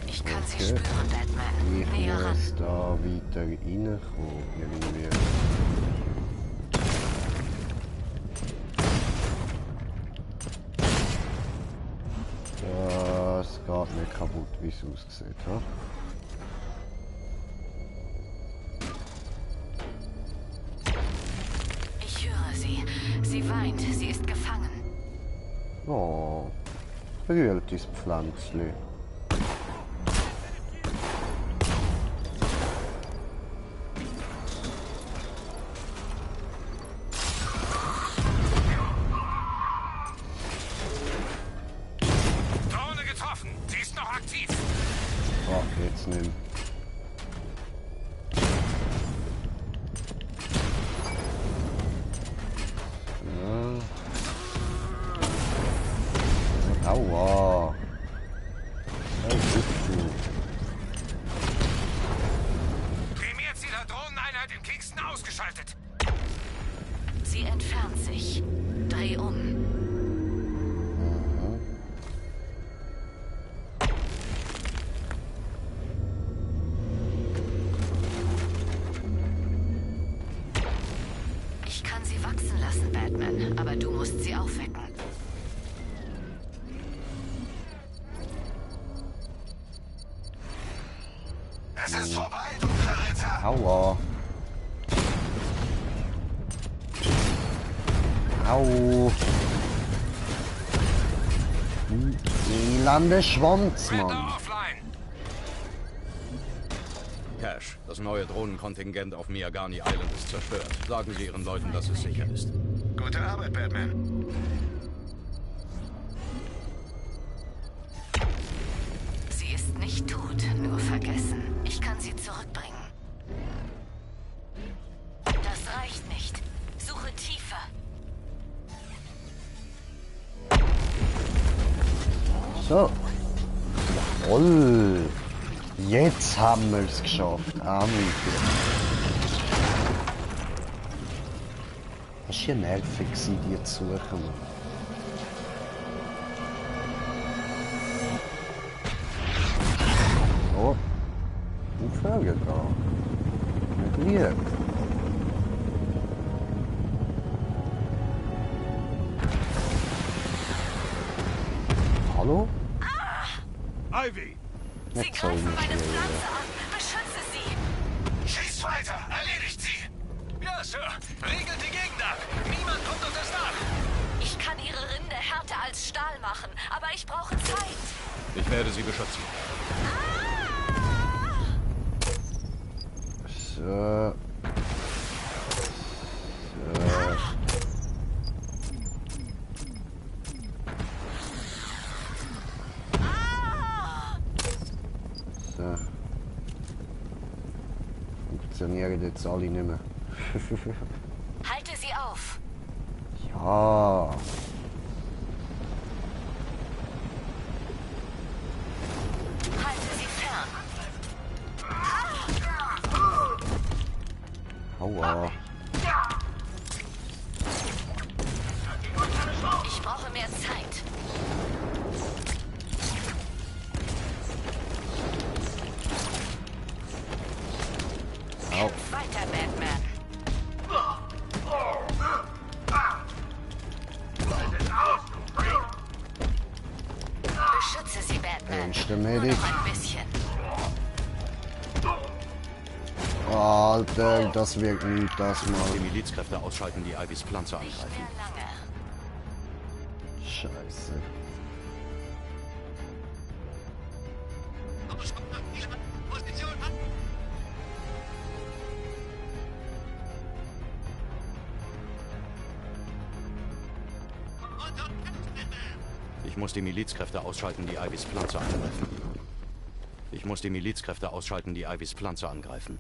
Ich kann sie spüren, Batman.
Ich
Näher ran.
muss da weiter reinkommen, irgendwie. Das geht nicht kaputt, wie es aussieht, ha?
Ich höre sie. Sie weint. Sie ist gefangen.
Oh, berührtes Pflänzli.
Drohne getroffen. Sie ist noch aktiv.
Oh, jetzt nimm. Ja. Aua. Oh,
Primärziel der Drohneneinheit in Kingston ausgeschaltet.
Sie entfernt sich. Dreh um. Ich kann sie wachsen lassen, Batman, aber du musst sie aufwecken.
Es ist vorbei, dunkler Ritter.
Aua. Au. Elende Schwanz, Mann.
Cash, das neue Drohnenkontingent auf Miagani Island ist zerstört. Sagen Sie Ihren Leuten, dass es sicher ist.
Gute Arbeit, Batman.
Sie ist nicht tot, nur vergessen. Ich kann sie zurückbringen. Das reicht nicht. Suche tiefer.
So. Jawohl. Jetzt haben wir es geschafft. Amigo. Es war ja nervig, die zu suchen. Oh. Aufhören da. Nicht lieb. Hallo?
Ivy!
Sie greifen meine Pflanze
an! Beschütze sie! Schießt weiter! Erledigt sie!
Ja, Sir! Regelt die Gegend ab! Niemand kommt unter das Dach!
Ich kann ihre Rinde härter als Stahl machen, aber ich brauche Zeit!
Ich werde sie beschützen.
So. So. Funktionieren jetzt alle nicht mehr.
Halte sie auf!
Ja.
Halte sie fern!
Aua.
Ich brauche mehr Zeit. Kämpf weiter, Batman. Beschütze sie, Batman. Nur noch ein bisschen.
Alter, das wirkt nicht, das mal.
Die Milizkräfte ausschalten, die Ivys Pflanze angreifen.
Scheiße.
Ich muss die Milizkräfte ausschalten, die Ivys Pflanze angreifen. Ich muss die Milizkräfte ausschalten, die Ivys Pflanze angreifen.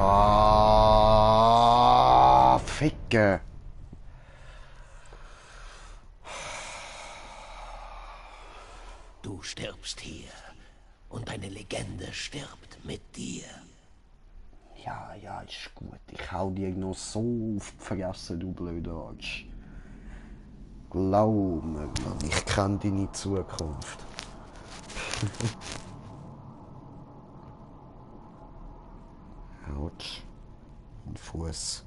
Ah, Ficke.
Du stirbst hier und deine Legende stirbt mit dir.
Ja, ja, ist gut. Ich hau dir noch so auf die Fresse, du blöder Arsch. Glaub mir, Mann, ich kenne deine Zukunft. Autsch. Ein Fuß.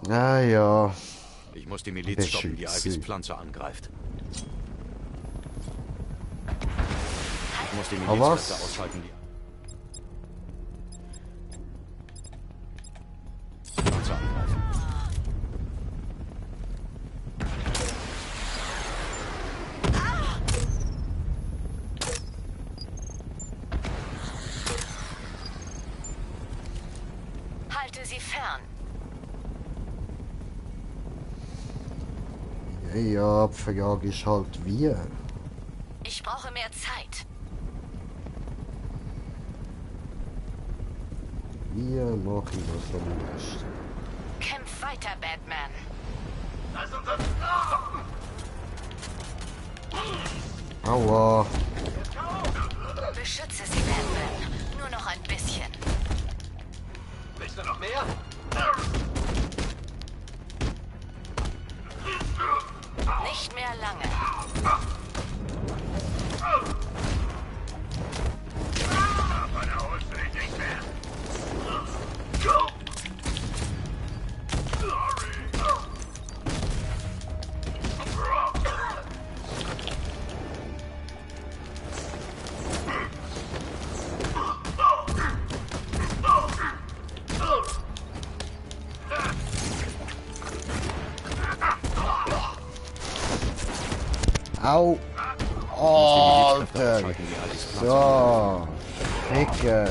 Ah ja.
Ich muss die Miliz stoppen, die Ivys Pflanze angreift. Ich muss die Milizkräfte ausschalten, die Pflanze angreifen.
Halte sie fern.
Ja, die Frage ist halt wie.
Ich brauche mehr Zeit.
Wie mache ich das am besten?
Kämpf weiter, Batman.
Lass uns stoppen!
Aua.
Beschütze sie, Batman. Nur noch ein bisschen.
Willst du noch mehr?
Nicht mehr lange.
Aber da holst du dich nicht mehr.
Au! Alter! So! Ficke!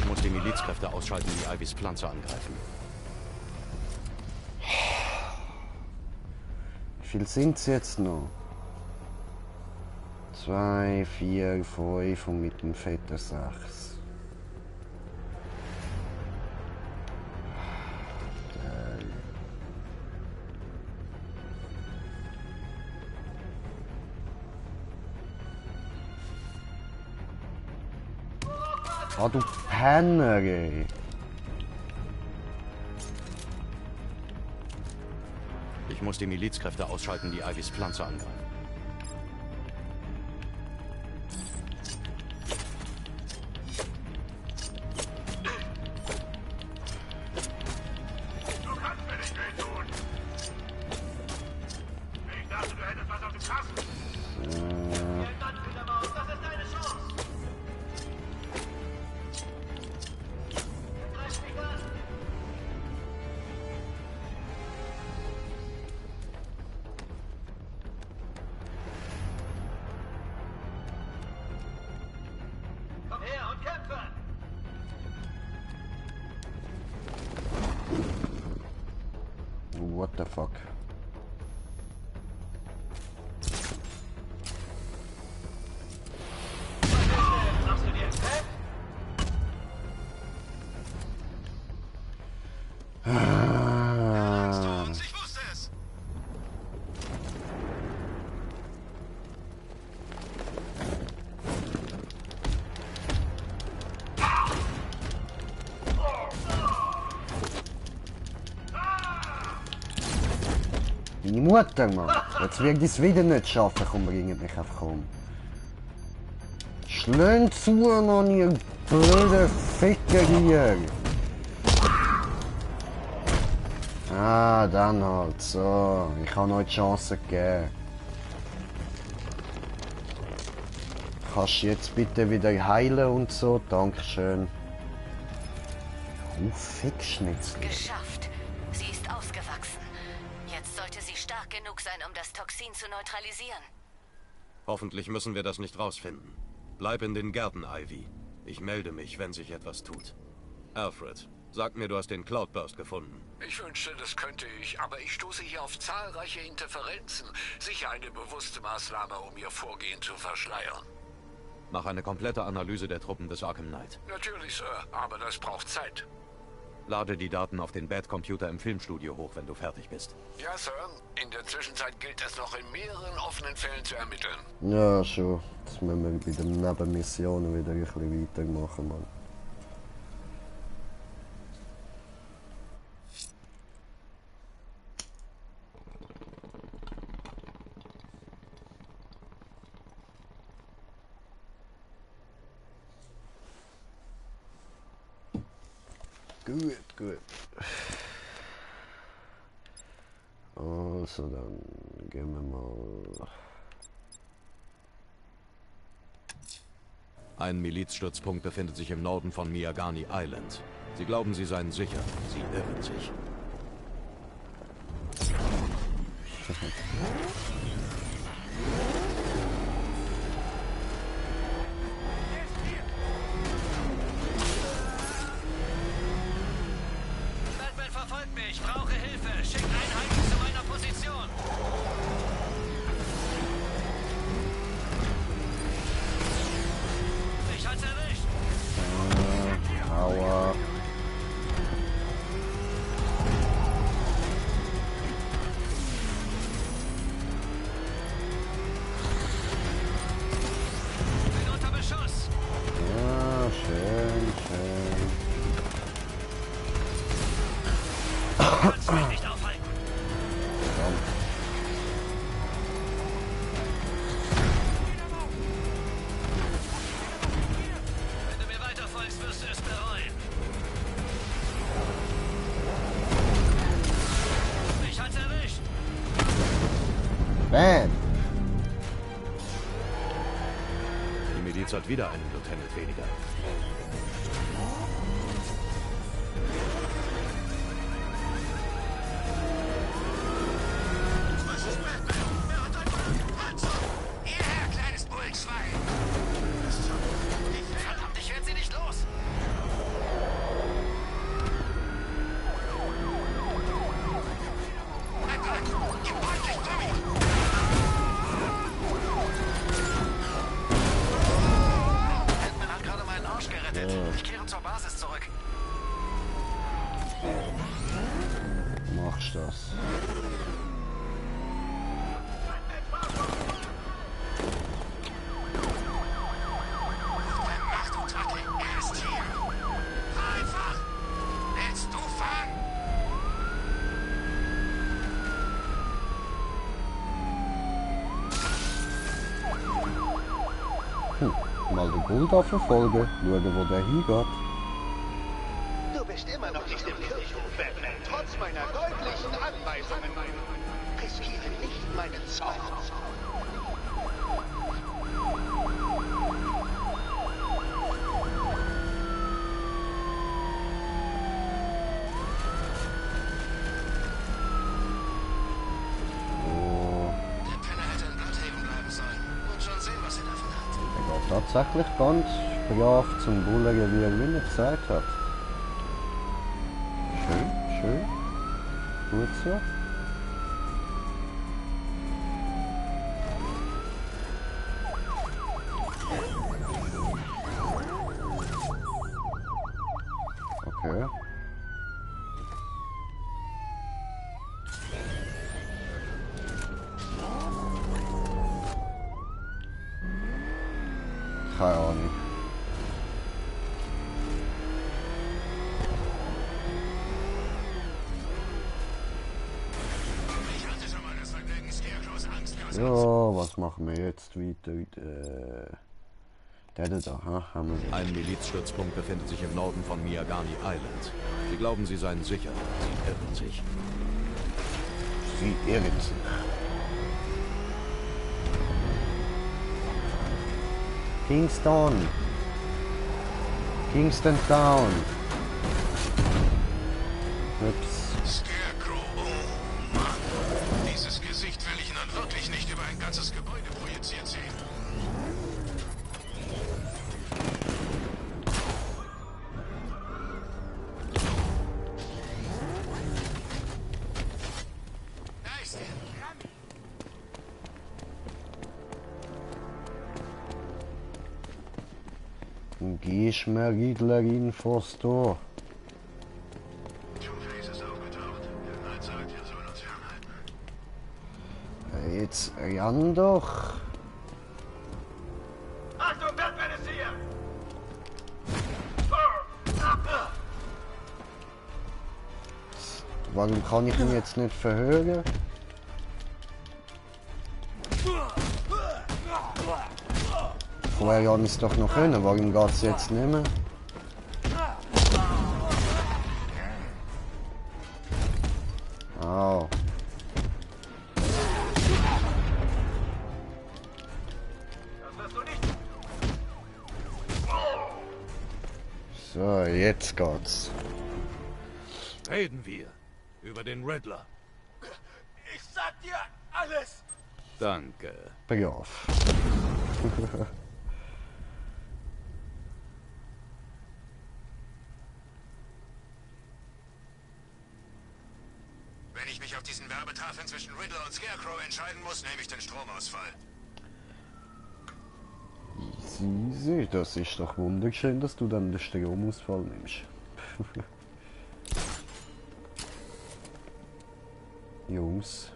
Ich muss die Milizkräfte ausschalten, die Ivys Pflanze angreifen.
viel sind es jetzt noch? 2, 4, 5 und mit dem fetten 6. Ah, du Penner, ey.
Ich muss die Milizkräfte ausschalten, die Ivys Pflanze angreifen.
Du kannst mir nicht wehtun. Ich dachte, du hättest was auf dem Kasten. Das ist deine Chance. Greif mich an. Komm her und kämpfe!
What the fuck?
Machst du dir einen Fett?
Ich wusste es.
Meine Mutter, Mann. Jetzt wird ich es wieder nicht schaffen. Komm, bringt mich einfach um. Schlönt zu, Mann, ihr blöde Ficker hier. Ah, dann halt. So, ich habe euch die Chance gegeben. Kannst du jetzt bitte wieder heilen und so? Dankeschön. Fickschnitzel.
Geschafft. Sie ist ausgewachsen. Jetzt sollte sie stark genug sein, um das Toxin zu neutralisieren.
Hoffentlich müssen wir das nicht rausfinden. Bleib in den Gärten, Ivy. Ich melde mich, wenn sich etwas tut. Alfred, sag mir, du hast den Cloudburst gefunden.
Ich wünschte, das könnte ich, aber ich stoße hier auf zahlreiche Interferenzen. Sicher eine bewusste Maßnahme, um ihr Vorgehen zu verschleiern.
Mach eine komplette Analyse der Truppen des Arkham Knight.
Natürlich, Sir, aber das braucht Zeit.
Lade die Daten auf den Bad-Computer im Filmstudio hoch, wenn du fertig bist.
Ja, Sir. In der Zwischenzeit gilt es noch in mehreren offenen Fällen zu ermitteln.
Ja, schon. Jetzt müssen wir bei den Nebenmissionen wieder ein bisschen weitermachen, Mann. Gut, gut. Also, dann gehen wir mal.
Ein Milizstützpunkt befindet sich im Norden von Miyagani Island. Sie glauben, sie seien sicher. Sie irren sich.
Batman verfolgt mich. Ich brauche Hilfe. Schickt Einheiten zu meiner Position. Ich hat's erwischt.
Aua.
Bin unter Beschuss.
Ja, schön, schön.
Kannst mich nicht aufhalten. Wenn du mir weiter folgst, wirst du es bereuen. Mich hat's erwischt.
Bam!
Die Miliz hat wieder einen Lieutenant weniger.
Hierher, kleines Bullschwein! Verdammt, ich werde sie nicht los! Gib deutlich, Tommy!
machst du das?
Mal den Bulldog verfolgen, schauen, wo der hingeht.
Du bist immer noch nicht im Kirchhof, Batman, trotz meiner deutlichen Anweisungen. Riskiere nicht meinen Zorn.
Tatsächlich ganz brav zum Bullen, wie er mir gesagt hat. Schön, schön. Gut so. Okay. Keine Ahnung. Ja, was machen wir jetzt weiter? Der da, haben wir.
Ein Milizstützpunkt befindet sich im Norden von Miyagani Island. Sie glauben, sie seien sicher. Sie irren sich.
Sie irren sich.
Kingston. Kingston Town. Ups.
Scarecrow, oh Mann. Dieses Gesicht will ich nun wirklich nicht über ein ganzes Gebäude projiziert sehen.
Gehst mir Riedler-Infos da.
Two-Face ist aufgetaucht. Der Knight sagt, ihr sollt uns fernhalten.
Jetzt ran doch.
Achtung, Batman ist hier!
Warum kann ich ihn jetzt nicht verhören? Vorher habe ich es doch noch können, warum geht es jetzt nicht mehr? Au. So, jetzt geht's.
Reden wir über den Riddler.
Ich sag dir alles!
Danke.
Brav.
Wenn ich mich auf diesen Werbetafeln zwischen Riddler und Scarecrow entscheiden muss, nehme ich den Stromausfall.
Easy, das ist doch wunderschön, dass du dann den Stromausfall nimmst. Jungs.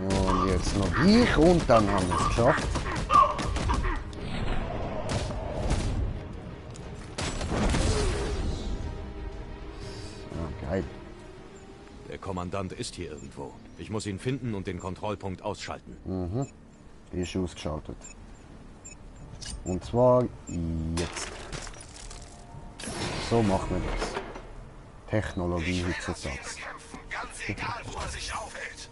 Und jetzt noch ich und dann haben wir es geschafft. So, geil.
Der Kommandant ist hier irgendwo. Ich muss ihn finden und den Kontrollpunkt ausschalten.
Mhm. Ist ausgeschaltet. Und zwar jetzt. So machen wir das. Technologie heutzutage.
Ganz egal, wo er sich aufhält.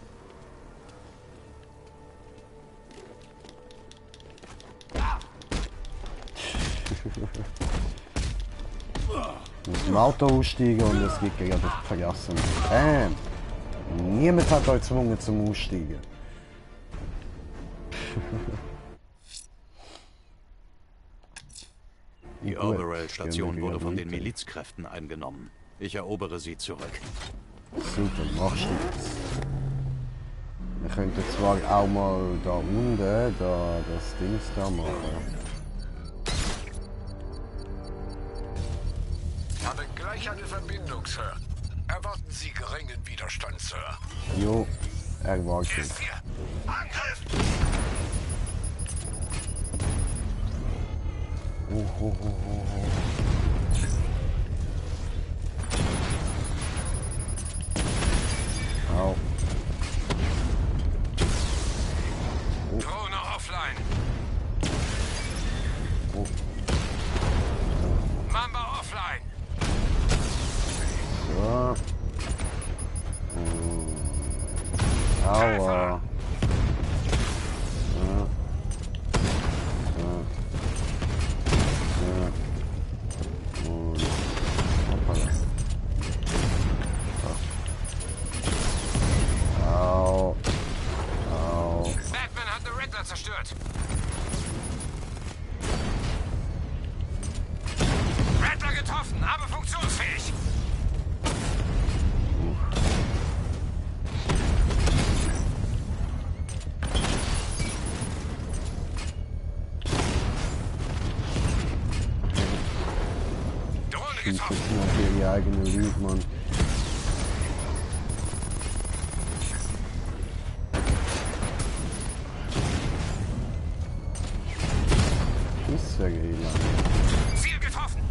Aus dem Auto aussteigen und es gibt gerade vergessen. Bam! Niemand hat euch gezwungen zum Aussteigen.
Die Orberell-Station wurde von den Milizkräften eingenommen. Ich erobere sie zurück.
Super, machst du das. Wir könnten zwar auch mal da unten das Ding da machen.
Habe gleich eine Verbindung, Sir. Erwarten Sie geringen Widerstand, Sir.
Jo, erwartet.
Angriff!
Au.
Drohne offline. Mamba offline.
So. Aua.
Batman hat den Riddler zerstört. Riddler getroffen, aber funktionsfähig.
Schießt jetzt noch hier die eigene Lüge, Mann. Ist ja geheilt.
Ziel getroffen.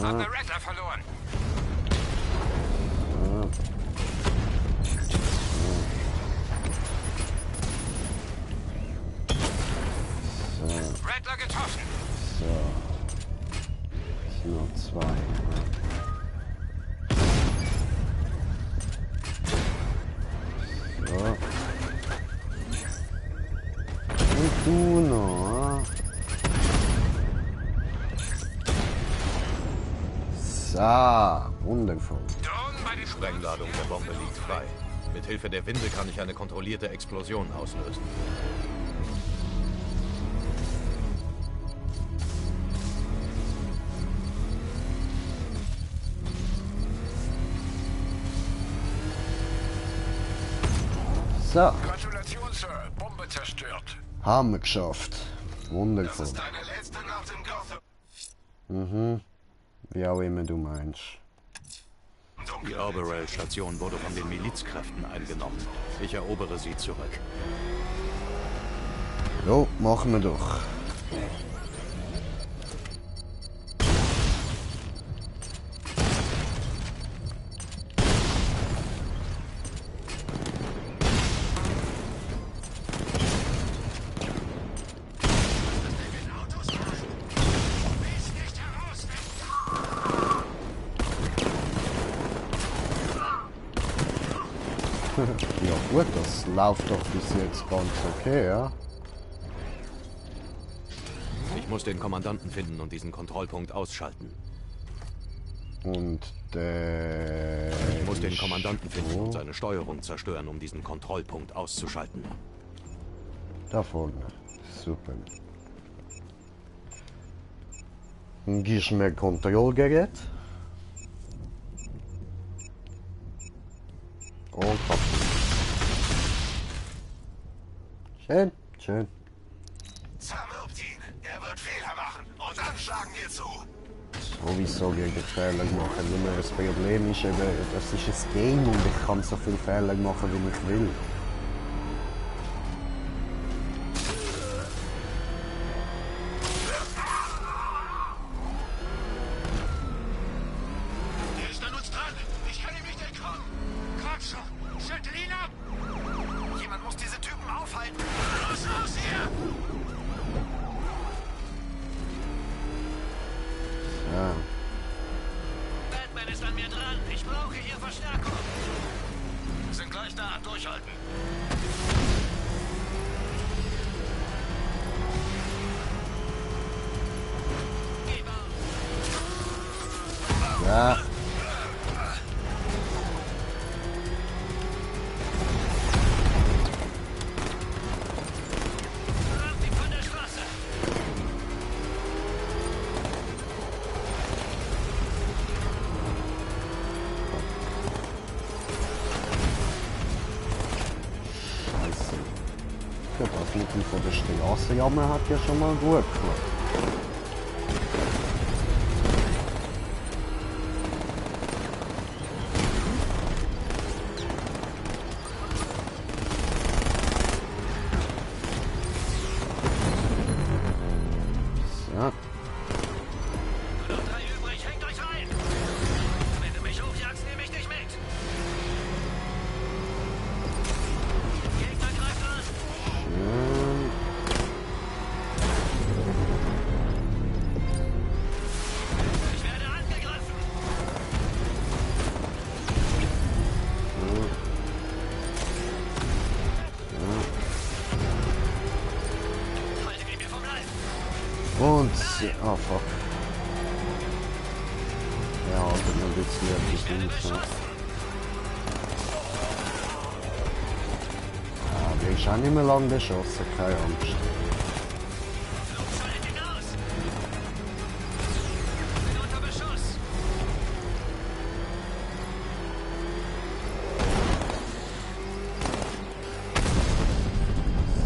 Hat eine Riddler verloren. Riddler getroffen.
So. Ist nur zwei. So. Und du noch. So, wundervoll.
Die Sprengladung der Bombe liegt frei. Mit Hilfe der Winde kann ich eine kontrollierte Explosion auslösen.
So.
Gratulation, Sir. Bombe zerstört.
Haben wir geschafft. Wundervoll.
Das ist deine letzte Nacht im Gotham.
Mhm. Wie auch immer du meinst.
Die Orberell-Station wurde von den Milizkräften eingenommen. Ich erobere sie zurück.
Jo, machen wir doch. Ja gut, das läuft doch bis jetzt ganz okay, ja?
Ich muss den Kommandanten finden und diesen Kontrollpunkt ausschalten.
Und der...
Ich muss den Kommandanten finden und seine Steuerung zerstören, um diesen Kontrollpunkt auszuschalten.
Da vorne. Super. Dann gibst du mir ein Kontrollgerät. Und hopp. Schön, schön.
Zermürbt ihn. Er wird Fehler machen. Und dann schlagen wir zu.
Sowieso gegen Fehler machen. Nur das Problem ist eben, das ist ein Game und ich kann so viele Fehler machen, wie ich will. Ja.
Batman ist an mir dran. Ich brauche hier Verstärkung. Wir sind gleich da. Durchhalten.
Ja.
Das Mittel von der Straßenjamme hat ja schon mal gut gemacht. So. Und, oh fuck. Ja, und dann wird's wieder gut. Ja, wir sind nicht mehr lang beschossen, keine Angst.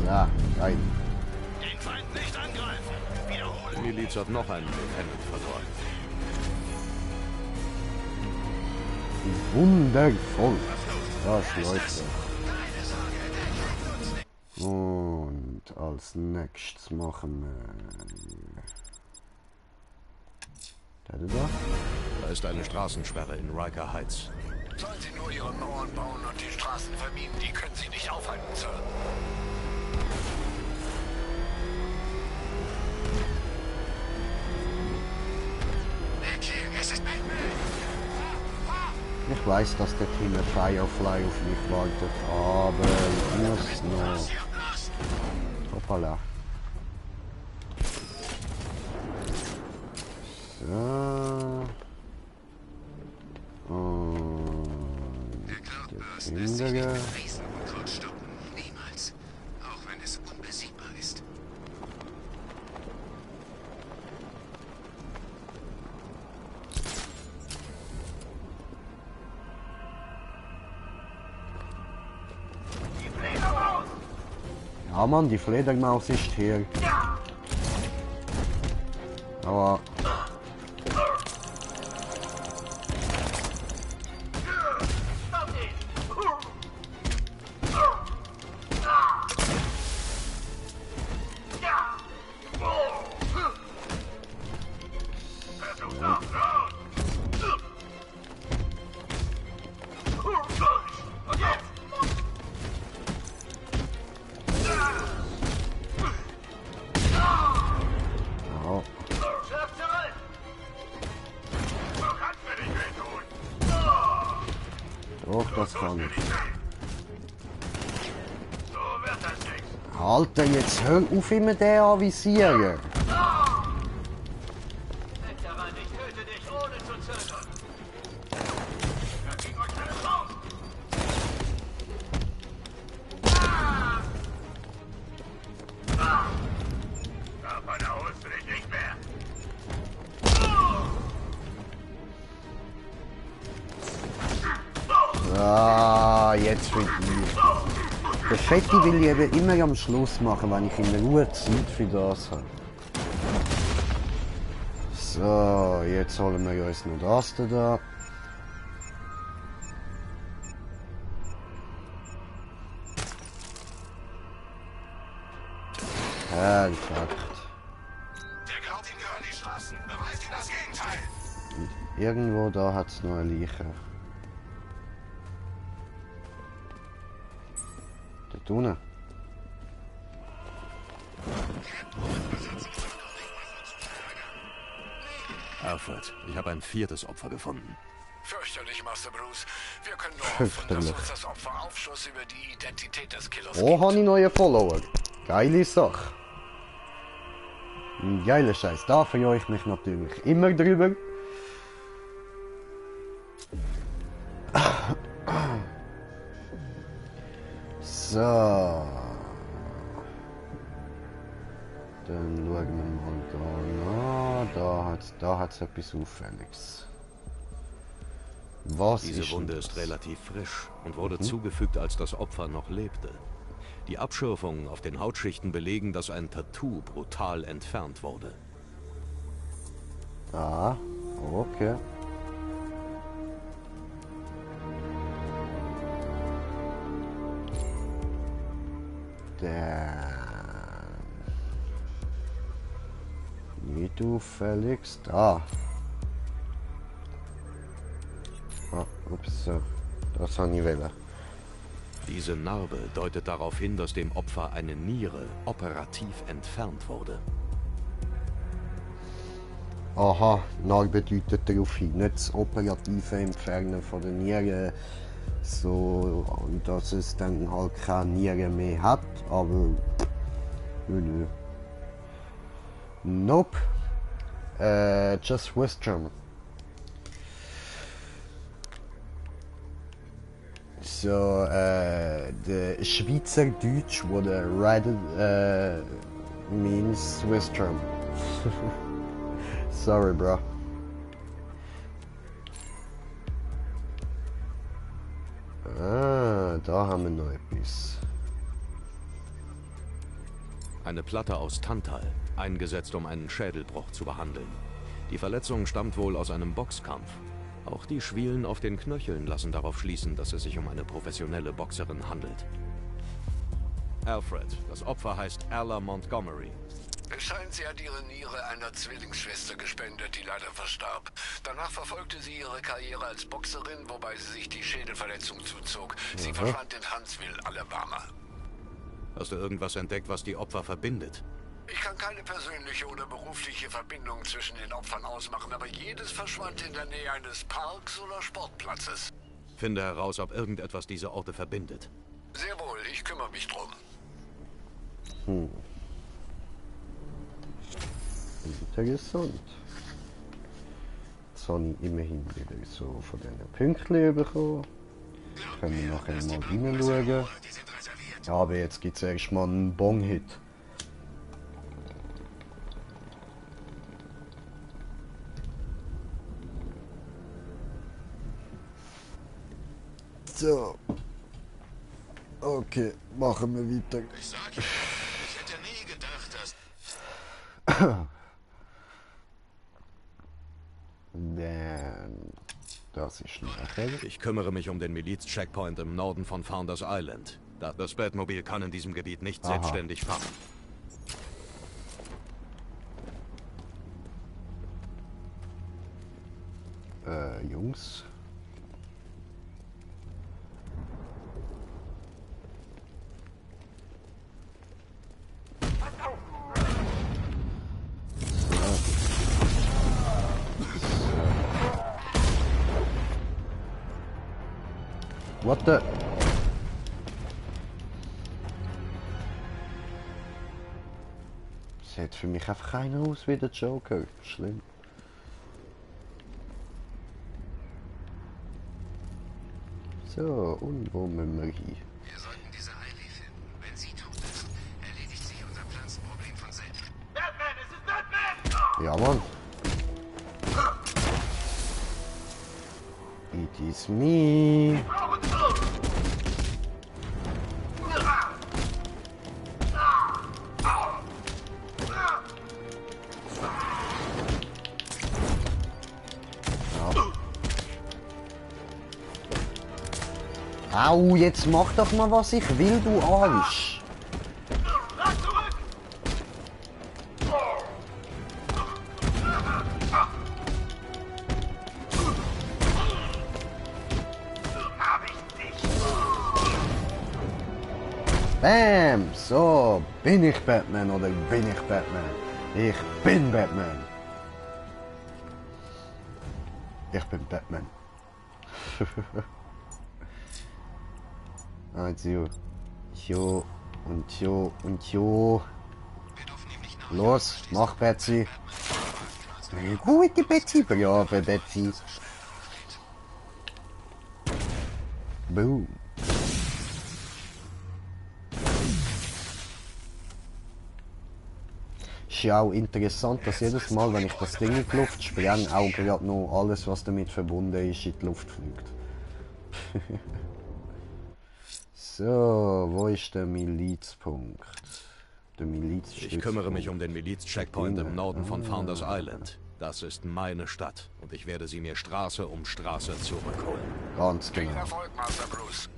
Ja, geil.
Die Miliz hat noch einen Lieutenant verloren.
Wundervoll. Das läuft. Und als nächstes machen wir...
Da ist eine Straßensperre in Riker Heights.
Sollen Sie nur Ihre Mauern bauen und die Straßen vermieden, die können Sie nicht aufhalten, Sir.
Ich weiß, dass der Team Firefly auf mich wartet, aber ich muss noch... Hoppala. So. Und... Der Hindere.
Niemals. Auch wenn es unbesiegbar ist.
Ja Mann, die Fledermaus ist hier. Aber... Doch, das kann ich. Alter, jetzt hör auf immer den anvisieren. Ah, jetzt will ich. Der Fetti will ich eben immer am Schluss machen, wenn ich in Ruhe Zeit für das habe. So, jetzt holen wir uns noch das da. Perfekt.
Der klaut ihm gehören die Straßen. Beweist ihm das Gegenteil.
Und irgendwo da hat es noch eine Leiche. Dort unten.
Alfred, ich habe ein 4. Opfer gefunden.
Fürchterlich, Master Bruce. Wir können nur hoffen, dass uns das Opfer Aufschluss über die Identität des Killers
Oh, habe ich neue Follower. Geile Sache. Ein geiler Scheiß. Da freue ich mich natürlich immer drüber. So. Dann schauen wir mal da nach. Da hat's etwas Auffälliges. Was
Diese Wunde ist relativ frisch und wurde zugefügt, als das Opfer noch lebte. Die Abschürfungen auf den Hautschichten belegen, dass ein Tattoo brutal entfernt wurde.
Ah, okay. Nicht auffällig. Da. Ah, ups, das habe ich wollen.
Diese Narbe deutet darauf hin, dass dem Opfer eine Niere operativ entfernt wurde.
Aha, Narbe deutet darauf hin, nicht das operative Entfernen von der Niere, so dass es dann halt keine Niere mehr hat, aber nö. Nope. Just West German. So, the Schweizerdeutsch wurde rated means Swiss German. Sorry, bro. Ah, da haben wir noch etwas.
Eine Platte aus Tantal, eingesetzt, um einen Schädelbruch zu behandeln. Die Verletzung stammt wohl aus einem Boxkampf. Auch die Schwielen auf den Knöcheln lassen darauf schließen, dass es sich um eine professionelle Boxerin handelt. Alfred, das Opfer heißt Alla Montgomery.
Es scheint, sie hat ihre Niere einer Zwillingsschwester gespendet, die leider verstarb. Danach verfolgte sie ihre Karriere als Boxerin, wobei sie sich die Schädelverletzung zuzog. Sie verschwand in Huntsville, Alabama.
Hast du irgendwas entdeckt, was die Opfer verbindet?
Ich kann keine persönliche oder berufliche Verbindung zwischen den Opfern ausmachen, aber jedes verschwand in der Nähe eines Parks oder Sportplatzes.
Finde heraus, ob irgendetwas diese Orte verbindet.
Sehr wohl, ich kümmere mich drum.
Interessant. Jetzt habe ich immerhin wieder so von diesen Pünktchen bekommen. Können wir nachher mal hineinschauen. Ja, aber jetzt gibt es erstmal einen Bong-Hit. So. Okay, machen wir weiter.
Ich sag ja, ich hätte nie gedacht, dass...
Das ist nachher.
Ich kümmere mich um den Miliz-Checkpoint im Norden von Founders Island. Das Batmobil kann in diesem Gebiet nicht selbstständig fahren.
Jungs. What the? Sieht für mich einfach keiner aus wie der Joker. Schlimm. So, und wo müssen wir hin?
Wir sollten diese Ivy finden. Wenn sie tot ist, erledigt sich unser Pflanzenproblem von selbst.
Batman, es ist Batman!
Ja, Mann. It is me. Au, jetzt mach doch mal, was ich will, du Arsch. Bam! So, bin ich Batman oder bin ich Batman? Ich bin Batman. Ich bin Batman. Also, jo und jo und jo. Los, mach Betsy. Gute Betsy, brave Betsy. Boom. Ist ja auch interessant, dass jedes Mal, wenn ich das Ding in die Luft spreng, auch gerade noch alles, was damit verbunden ist, in die Luft fliegt. So, wo ist der Milizpunkt? Der Milizstützpunkt.
Ich kümmere mich um den Miliz-Checkpoint im Norden von Founders Island. Das ist meine Stadt und ich werde sie mir Straße um Straße zurückholen.
Ganz genau.
Viel Erfolg, Master Bruce.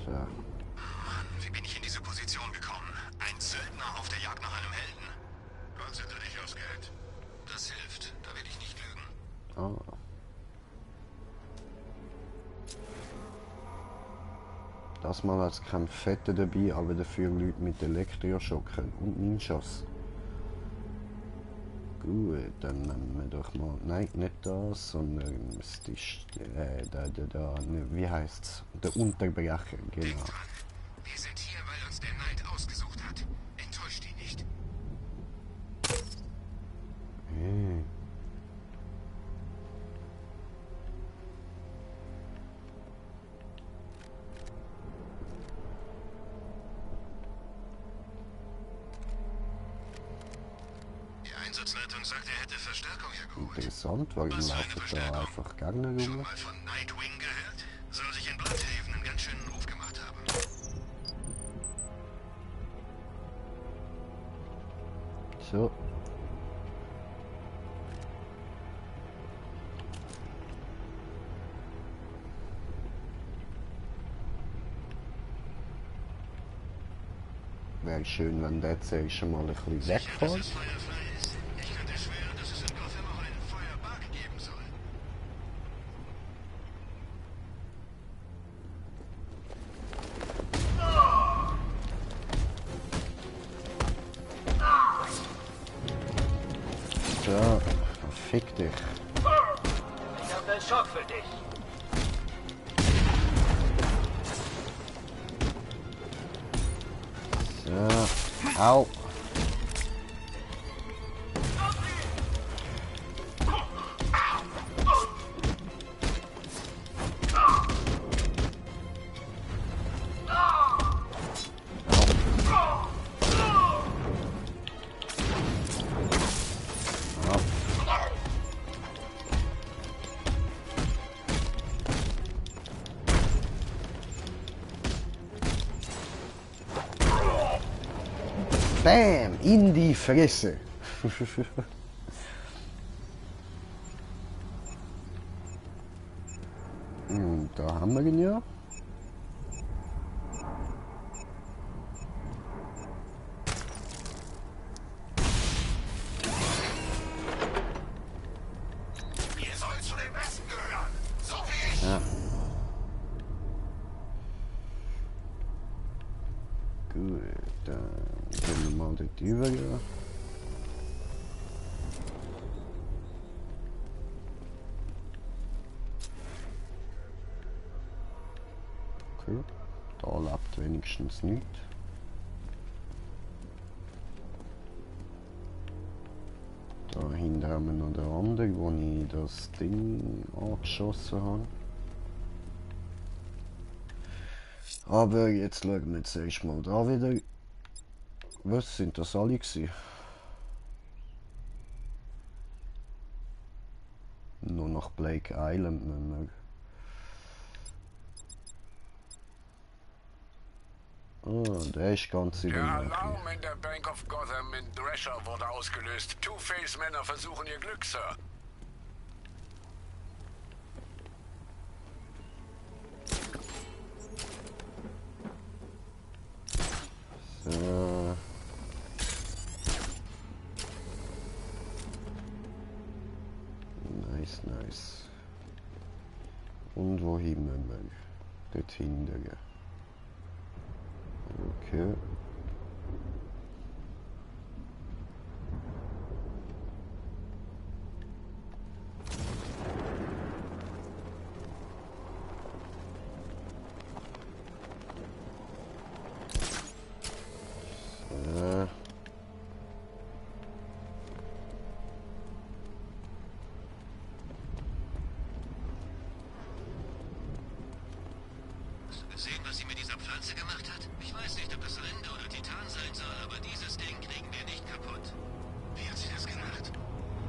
So.
Mann, wie bin ich in diese Position gekommen? Ein Söldner auf der Jagd nach einem Helden. Konzentriere dich aufs Geld. Das hilft, da will ich nicht lügen.
Ah. Das Mal hat es kein Fette dabei, aber dafür Leute mit Elektroschocken und Ninjas. Gut, dann nehmen wir doch mal. Nein, nicht das, sondern es ist wie heißt's? Der Unterbrecher, genau.
Wir sind hier, weil uns der Neid ausgesucht hat. Enttäuscht ihn nicht. Die Einsatzleitung sagt, er hätte Verstärkung hergeholt.
Interessant, warum laufen da einfach Gegner rum?
Schon mal von Nightwing gehört? Soll sich in Bloodhaven einen ganz schönen Ruf gemacht haben.
So. Wäre schön, wenn der zuerst schon mal ein bisschen wegfällt.
Ich könnte schwören, dass es in Gotham auch einen Feuerbug geben soll.
So, fick dich.
Ich habe einen Schock für dich.
So, au. Bam! In die Fresse! Da haben wir ihn ja.
Ihr sollt zu den Besten gehören, so wie ich.
Ja. Gut, dann gehen wir mal dort rüber. Ja. Okay, da lebt wenigstens nicht. Da hinten haben wir noch den anderen, wo ich das Ding angeschossen habe. Aber jetzt schauen wir zuerst mal da wieder. Was sind das alle gewesen? Nur noch Blake Island müssen wir. Ah, der ist ganz in
Der
der Nähe.
Alarm in der Bank of Gotham in Drescher wurde ausgelöst. Two-Face-Männer versuchen ihr Glück, Sir.
So. Nice, nice. Und wohin müssen wir? Dort hinten. Okay.
Hast du gesehen, was sie mit dieser Pflanze gemacht hat? Ich weiß nicht, ob das Rinde oder Titan sein soll, aber dieses Ding kriegen wir nicht kaputt. Wie hat sie das gemacht?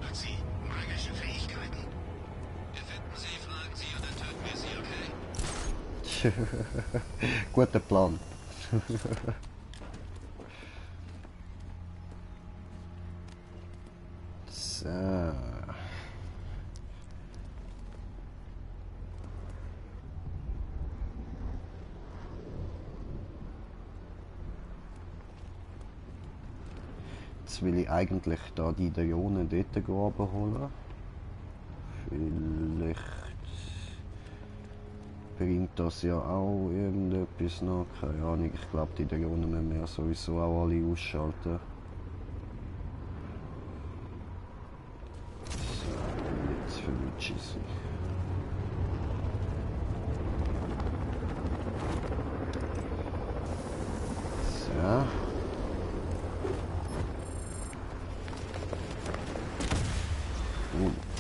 Hat sie magische Fähigkeiten? Wir finden sie, fragen sie und dann töten wir sie, okay?
Guter Plan. So. Jetzt will ich eigentlich da die Drone dort abholen. Vielleicht bringt das ja auch irgendetwas noch. Keine Ahnung, ich glaube die Drohnen müssen wir sowieso auch alle ausschalten. So, jetzt für mich schießen. So.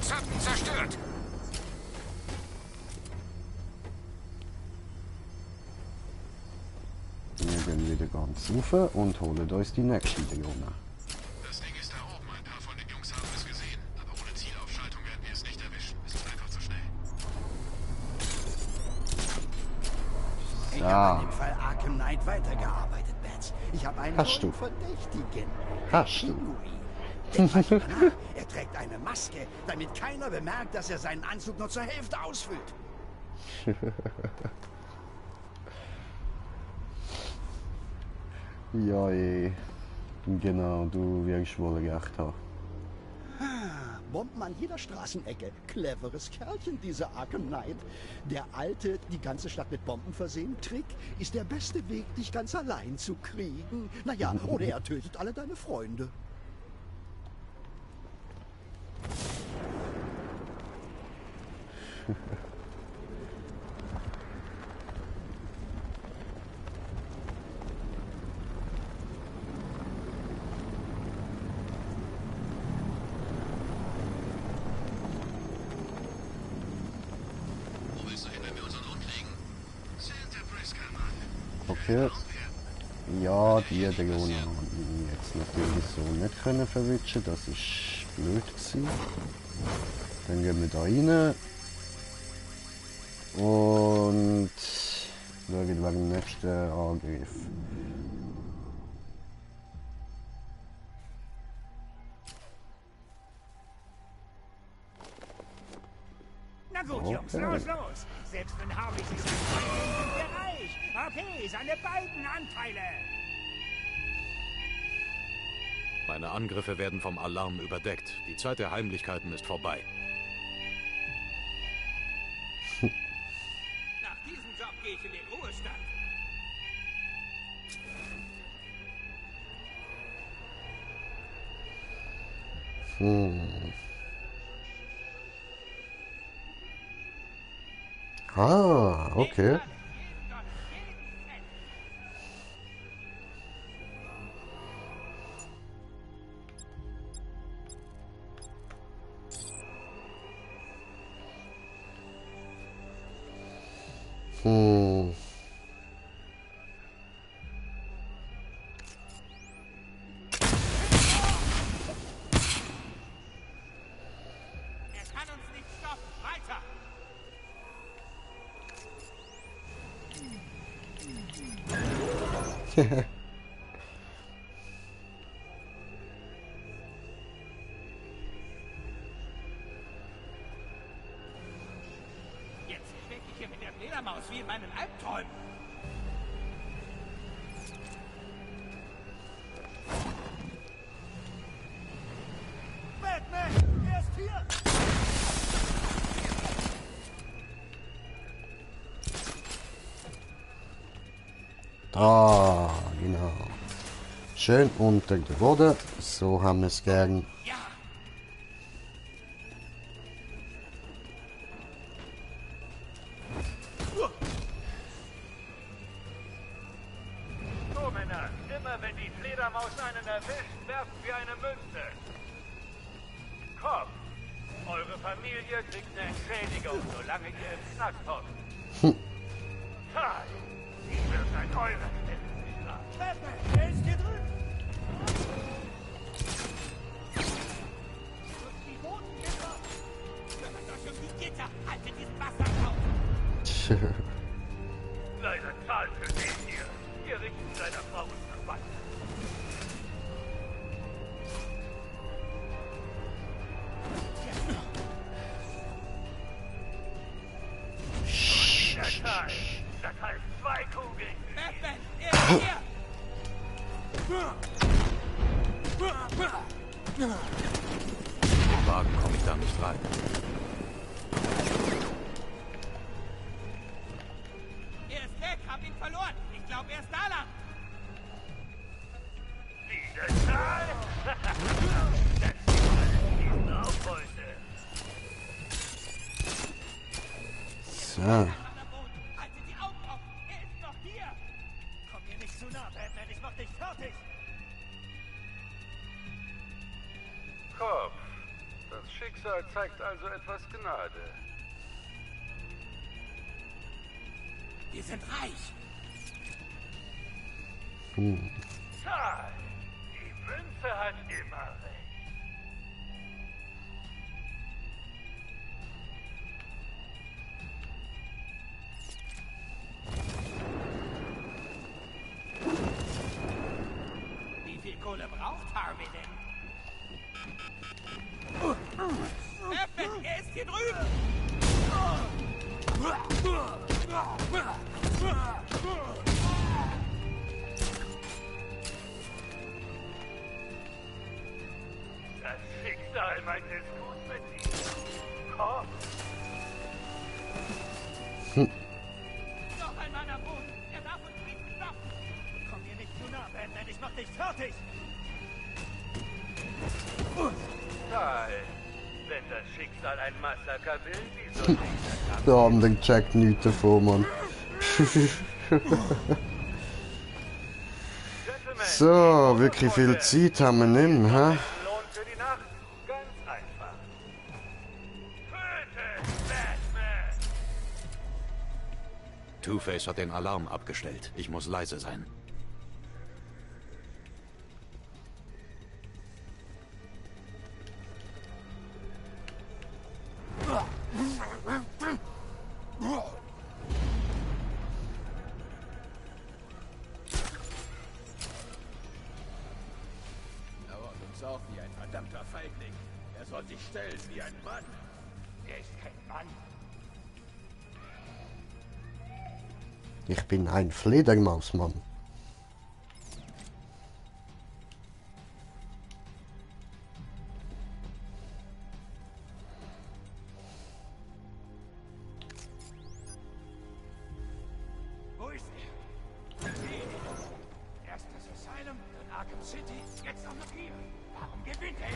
Zappen zerstört!
Wir gehen wieder ganz rauf und holen uns die nächste Drone.
Das Ding ist da oben. Ein paar von den Jungs haben es gesehen. Aber ohne Zielaufschaltung werden wir es nicht erwischen. Es ist einfach zu schnell.
Ich habe an dem Fall Arkham Knight weitergearbeitet, Bats. Ich habe einen
Hast
neuen
du?
Verdächtigen.
Hast du?
Denk mal drüber nach. Er trägt eine Maske, damit keiner bemerkt, dass er seinen Anzug nur zur Hälfte ausfüllt.
Ja, genau, du wirst wohl recht haben.
Bomben an jeder Straßenecke. Cleveres Kerlchen, dieser Arkham Knight. Der alte, die ganze Stadt mit Bomben versehen Trick ist der beste Weg, dich ganz allein zu kriegen. Naja, oder er tötet alle deine Freunde.
Wo willst du hin, wenn wir unseren Lohn kriegen? Santa Prisca, Mann.
Okay. Ja, die Drohne haben wir jetzt natürlich so nicht können verwischen. Das ist blöd gewesen. Dann gehen wir da rein. Und schauen beim nächsten Angriff.
Na gut, Jungs, los, los! Selbst wenn Harvey sich sein Freund sind wir reich! Okay, seine beiden Anteile!
Meine Angriffe werden vom Alarm überdeckt. Die Zeit der Heimlichkeiten ist vorbei.
Nach diesem Job gehe ich in den Ruhestand.
Ah, okay.
Er kann uns nicht stoppen. Weiter! Jetzt stecke ich hier mit der Fledermaus wie in meinen Albträumen. Batman, er ist hier!
Da, genau. Schön unter den Boden. So haben wir es gern.
So, Männer, immer wenn die Fledermaus einen erwischt, werfen wir eine Münze. Kopf, eure Familie kriegt eine Entschädigung, solange ihr im Knast hockt. Zahl, sie wird ein eures Ende. Er ist hier drin. Die Bodengitter. Das ist doch schon die Gitter. Haltet diesen Bastard auf. Kleine Zahl für den hier. Wir richten seiner Frau unsere Wand. Das heißt 2 Kugeln. Batman, er ist hier!
Im Wagen komme ich da nicht rein.
Er ist weg, hab ihn verloren. Ich glaube, er ist da lang. Diese Zahl? Das ist alles diesen auf heute.
So.
Haltet die Augen auf! Er ist noch hier! Komm mir nicht zu nah, Batman, ich mach dich fertig! Kopf, das Schicksal zeigt also etwas Gnade. Wir sind reich! Zahl! Die Münze hat immer recht. Wie viel Kohle braucht Harvey denn? Batman, er ist hier drüben! Das Schicksal meint es gut mit ihm. Komm! Noch ein Mann am Boden! Er darf uns nicht stoppen! Komm mir nicht zu nah, Batman, ich mach dich fertig! Tal, wenn das Schicksal ein Massaker will, wieso nicht?
Da haben den Jack nichts davon, Mann. So, wirklich viel Zeit haben wir nicht mehr, hä?
Lohn für die Nacht? Ganz einfach. Töte Batman!
Two-Face hat den Alarm abgestellt. Ich muss leise sein.
Dauert uns auf wie ein verdammter Feigling. Er soll sich stellen wie ein Mann. Er ist kein Mann.
Ich bin ein Fledermausmann.
Wo ist er? Erst das Asylum, dann Arkham City, jetzt auch noch hier. Warum gewinnt er?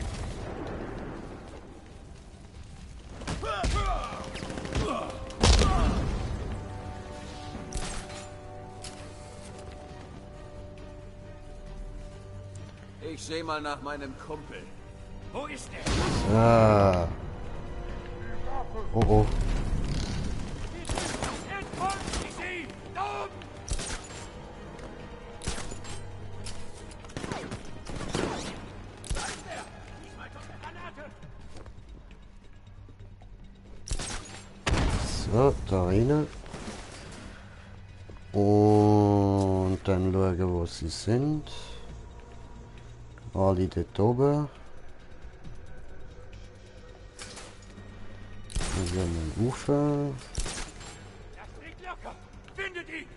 Ich sehe mal nach meinem Kumpel.
Wo ist er?
Ah. Oh oh.
Ich sehe ihn! Da oben! Da ist er! Diesmal kommt eine Granate!
So, da rein. Und dann schauen, wo sie sind. Alle dort oben. Wir gehen mal rauf.
Das liegt locker! Findet ihn!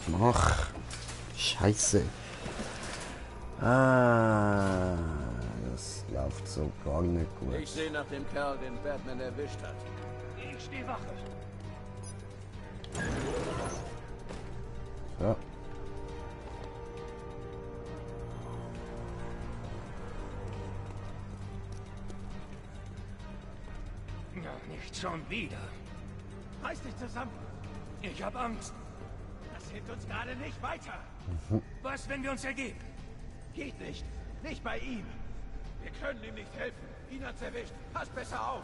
Mach. Scheiße. Ah, das läuft so gar nicht gut.
Ich sehe nach dem Kerl, den Batman erwischt hat.
Ich stehe Wache.
Ja.
Na, nicht schon wieder. Reiß dich zusammen. Ich hab Angst. Das hilft uns gerade nicht weiter. Was, wenn wir uns ergeben?
Geht nicht. Nicht bei ihm. Wir können ihm nicht helfen. Ihn hat's erwischt. Pass besser auf.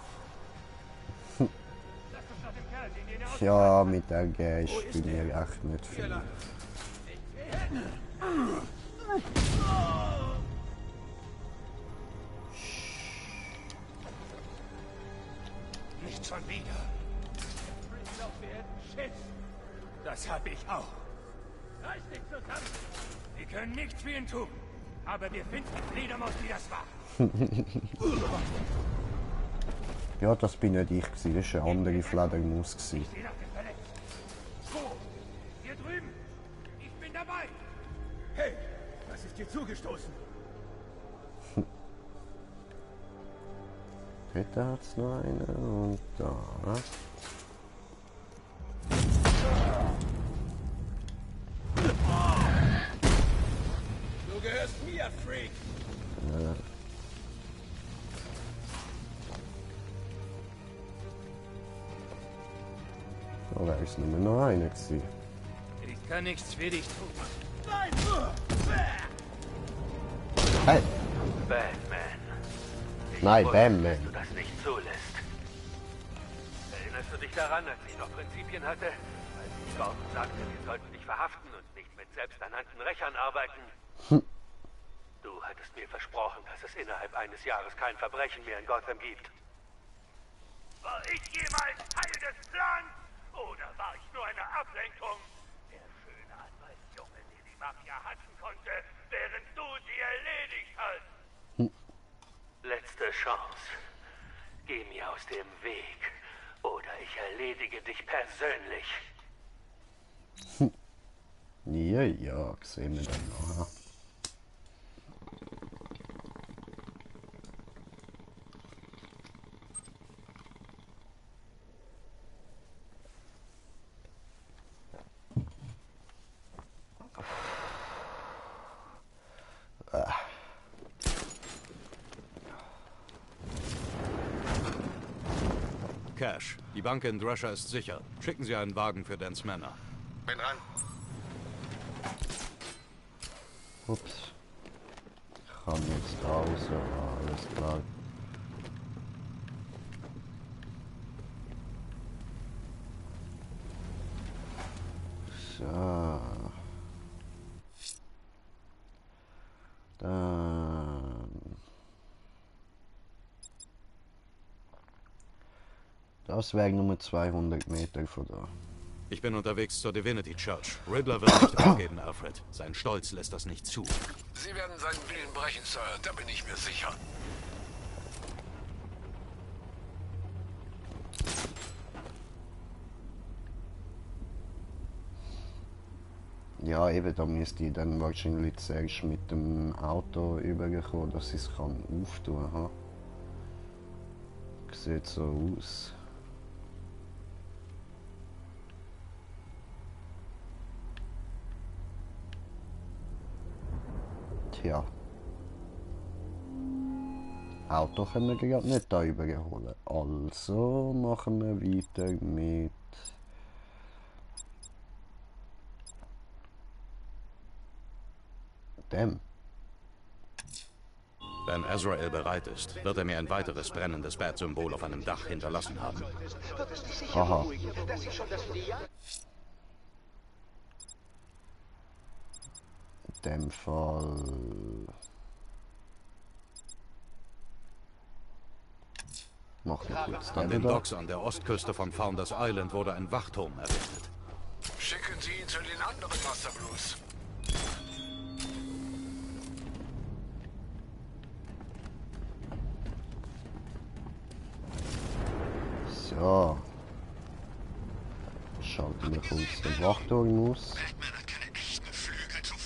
Lass uns nach dem Kerl sehen, den er aus...
Ja, mit der Geist bin ich echt nicht viel.
Nicht schon wieder. Das hab ich auch. Reiß dich zusammen. Wir können nichts für ihn tun. Aber wir finden die Fledermaus, die das war.
Ja, das bin nicht ich gewesen. Das war eine andere Fledermaus gewesen.
Wo? Hier drüben. Ich bin dabei. Hey, was ist dir zugestoßen?
Dort hat es noch eine und da.
Du gehörst mir, Freak.
Ja. Da wäre es nur noch eine gewesen.
Ich kann nichts für dich tun.
Nein!
Hey!
Batman.
Nein,
wusste,
Batman.
dass du das nicht zulässt. Erinnerst du dich daran, als ich noch Prinzipien hatte? Als ich Gordon sagte, wir sollten dich verhaften und nicht mit selbsternannten Rächern arbeiten? Du hattest mir versprochen, dass es innerhalb eines Jahres kein Verbrechen mehr in Gotham gibt. War ich jemals Teil des Plans? Oder war ich nur eine Ablenkung? Der schöne Anwaltsjunge, der die Mafia hassen konnte, während du sie erledigt hast. Letzte Chance. Geh mir aus dem Weg. Oder ich erledige dich persönlich.
Ja, sehen wir dann noch.
Cash, die Bank in Drusher ist sicher. Schicken Sie einen Wagen für Dance Manor.
Bin dran.
Ups. Ich kann jetzt raus, alles klar. So. Dann. Das wäre nur 200 Meter von da.
Ich bin unterwegs zur Divinity Church. Riddler wird nicht aufgeben, Alfred. Sein Stolz lässt das nicht zu.
Sie werden seinen Willen brechen, Sir, da bin ich mir sicher.
Ja, eben, da müsste ich dann wahrscheinlich zuerst mit dem Auto überkommen, dass ich es auftun kann. Sieht so aus. Tja. Auto können wir gerade nicht da überholen. Also machen wir weiter mit dem.
Wenn Azrael bereit ist, wird er mir ein weiteres brennendes Bat-Symbol auf einem Dach hinterlassen haben.
Aha. In dem Fall... Mach mal kurz
An den
da.
Docks an der Ostküste von Founders Island wurde ein Wachturm errichtet.
Schicken Sie ihn zu den anderen Master Blues.
So. Schalten wir kurz den Wachturm aus.
Batman hat keine echten Flügel zum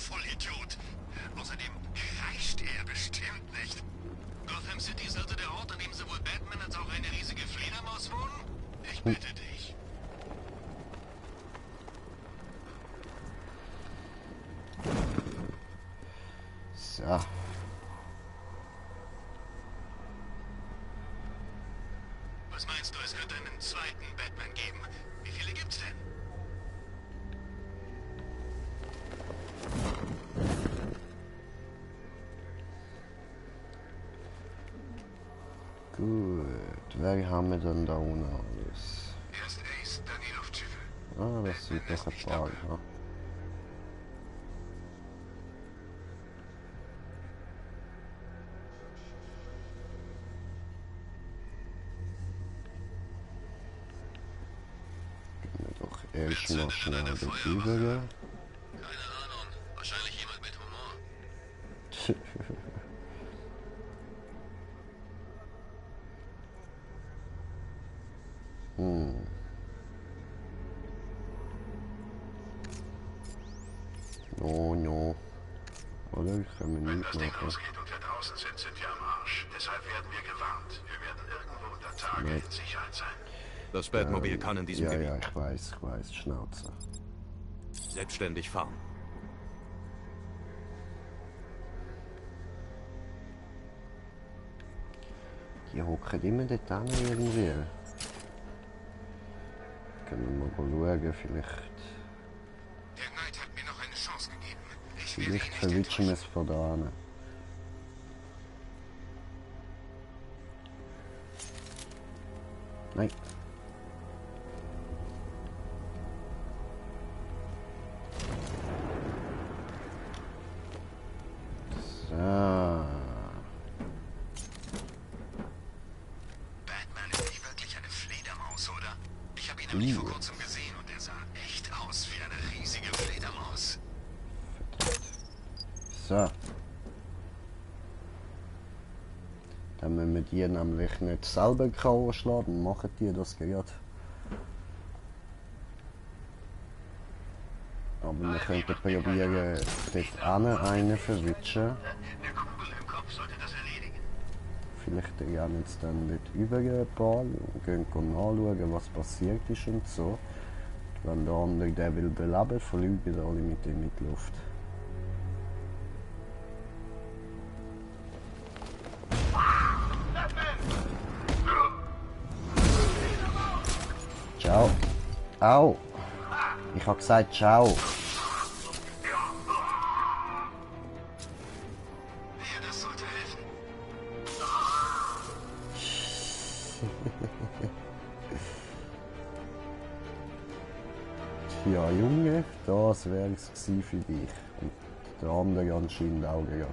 Gotham City ist also der Ort, an dem sowohl Batman als auch eine riesige Fledermaus wohnen? Ich bitte dich.
So.
Was meinst du, es könnte einen zweiten Batman geben? Wie viele gibt's denn?
Gut, wer haben wir denn da unten alles?
Erst Ace, dann jedoch Typhel.
Ah, das sieht doch ein paar, ja. Gehen wir doch erst mal schnell darüber.
Keine Ahnung. Wahrscheinlich jemand mit Humor.
No, no. Oder? Können wir
Wenn
nicht
das Ding
machen.
losgeht und wir draußen sind, sind wir am Arsch. Deshalb werden wir gewarnt. Wir werden irgendwo unter Tage in Sicherheit sein.
Das Batmobil kann in diesem
ja,
Gebiet
ja, ich weiß, Schnauze.
selbstständig fahren.
Die hocken immer dort an irgendwie. Können wir mal schauen, vielleicht.
Der Knight hat mir noch eine Chance gegeben.
Vielleicht verwitschen wir es von da an. Nein. So.
Batman ist nicht wirklich eine Fledermaus, oder? Ich habe ihn nämlich vor kurzem gesehen und er sah echt aus wie eine riesige Fledermaus.
So. Dann müssen wir die nämlich nicht selber K.O. schlagen, machen die das gerade. Aber wir könnten probieren, dort einen verwitschen.
Eine Kugel im Kopf sollte das erledigen.
Vielleicht rennen sie dann dort über ein paar und gehen nachschauen, was passiert ist und so. Wenn der andere den will beleben, verlieren alle mit ihm mit Luft. Ciao. Au. Ich hab gesagt, ciao.
Ja, das sollte helfen.
Ja, Junge, das wäre es gewesen für dich. Und der andere anscheinend auch gerade.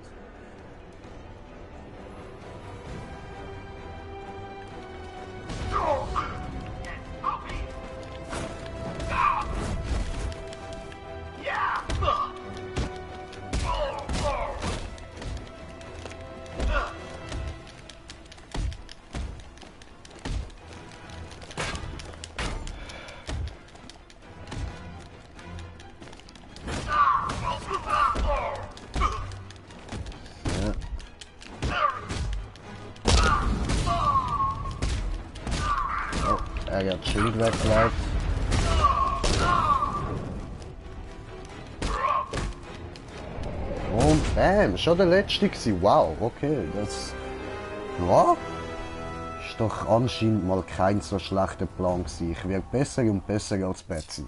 Er hat das Schild weggelegt. Und bam, schon der letzte gewesen. Wow, okay, das... Ja, ist doch anscheinend mal kein so schlechter Plan gewesen. Ich werde besser und besser als Betsy.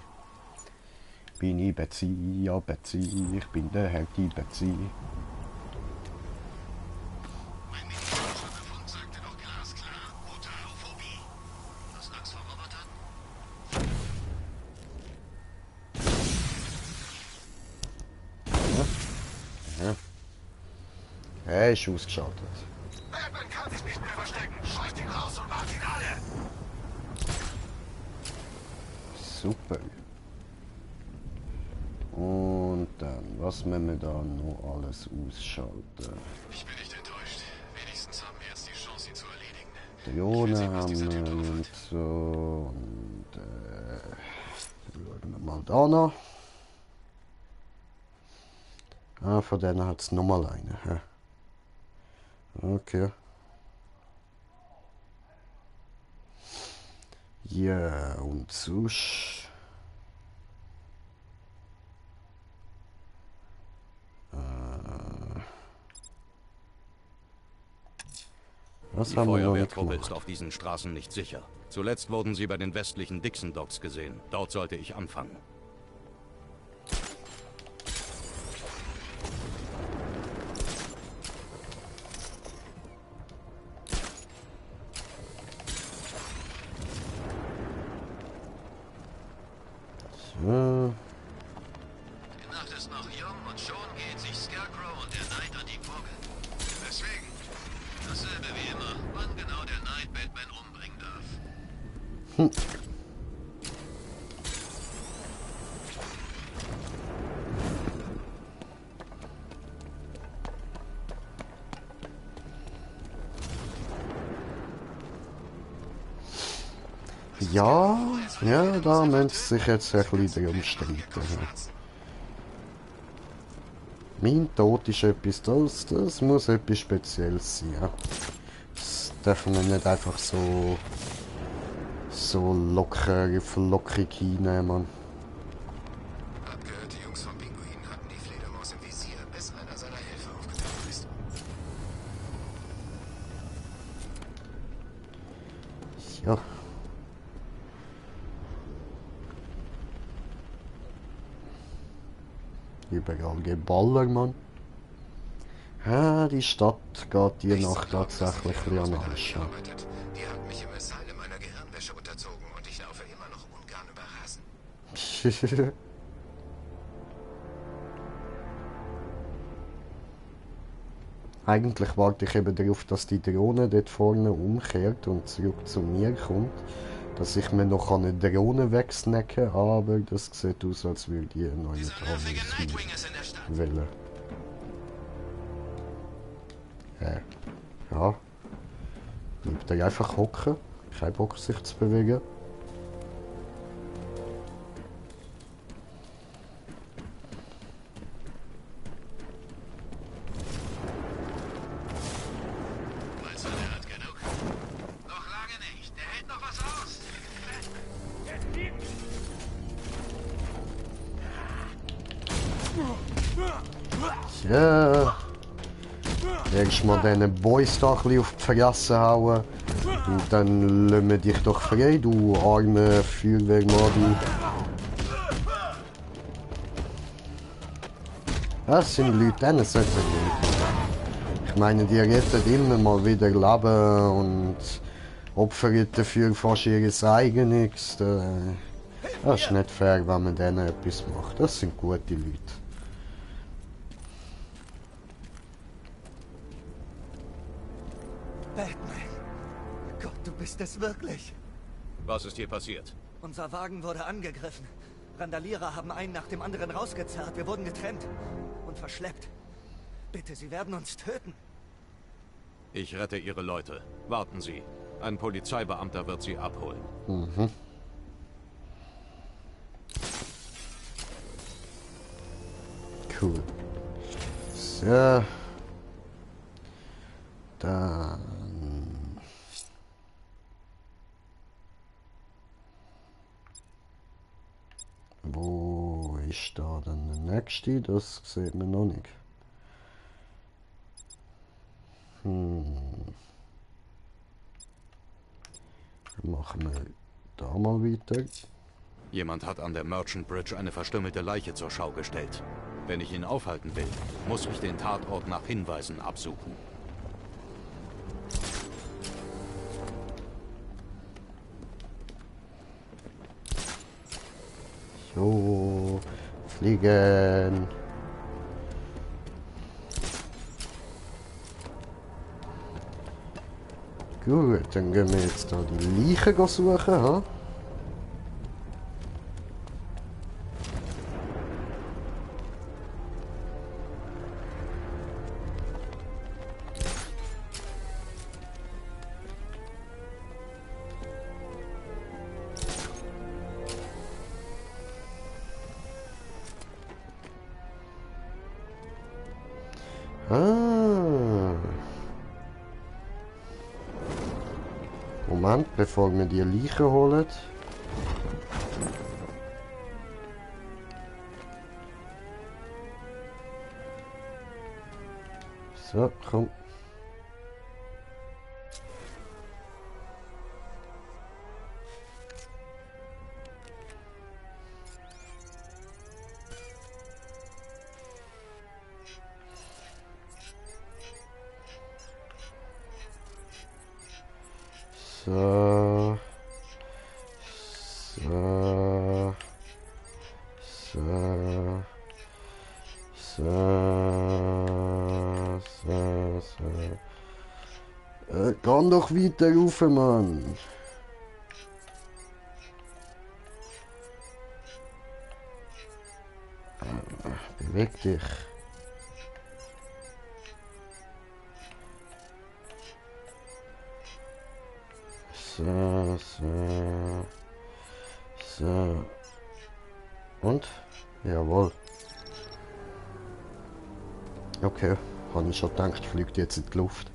Bin ich Betsy, ja Betsy, ich bin der Härte Betsy. Er ist ausgeschaltet.
Batman kann sich nicht mehr verstecken. Scheucht ihn raus und macht ihn alle.
Super. Und dann, was müssen wir da noch alles ausschalten?
Ich bin nicht enttäuscht. Wenigstens haben wir jetzt die Chance, ihn zu erledigen.
Drohnen haben wir und so. Und schauen wir mal da noch. Ah, von denen hat es nochmal eine. Okay. Ja, und sonst... Was
Die
haben wir noch nicht
Feuerwehrtruppe
gemacht?
ist auf diesen Straßen nicht sicher. Zuletzt wurden sie bei den westlichen Dixon Docks gesehen. Dort sollte ich anfangen.
So.
Die Nacht ist noch jung und schon geht sich Scarecrow und der Knight an die Gurgel. Deswegen, dasselbe wie immer, wann genau der Knight Batman umbringen darf.
Ja, da müssen sie sich jetzt ein bisschen darum streiten. Mein Tod ist etwas, das muss etwas Spezielles sein. Ja. Das dürfen wir nicht einfach so locker, flockig hinnehmen.
Hab gehört, die Jungs vom Pinguin hatten die Fledermaus im Visier, bis einer seiner Helfer aufgetaucht ist.
Ja. Überall Geballer, Mann. Ja, die Stadt geht die Nacht tatsächlich ein bisschen an den Arsch. Ja.
Die haben mich im Asylum meiner Gehirnwäsche unterzogen und ich laufe immer noch ungern über Rasen.
Eigentlich warte ich eben darauf, dass die Drohne dort vorne umkehrt und zurück zu mir kommt. Dass ich mir noch eine Drohne wegsnacken kann, aber das sieht aus, als würde ich noch nicht alles wollen. Ja. Bleibt er einfach hocken. Kein Bock, sich zu bewegen. Ja. Erstmal diesen Boys da ein bisschen auf die Fresse hauen. Und dann lassen wir dich doch frei, du arme Feuerwehrmann. Das sind Leute, denen sollten wir nicht. Ich meine, die retten immer mal wieder Leben und opfern dafür fast ihr eigenes. Das ist nicht fair, wenn man denen etwas macht. Das sind gute Leute.
Batman! Gott, du bist es wirklich!
Was ist hier passiert?
Unser Wagen wurde angegriffen. Randalierer haben einen nach dem anderen rausgezerrt. Wir wurden getrennt und verschleppt. Bitte, sie werden uns töten.
Ich rette Ihre Leute. Warten Sie. Ein Polizeibeamter wird Sie abholen.
Mhm. Cool. So. Dann. Wo ist da dann der nächste? Das sieht man noch nicht. Machen wir da mal weiter.
Jemand hat an der Merchant Bridge eine verstümmelte Leiche zur Schau gestellt. Wenn ich ihn aufhalten will, muss ich den Tatort nach Hinweisen absuchen.
So, fliegen. Gut, dann gehen wir jetzt da die Leiche suchen, ha? Moment, bevor wir die Leiche holen. So, komm. So. So. So. So. So. Geh doch weiter rauf, Mann. Beweg dich. So, so. So. Und? Jawohl. Okay, habe ich schon gedacht, fliegt jetzt in die Luft.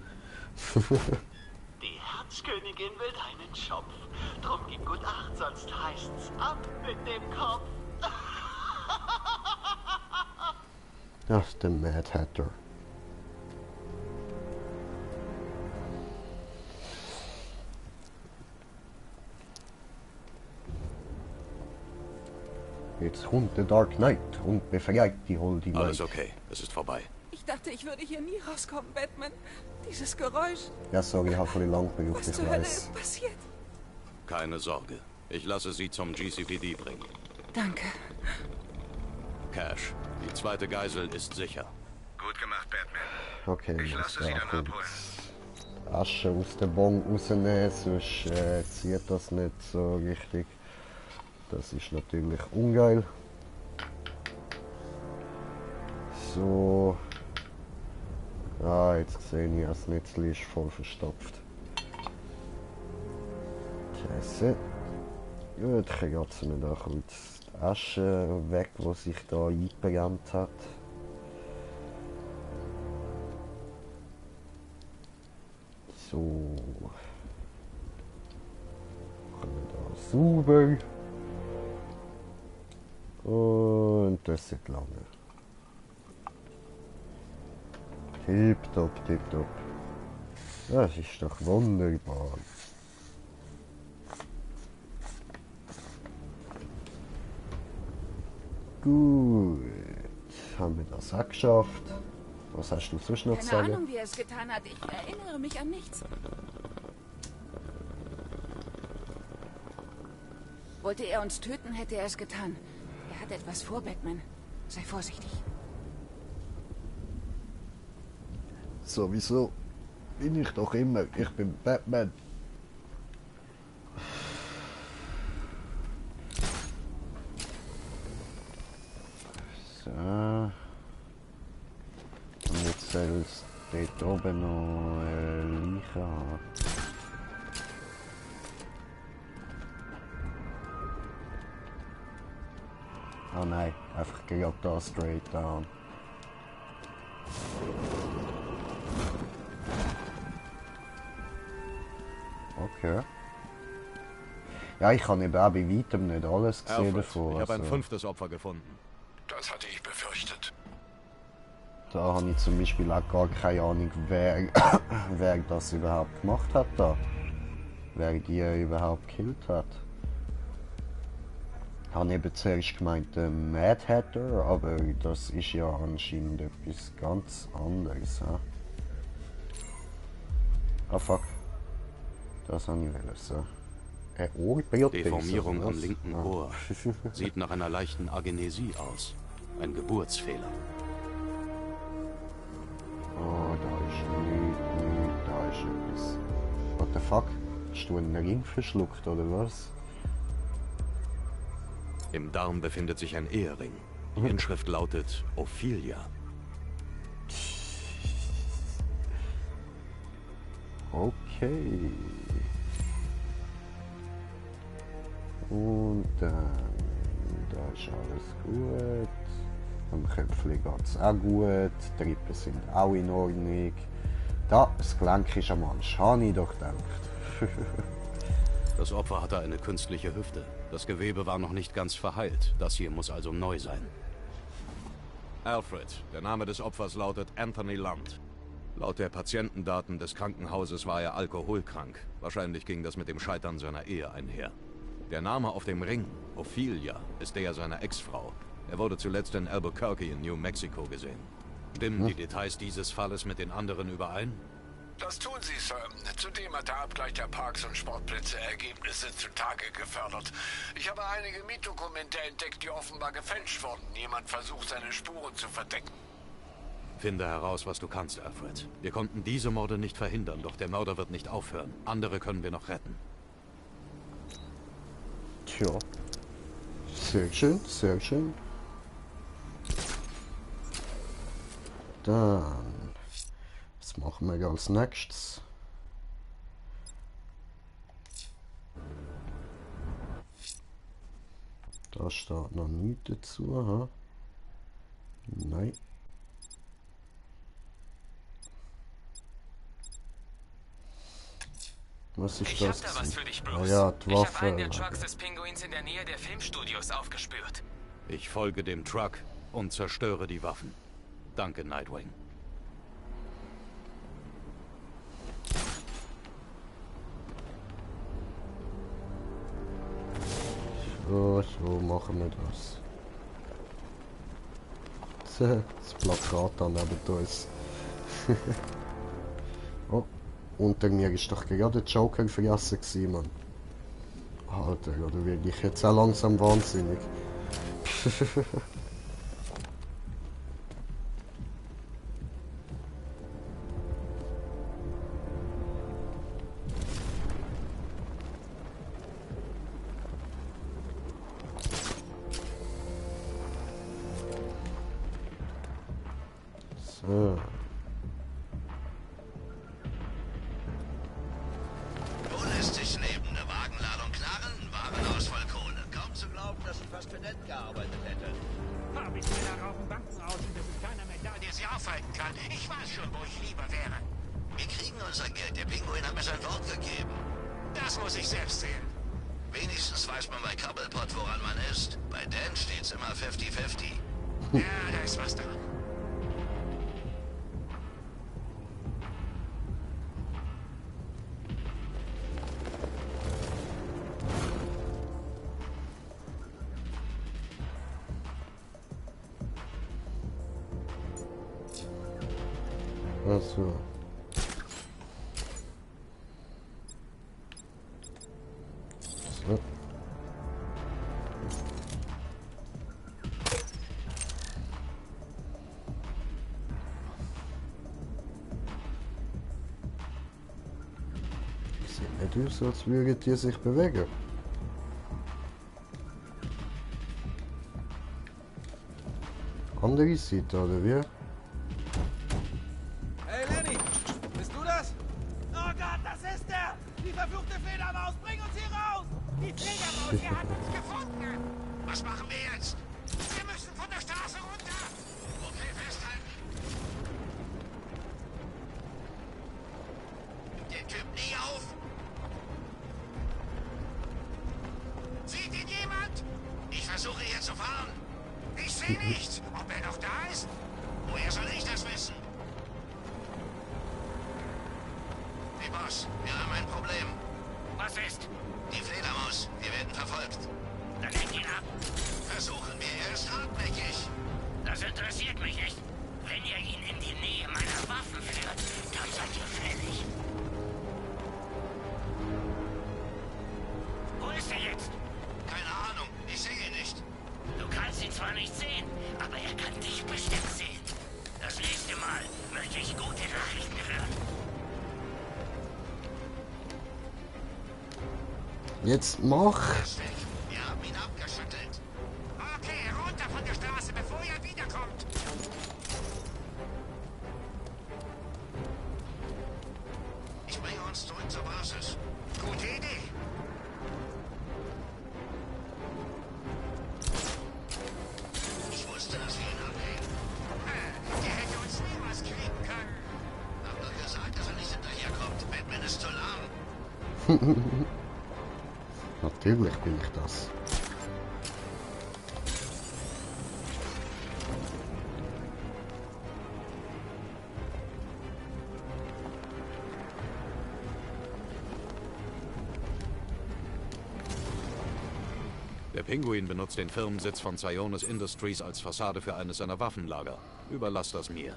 Die Herzkönigin will deinen Schopf. Drum gib gut Acht, sonst heißt's ab mit dem Kopf.
Das ist der Mad Hatter. Jetzt kommt der Dark Knight und befreit die Holde Maid.
Alles okay, es ist vorbei.
Ich dachte, ich würde hier nie rauskommen, Batman. Dieses Geräusch.
Ja, sorry, ich habe von den Lampen
Was
ich
zur Hölle
weiß.
ist passiert?
Keine Sorge. Ich lasse Sie zum GCPD bringen.
Danke.
Cash, die zweite Geisel ist sicher.
Gut gemacht, Batman.
Okay,
Ich lasse Sie dann abholen.
Asche aus dem Bon rausnehmen, sonst zieht das nicht so richtig. Das ist natürlich ungeil. So. Ah, jetzt sehe ich, das Netzli ist voll verstopft. Scheiße. Gut, ich kann jetzt mir da kurz die Asche weg, die sich da eingebrannt hat. So. Machen wir da sauber. Und das ist lange. Tipptopp, tipptopp. Das ist doch wunderbar. Gut. Haben wir das auch geschafft. Was hast du sonst noch zu
Keine
sagen?
Ahnung, wie er es getan hat. Ich erinnere mich an nichts. Wollte er uns töten, hätte er es getan. Er hat etwas vor, Batman. Sei vorsichtig.
Sowieso bin ich doch immer. Ich bin Batman. So. Und jetzt soll es dort oben noch Leiche haben. Oh nein, einfach gerade da straight down. Okay. Ja, ich kann eben auch bei weitem nicht alles gesehen
Alfred,
davon.
ich habe ein
also.
5. Opfer gefunden.
Das hatte ich befürchtet.
Da habe ich zum Beispiel auch gar keine Ahnung, wer, wer das überhaupt gemacht hat da. Wer die überhaupt gekillt hat. Ich habe eben zuerst gemeint, der Mad Hatter, aber das ist ja anscheinend etwas ganz anderes. He? Ah fuck. Das habe ich wollen so. Ohrprothese.
Deformierung
oder
am
was?
linken
Ah.
Ohr. Sieht nach einer leichten Agenesie aus. Ein Geburtsfehler.
Oh, da ist nichts, da ist etwas. What the fuck? Hast du einen Ring verschluckt oder was?
Im Darm befindet sich ein Ehering. Die Inschrift lautet Ophelia.
Okay. Und dann, da ist alles gut. Am Köpfchen geht es auch gut. Die Rippen sind auch in Ordnung. Da, das Gelenk ist am Arsch. Habe ich doch gedacht.
Das Opfer hatte eine künstliche Hüfte. Das Gewebe war noch nicht ganz verheilt. Das hier muss also neu sein. Alfred, der Name des Opfers lautet Anthony Lund. Laut der Patientendaten des Krankenhauses war er alkoholkrank. Wahrscheinlich ging das mit dem Scheitern seiner Ehe einher. Der Name auf dem Ring, Ophelia, ist der seiner Ex-Frau. Er wurde zuletzt in Albuquerque in New Mexico gesehen. Stimmen die Details dieses Falles mit den anderen überein?
Das tun sie, Sir. Zudem hat der Abgleich der Parks und Sportplätze Ergebnisse zutage gefördert. Ich habe einige Mietdokumente entdeckt, die offenbar gefälscht wurden. Jemand versucht, seine Spuren zu verdecken.
Finde heraus, was du kannst, Alfred. Wir konnten diese Morde nicht verhindern, doch der Mörder wird nicht aufhören. Andere können wir noch retten.
Tja. Sehr schön, sehr schön. Dann... Was machen wir als nächstes? Da steht noch nichts dazu, ha? Nein. Was ist
ich
das?
hab da was für dich, Bruce.
Oh ja, die Waffe.
Ich habe einen der Trucks des Pinguins in der Nähe der Filmstudios aufgespürt.
Ich folge dem Truck und zerstöre die Waffen. Danke, Nightwing.
So machen wir das. Das Plakat da neben uns. Oh, unter mir ist doch gerade der Joker vergessen gewesen, Mann. Alter, oder werde ich jetzt auch langsam wahnsinnig. So.
Wo lässt sich leben? Eine Wagenladung Knarren, Warenhaus voll Kohle. Kaum zu glauben, dass ich fast für nett gearbeitet hätte.
Hab ich mir da rauchen Banken aus und es ist keiner mehr da, der sie aufhalten kann. Ich weiß schon, wo ich lieber wäre.
Wir kriegen unser Geld. Der Pinguin hat mir sein Wort gegeben.
Das muss ich selbst sehen.
Wenigstens weiß man bei Cobblepot, woran man ist. Bei Dan steht's immer 50-50.
Ja, da ist was dran.
Also. So. Sieht nicht aus, als würden die sich bewegen. Andere Seite, oder wie?
Hey Lenny, bist du das? Oh Gott, das ist er! Die verfluchte Fledermaus, bring uns hier raus! Die Fledermaus, sie hat uns gefunden!
Was machen wir jetzt?
Wir müssen von der Straße runter!
Okay, festhalten. Den Typ nie auf.
Sieht ihn jemand?
Ich versuche hier zu fahren.
Ich sehe nichts. Ob er noch da ist?
Woher soll ich das wissen? Hey Boss, wir haben ein Problem.
Was ist?
Die Fledermaus. Wir werden verfolgt.
Dann lenk ihn ab.
Versuchen wir, er ist hartnäckig.
Das interessiert mich nicht. Wenn ihr ihn in die Nähe meiner Waffen führt, dann seid ihr fällig. Wo ist er jetzt?
Keine Ahnung, ich sehe ihn nicht.
Du kannst ihn zwar nicht sehen, aber er kann dich bestimmt sehen. Das nächste Mal möchte ich gute Nachrichten hören.
Jetzt mach!
Wir haben ihn abgeschüttelt.
Okay, runter von der Straße, bevor er wiederkommt.
Ich bringe uns zurück zur Basis.
Gute Idee.
Ich wusste, dass wir ihn abhängen.
Der hätte uns niemals kriegen können.
Hab doch gesagt, dass er nicht hinterherkommt. Batman ist zu lahm.
Natürlich bin ich das.
Der Pinguin benutzt den Firmensitz von Sionis Industries als Fassade für eines seiner Waffenlager. Überlass das mir.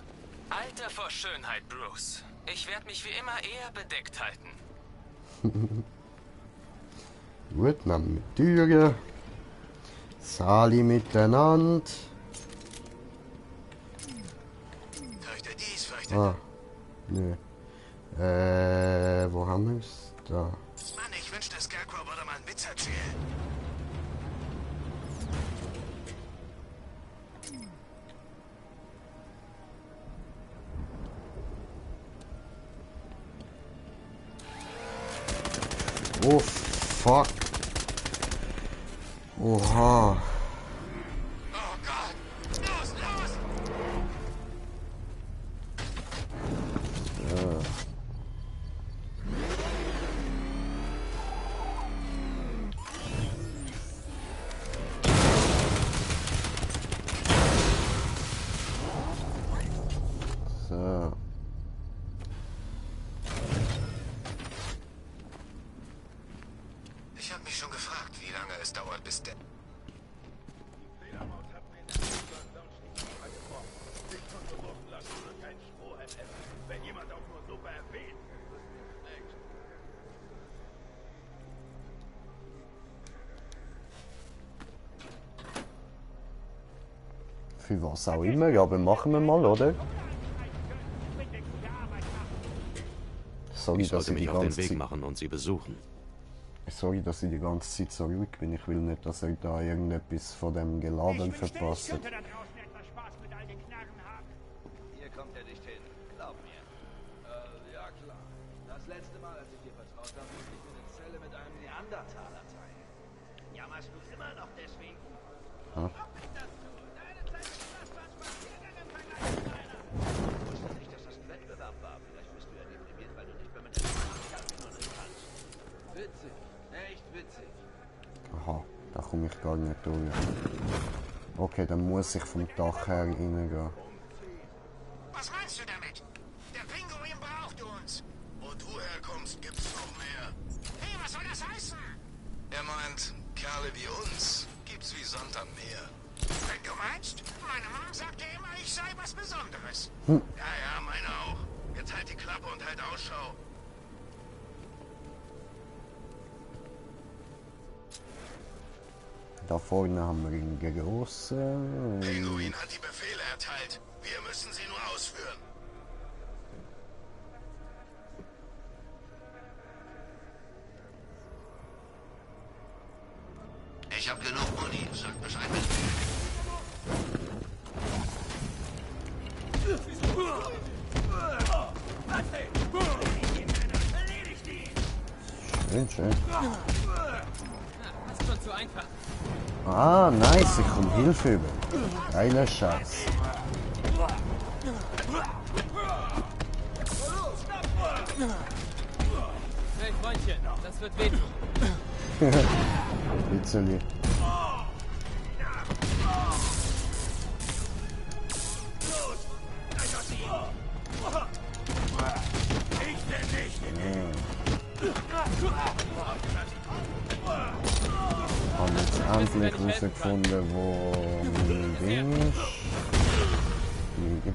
Alter vor Schönheit, Bruce. Ich werde mich wie immer eher bedeckt halten.
Gut, nehmen wir Türen. Sali miteinander.
Fürchte dies, fürchte.
Ah, nö. Wo haben wir es? Da.
Mann, ich wünschte, Scarecrow würde mal einen Witz erzählen.
Oh, fuck. Oha.
Oh Gott. Los, los.
Ja. So.
Ich habe mich schon gefragt, wie lange es dauert, bis der...
Wenn jemand auch nur Suppe erwähnt.
Für was auch immer, aber machen wir mal, oder? Sorry,
Ich
dass
sollte
ich die
mich auf den
ganze
Weg
Zeit...
machen und sie besuchen.
Sorry, dass ich die ganze Zeit so ruhig bin. Ich will nicht, dass er da irgendetwas von dem Geladen verpasst.
Hier kommt er nicht hin, glaub mir. Ja klar. Das letzte Mal, als ich dir vertraut habe, musste ich mir eine Zelle mit einem Neandertaler teilen. Jammerst du immer noch deswegen?
Ah.
Ich wusste nicht, dass das ein Wettbewerb war. Vielleicht bist du ja deprimiert, weil du nicht mehr mit einem Handtunnel kannst. Witzig. Echt witzig.
Aha, da komme ich gar nicht durch. Okay, dann muss ich vom Dach her reingehen.
Was meinst du damit? Der Pinguin braucht uns. Wo du herkommst, gibt's noch mehr. Hey, was soll das heißen? Er meint, Kerle wie uns gibt's wie Sand am Meer. Wenn du meinst, meine Mom sagte immer, ich sei was Besonderes. Ja, meine auch. Jetzt halt die Klappe und halt Ausschau.
Da vorne haben wir einen großen.
Pinguin hat die Befehle erteilt. Wir müssen sie nur ausführen. Ich hab genug Muni. Sag Bescheid.
Schön, schön.
Das ist schon zu einfach.
Ah, nice, ich komme Hilfe über. Geiler Scheiß.
Hey, Freundchen, das wird wehtun.
Witzeli. Haben jetzt endlich herausgefunden, wo mein Ding ist.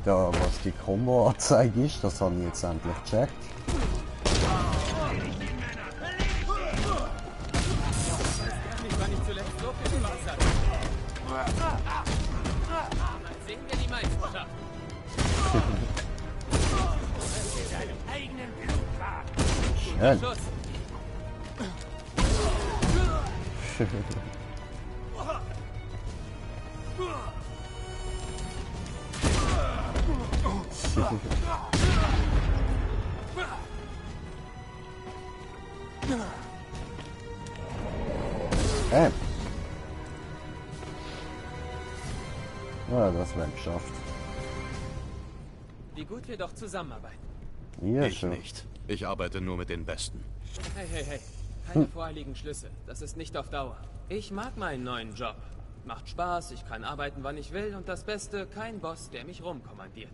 Da, was die Combo-Anzeige ist, das habe ich jetzt endlich gecheckt.
Ich war nicht zuletzt so viel Spaß hatte. Mal sehen wir die Meisterschaft.
Schön. Ja, das wäre geschafft.
Wie gut wir doch zusammenarbeiten.
Ja,
ich
schon.
nicht. Ich arbeite nur mit den Besten.
Hey, hey, hey. Keine voreiligen Schlüsse. Das ist nicht auf Dauer. Ich mag meinen neuen Job. Macht Spaß, ich kann arbeiten, wann ich will und das Beste, kein Boss, der mich rumkommandiert.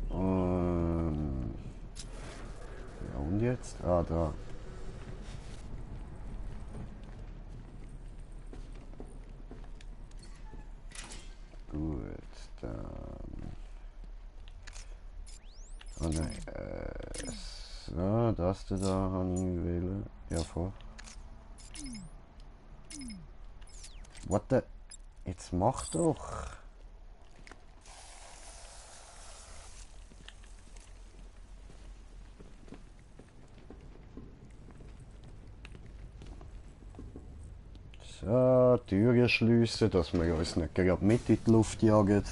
Ja, und jetzt? Ah, da. Gut, dann... Oh nein, so, das da habe ich wählen. Ja, voll. What the... Jetzt mach doch! So, Türen schliessen, dass wir uns nicht gerade mit in die Luft jagen.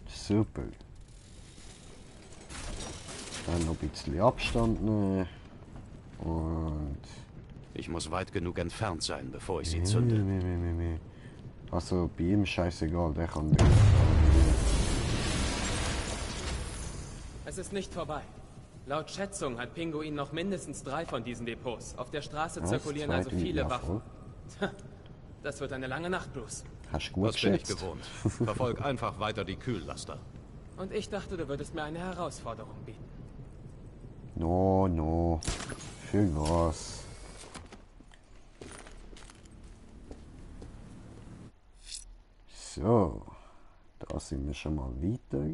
Super. Dann noch ein bisschen Abstand nehmen. Und...
Ich muss weit genug entfernt sein, bevor ich sie zünde.
Also bei ihm scheißegal, der kann nicht.
Es ist nicht vorbei. Laut Schätzung hat Pinguin noch mindestens 3 von diesen Depots. Auf der Straße zirkulieren also viele Waffen. Das wird eine lange Nacht, Bruce.
Hast gut
das bin ich gewohnt. Verfolg einfach weiter die Kühllaster.
Und ich dachte, du würdest mir eine Herausforderung bieten.
No. Für was? So. Da sind wir schon mal weiter.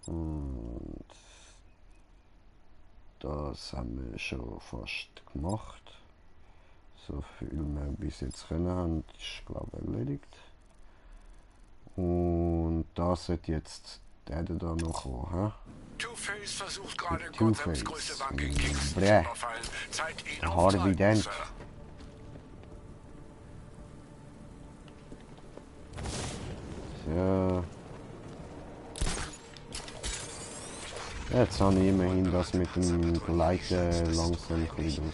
Und das haben wir schon fast gemacht. So viel wir bis jetzt können haben, ist glaube ich erledigt. Und da sollte jetzt der da noch kommen.
Two-Face versucht gerade Gothams größte Bank in Kingston zu überfallen. Zeit ihn
Harvey Dent.
Sir.
So. Jetzt habe ich immerhin das mit dem Gleiten langsam draussen.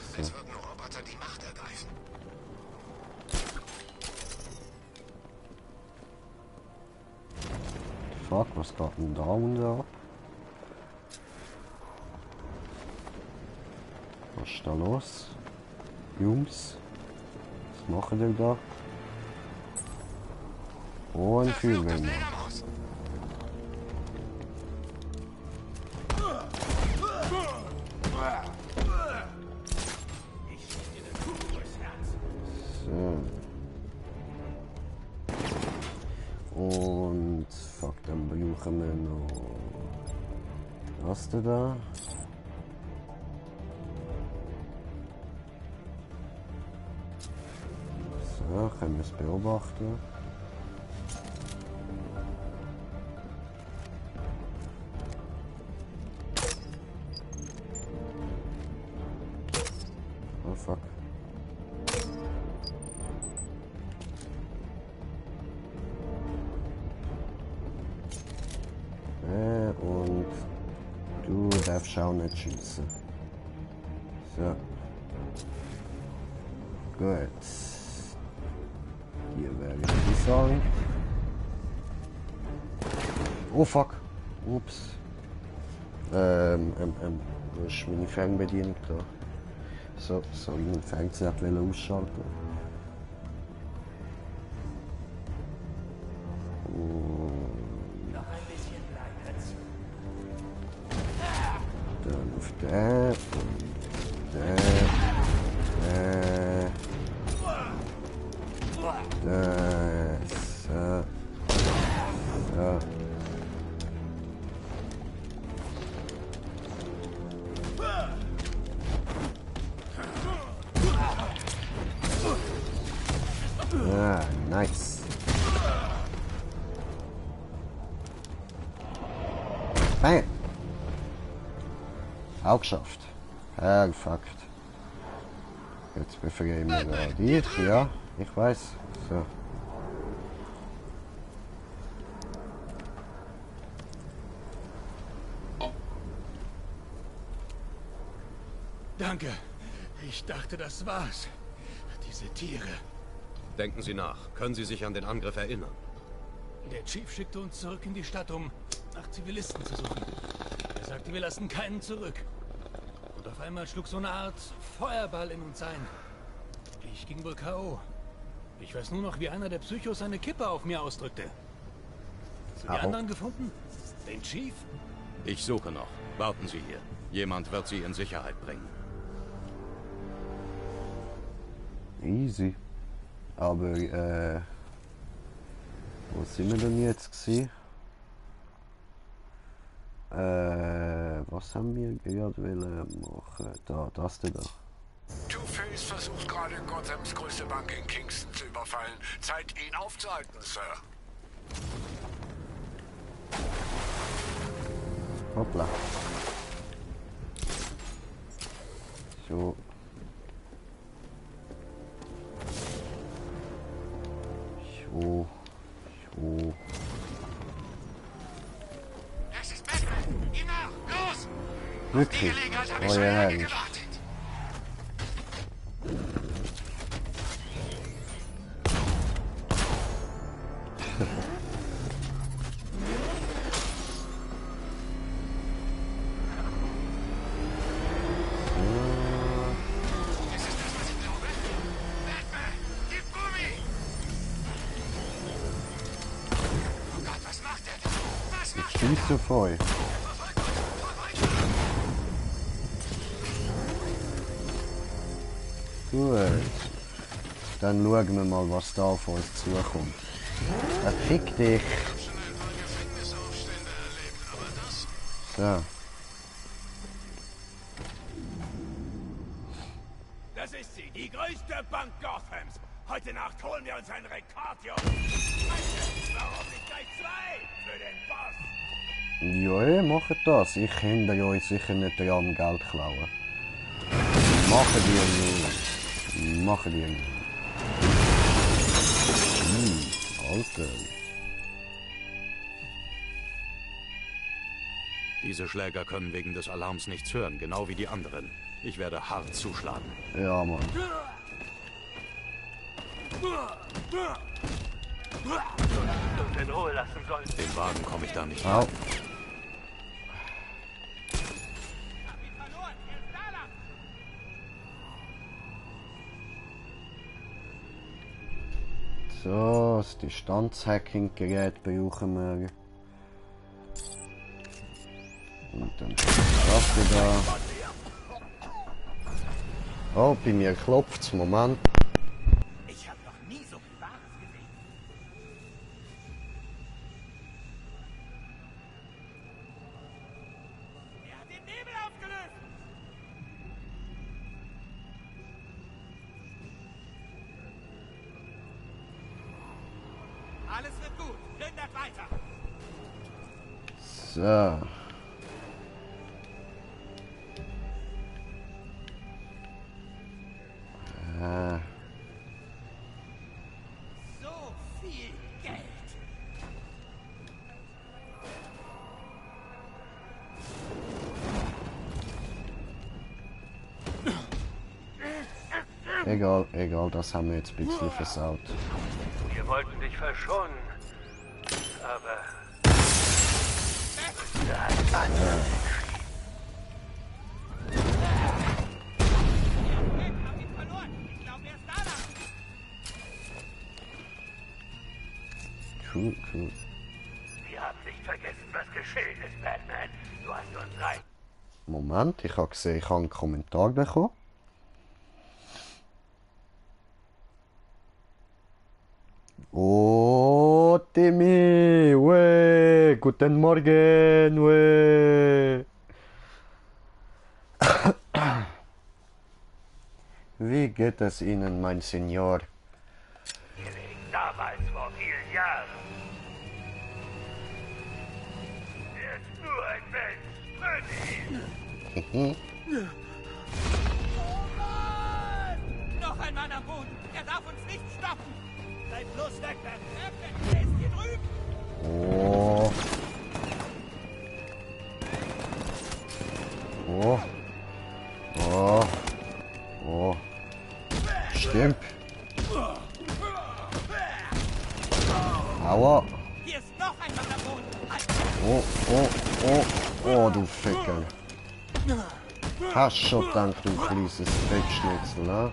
Fuck, was geht denn da unten ab? Was ist da los? Jungs? Was machen ihr da? Oh, ein Fühlwärmer. Und fuck, dann brauchen wir noch was da? So, können wir es beobachten. Oh fuck. Und du darfst auch nicht schießen. So. Gut. Hier wäre ich sagen. Oh fuck. Ups. Wo ist meine Fernbedienung da? So, ich den Fernseher ausschalten. Dann auf der und der. So. Ah, nice. Bam. Auch geschafft. Perfekt. Jetzt befreien wir da dich, ja, ich weiß. So.
Danke. Ich dachte, das war's. Diese Tiere.
Denken Sie nach. Können Sie sich an den Angriff erinnern?
Der Chief schickte uns zurück in die Stadt, um nach Zivilisten zu suchen. Er sagte, wir lassen keinen zurück. Und auf einmal schlug so eine Art Feuerball in uns ein. Ich ging wohl K.O. Ich weiß nur noch, wie einer der Psychos eine Kippe auf mir ausdrückte. Hast du die anderen gefunden? Den Chief?
Ich suche noch. Warten Sie hier. Jemand wird Sie in Sicherheit bringen.
Easy. Aber, wo sind wir denn jetzt gewesen? Was haben wir gerade machen? Da, das da.
Two-Face versucht gerade Gothams größte Bank in Kingston zu überfallen. Zeit, ihn aufzuhalten, Sir.
Hoppla. So. So. So.
Das ist Batman! Ihm nach! Los!
Wirklich? Oh ja, herrlich. Schießt so voll. Gut. Dann schauen wir mal, was da auf uns zukommt. Fick dich. So.
Das ist sie, die größte Bank Gothams. Heute Nacht holen wir uns einen Rekord, Jungs. Warum nicht gleich zwei für den Boss?
Ja, macht das. Ich hindere euch sicher nicht daran, Geld klauen. Machen die nicht. Machen die nicht. Alter.
Diese Schläger können wegen des Alarms nichts hören, genau wie die anderen. Ich werde hart zuschlagen.
Ja, Mann.
uns in Ruhe lassen sollen.
Den Wagen komme ich da nicht
Au. So, das Distanzhacking-Gerät brauchen wir. Und dann das wieder. Oh, bei mir klopft's. Moment.
Ich habe noch nie so viel Wahres gesehen. Er hat den Nebel aufgelöst. Alles wird gut. Plündert weiter.
So.
So viel Geld.
Egal, egal, das haben wir jetzt ein bisschen versaut.
Wir wollten dich verschonen. Aber...
Cool, cool.
Wir haben nicht vergessen, was geschehen ist, Batman. Du hast uns rein.
Moment, ich habe gesehen, ich habe einen Kommentar bekommen. Oh, Timmy, we, guten Morgen, we. Wie geht es Ihnen, mein Senior?
Damals vor vielen Jahren. Er ist nur ein Mensch. Töte ihn.
Oh Mann! Noch ein Mann am Boden. Er darf uns nicht stoppen. Bleib bloß weg, Batman. Er ist hier drüben.
Oh. Oh. Oh. Stimmt. Aua.
Hier ist noch ein Wanderboden.
Oh, oh, oh, oh, du Ficker. Hast schon gedacht, du kleines Dreckschnitzel, ne?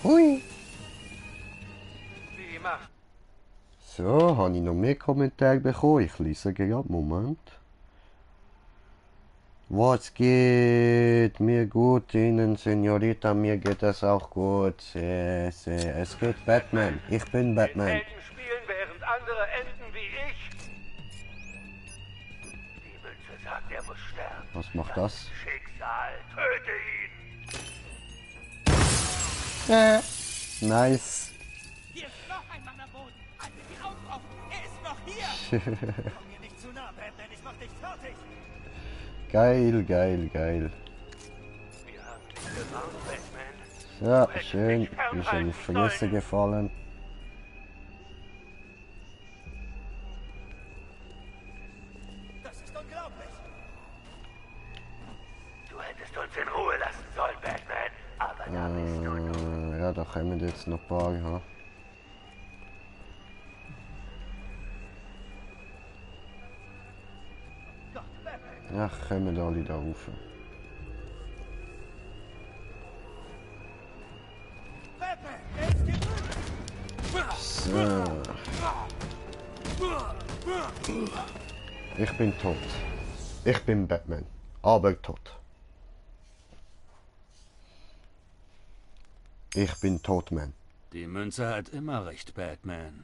Hui.
Wie immer.
So, habe ich noch mehr Kommentare bekommen? Ich lese gerade, Moment. Was geht? Mir gut, Ihnen, Senorita, mir geht es auch gut. Es geht Batman. Ich bin Batman.
Helden spielen, während andere enden wie ich. Die Münze sagt, er muss sterben.
Was macht das?
Schicksal, töte ihn.
Nice.
Hier ist noch ein Wanderboden. Halte die Augen offen. Er ist noch hier.
Komm mir nicht zu nah, Batman. Ich mach dich fertig.
Geil, geil, geil.
Wir haben dich gewarnt, Batman.
Ja, schön. Ist in Fresse gefallen.
Das ist unglaublich.
Du hättest uns in Ruhe lassen sollen, Batman. Aber da bist du.
Ja, da kommen jetzt noch ein paar, ha. Ja, kommen alle da rauf. So. Ich bin tot. Ich bin Batman. Aber tot. Ich bin Todman.
Die Münze hat immer recht, Batman.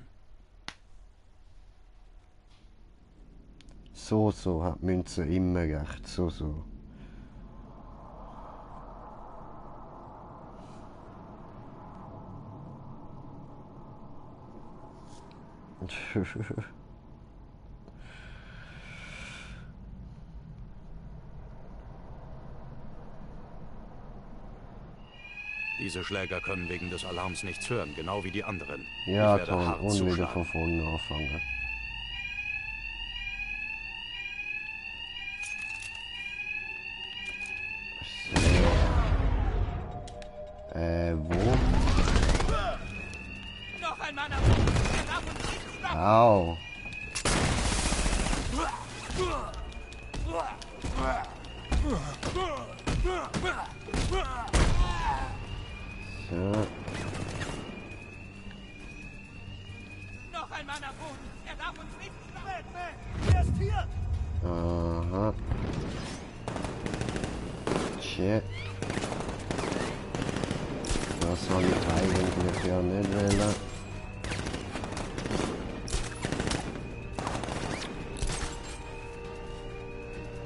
So hat Münze immer recht. So.
Diese Schläger können wegen des Alarms nichts hören, genau wie die anderen.
Ja,
ich werde
Tom,
hart
und wieder
zuschlagen.
von vorne anfangen. Wo?
Noch ein Wanderboden. Er darf uns nicht stoppen.
Au. So.
Noch ein Wanderboden. Er darf uns nicht stoppen.
Er ist hier.
Aha. Shit. Das soll ich eigentlich ja nicht wählen.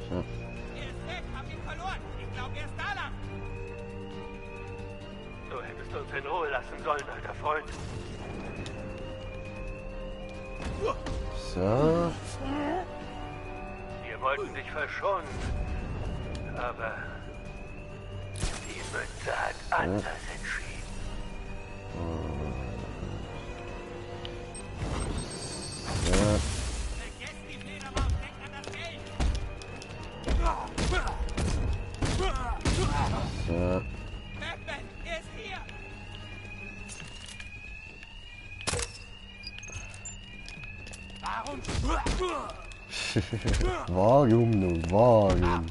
So.
Er ist weg. Hab ihn verloren. Ich glaube, er ist da lang.
Du hättest uns in Ruhe lassen sollen, alter Freund.
So.
Wir wollten dich verschonen. Aber die Münze hat anders entschieden.
So.
Vergesst die Fledermaus. Denkt an das Geld.
So.
Batman, er ist hier.
Warum nun? Warum?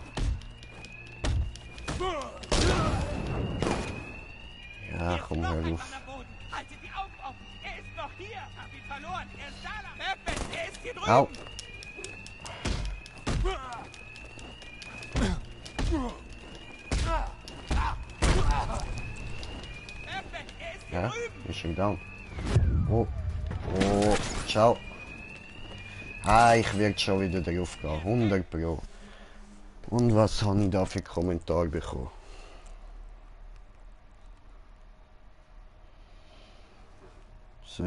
Ja, komm, hör auf.
Haltet die Augen offen. Er ist noch hier. Hab ihn verloren. Er ist da lang. Batman, er ist hier drüben.
Au.
Batman, er ist hier
Ja,
drüben.
ist schon down. Oh. Oh. Ciao. Ah, ich werde schon wieder drauf gehen. 100 Pro. Und was habe ich da für Kommentare bekommen? So.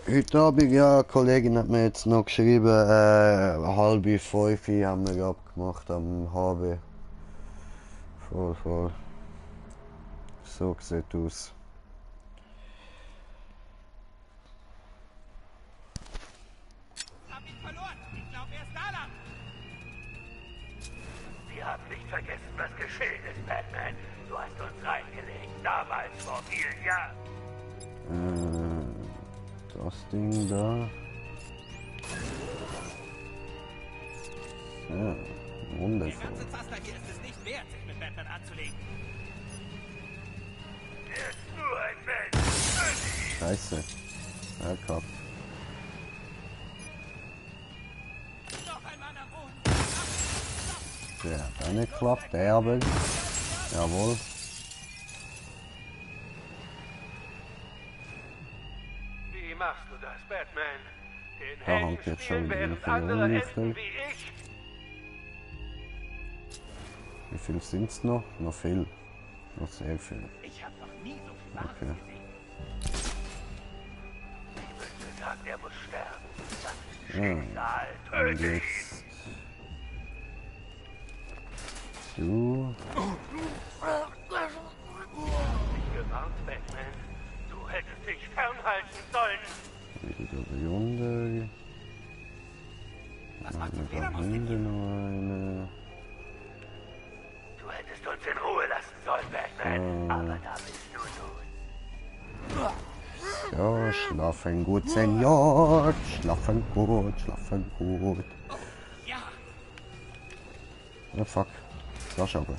Heute Abend, ja, eine Kollegin hat mir jetzt noch geschrieben, 4:30 haben wir abgemacht am HB. Voll. So sieht aus.
Hab ihn verloren. Ich glaube, er ist da lang.
vergessen, was geschehen ist, Batman. Du hast uns reingelegt, damals vor vielen Jahren.
Das Ding da. Ja, wundervoll.
Die ganze Zaster hier ist es nicht wert, sich mit Batman anzulegen.
Er ist nur ein Mensch.
Scheiße. Ja, gehabt. Der hat auch nicht geklappt, der aber. Jawohl.
Wie machst du das, Batman? Den
Da
Helden
hängt jetzt
spielen,
schon
während
wieder
andere
Verlust.
enden wie ich?
Wie viel sind's noch? Noch viel. Noch sehr viel.
Ich hab noch nie so viel Wahres
Okay.
Die Mütze sagt, er muss sterben. Das ist
Ja.
Schicksal.
Und
Töte ihn.
jetzt. Du.
Ich gewarnt, Batman. Du hättest dich fernhalten sollen.
Wieder runter. Da hinten noch eine.
Du hättest uns in Ruhe lassen sollen, Batman. Aber da bist du nun.
Ja, schlafen gut, Senior. Schlafen gut, schlafen gut.
Ja.
Oh fuck. Das ist aber.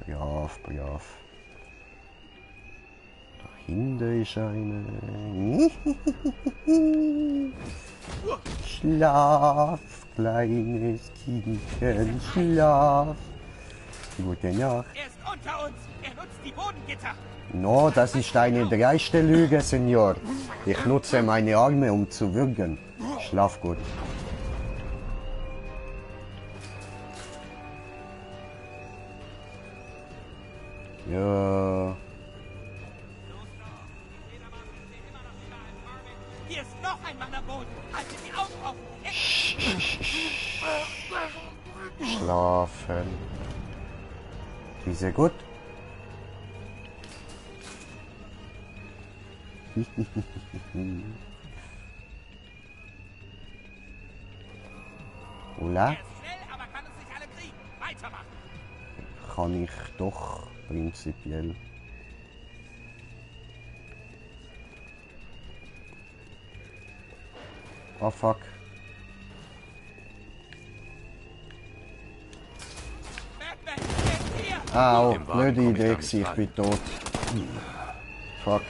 Brav, brav. Da hinten ist eine. Schlaf, kleines Kindchen, schlaf. Gute Nacht.
Er ist unter uns. Er nutzt die Bodengitter.
No, das ist eine dreiste Lüge, Senior. Ich nutze meine Arme, um zu würgen. Schlaf gut. Ja.
Hier ist noch ein Mann am Boden. Haltet die Augen offen.
Schlafen. Diese gut. Ola?
Er ist schnell, aber kann uns nicht alle kriegen. Weitermachen.
Kann ich doch prinzipiell. Oh fuck.
Batman, er ist hier.
Au,
Im Wagen
blöde
komm ich
Idee
da
gewesen,
nicht
ich bin tot. Fuck.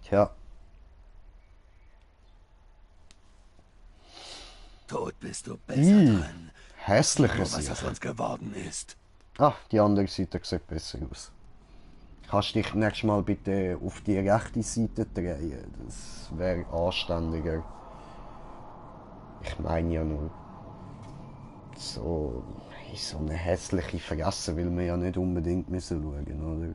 Tja.
Tot bist du besser dran.
Hässlicher
Nur was
Sieg.
aus uns geworden ist.
Ah, die andere Seite sieht besser aus. Kannst dich nächstes Mal bitte auf die rechte Seite drehen? Das wäre anständiger. Ich meine ja nur. So eine hässliche Fresse will man ja nicht unbedingt müssen schauen, oder?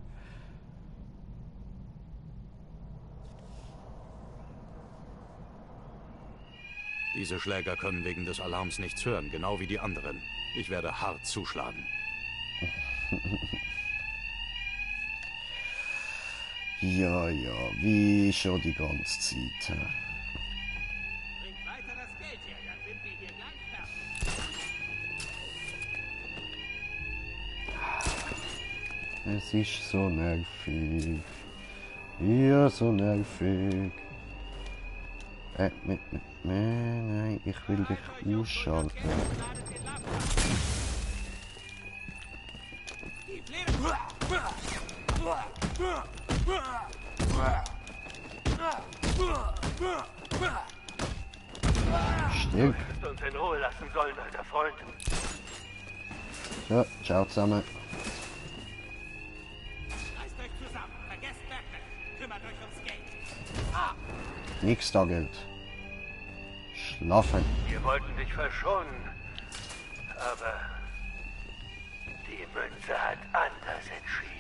Diese Schläger können wegen des Alarms nichts hören, genau wie die anderen. Ich werde hart zuschlagen.
Ja, wie schon die ganze Zeit.
Bringt weiter das Geld her, dann sind wir hier gleich fertig.
Es ist so nervig. Ja, so nervig. Nein, ich will dich ausschalten. Stimmt.
Du hättest uns in Ruhe lassen sollen, alter Freund.
Ja, ciao zusammen.
Reißt euch zusammen. Vergesst Batman. Kümmert euch ums Geld.
Nix da Geld. Schlafen.
Wir wollten dich verschonen. Aber die Münze hat anders entschieden.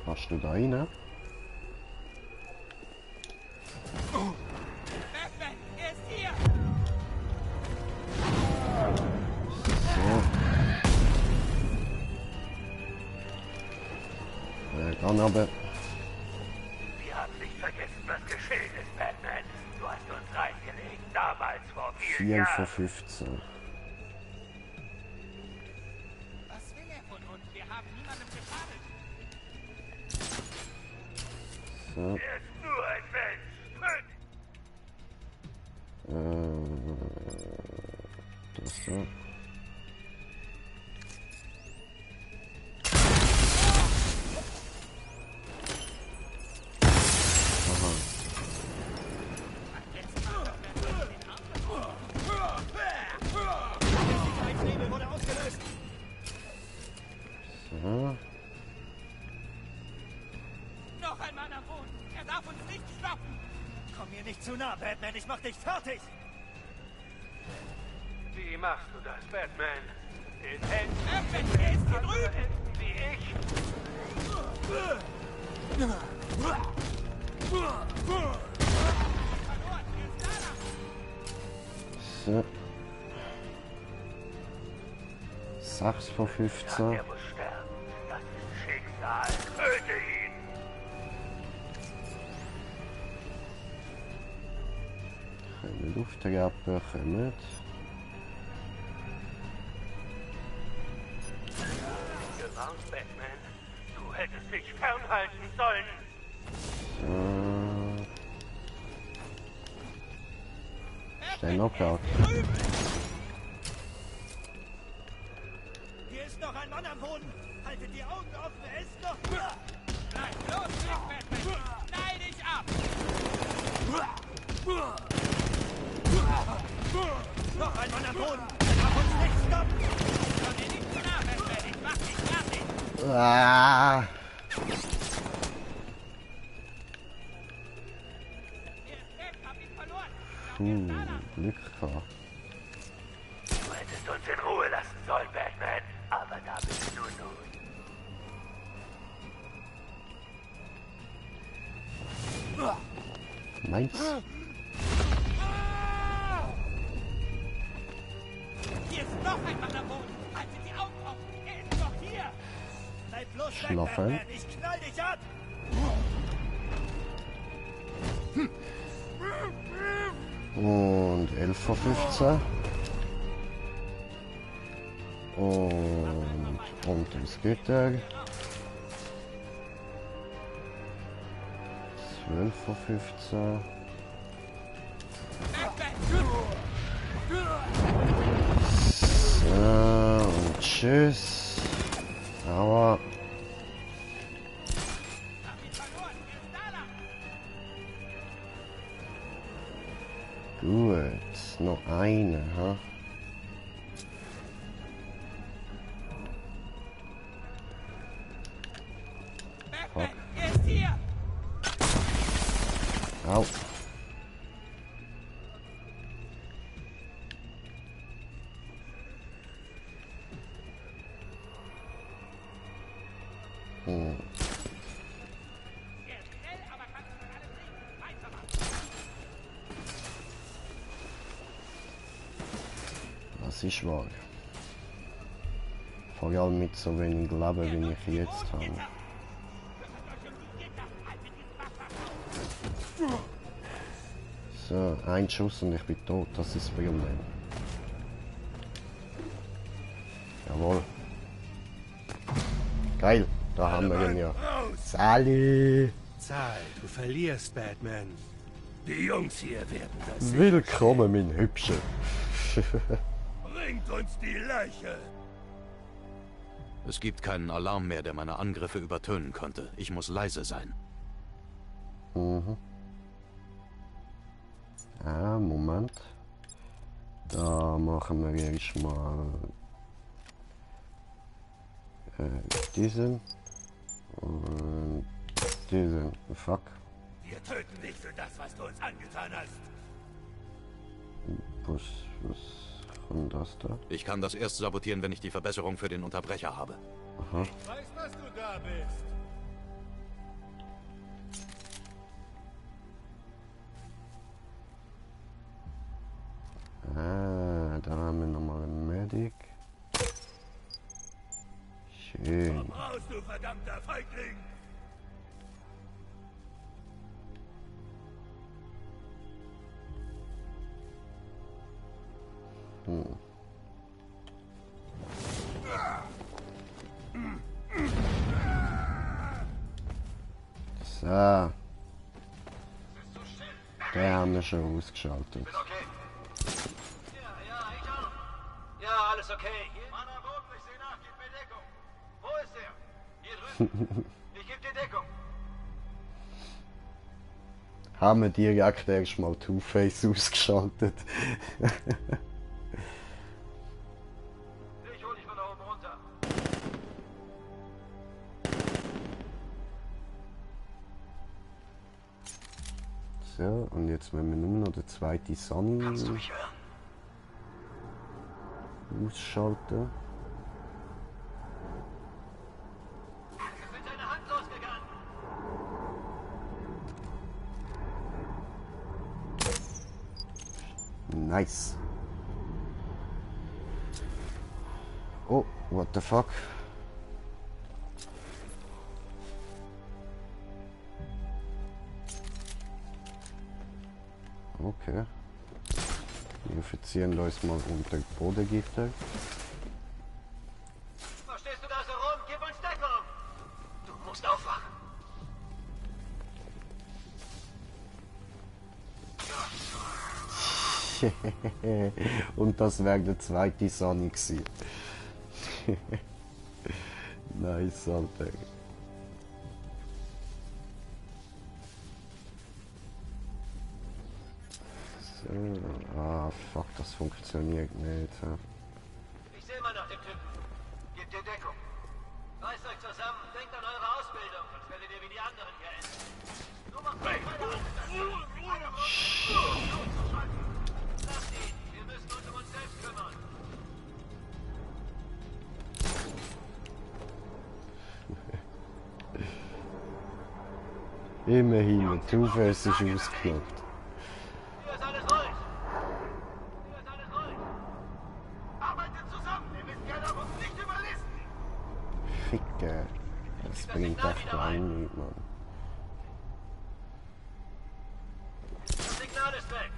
Hast du da rein?
Batman, er ist hier.
So. Dann aber.
Wir haben nicht vergessen, was geschehen ist, Batman. Du hast uns reingelegt, damals vor 4
4 von 15.
Was will er von uns? Wir haben niemandem geschadet.
So.
Er ist nur ein Mensch.
Das so.
Noch ein Mann am Boden. Er darf uns nicht stoppen.
Komm mir nicht zu nah, Batman. Ich mach dich fertig.
Wie machst du das, Batman? Den Helden, er ist hier drüben. Wie ich.
So. 6 von 15.
Er muss sterben. Das ist Schicksal. Töte ihn.
Keine Luftrapper kommen.
Gewarnt, Batman. Du hättest dich fernhalten sollen.
So. Stell noch klar.
Hier ist noch ein Mann am Boden. Haltet die Augen offen. Er ist noch...
Bleib los, Batman. Schneid dich ab.
Noch ein Mann am Boden. Darf uns nicht stoppen.
Komm dir nicht zu nah, Batman. Ich mach dich fertig.
Ah. Glück gehabt.
Du hättest uns in Ruhe lassen sollen, Batman. Aber da bist du nun.
Meins?
Hier ist noch ein Mann am Boden. Haltet die Augen offen. Er ist noch hier.
Bleib bloß weg,
Schlafen.
Batman. Ich knall dich ab.
Und 11 von 15. Und unters Gitter. 12 von 15. So, und tschüss. Aua. Gut, noch eine, ha? Fuck.
Er ist hier.
Au. Das ist wahr. Vor allem mit so wenig Leben, wie ich jetzt habe. So, ein Schuss und ich bin tot, das ist das Problem. Jawohl. Geil, da haben wir ihn ja. Sally!
Zahl, du verlierst, Batman. Die Jungs hier werden das.
Willkommen, mein Hübscher.
Bringt uns die Leiche.
Es gibt keinen Alarm mehr, der meine Angriffe übertönen könnte. Ich muss leise sein.
Mhm. Ah, Moment. Da machen wir erstmal diesen und diesen. Fuck.
Wir töten dich für das, was du uns angetan hast.
Was kommt das da?
Ich kann das erst sabotieren, wenn ich die Verbesserung für den Unterbrecher habe.
Aha.
Ich weiß, dass du da bist.
Ah, da haben wir nochmal einen Medic. Schön.
Komm raus, du verdammter Feigling!
Ah. Den haben wir schon ausgeschaltet.
Ja, alles okay.
Mann am Boden, ich sehe nach, gib mir Deckung. Wo ist er? Hier drüben. Ich geb dir Deckung.
Haben wir direkt erstmal Two-Face ausgeschaltet.
Ich hol dich von da oben runter.
So, und jetzt müssen wir nur noch den zweiten Sunny
Kannst du mich hören?
ausschalten.
Es ist mit seiner Hand losgegangen.
Nice. Oh, what the fuck? Okay. Wir infizieren uns mal unter Bodengitter.
Was stehst du da so rum? Gib uns Deckung. Du musst aufwachen.
Und das wäre der zweite Sunny gewesen. Nice, Alter. So. Ah, fuck, das funktioniert nicht. Ja.
Ich sehe mal nach dem Typen. Gib dir Deckung. Reißt euch zusammen. Denkt an eure Ausbildung, sonst werdet ihr wie die anderen hier enden. Du machst keine Lass ihn. Wir müssen uns um uns selbst kümmern.
Immerhin, Two-Face ist ausgelockt.
Hier ist alles ruhig. Hier ist alles ruhig. Arbeitet zusammen. Ihr müsst gerne auf uns nicht überlisten.
Ficke. Das bringt echt rein nicht, Mann.
Das Signal ist weg.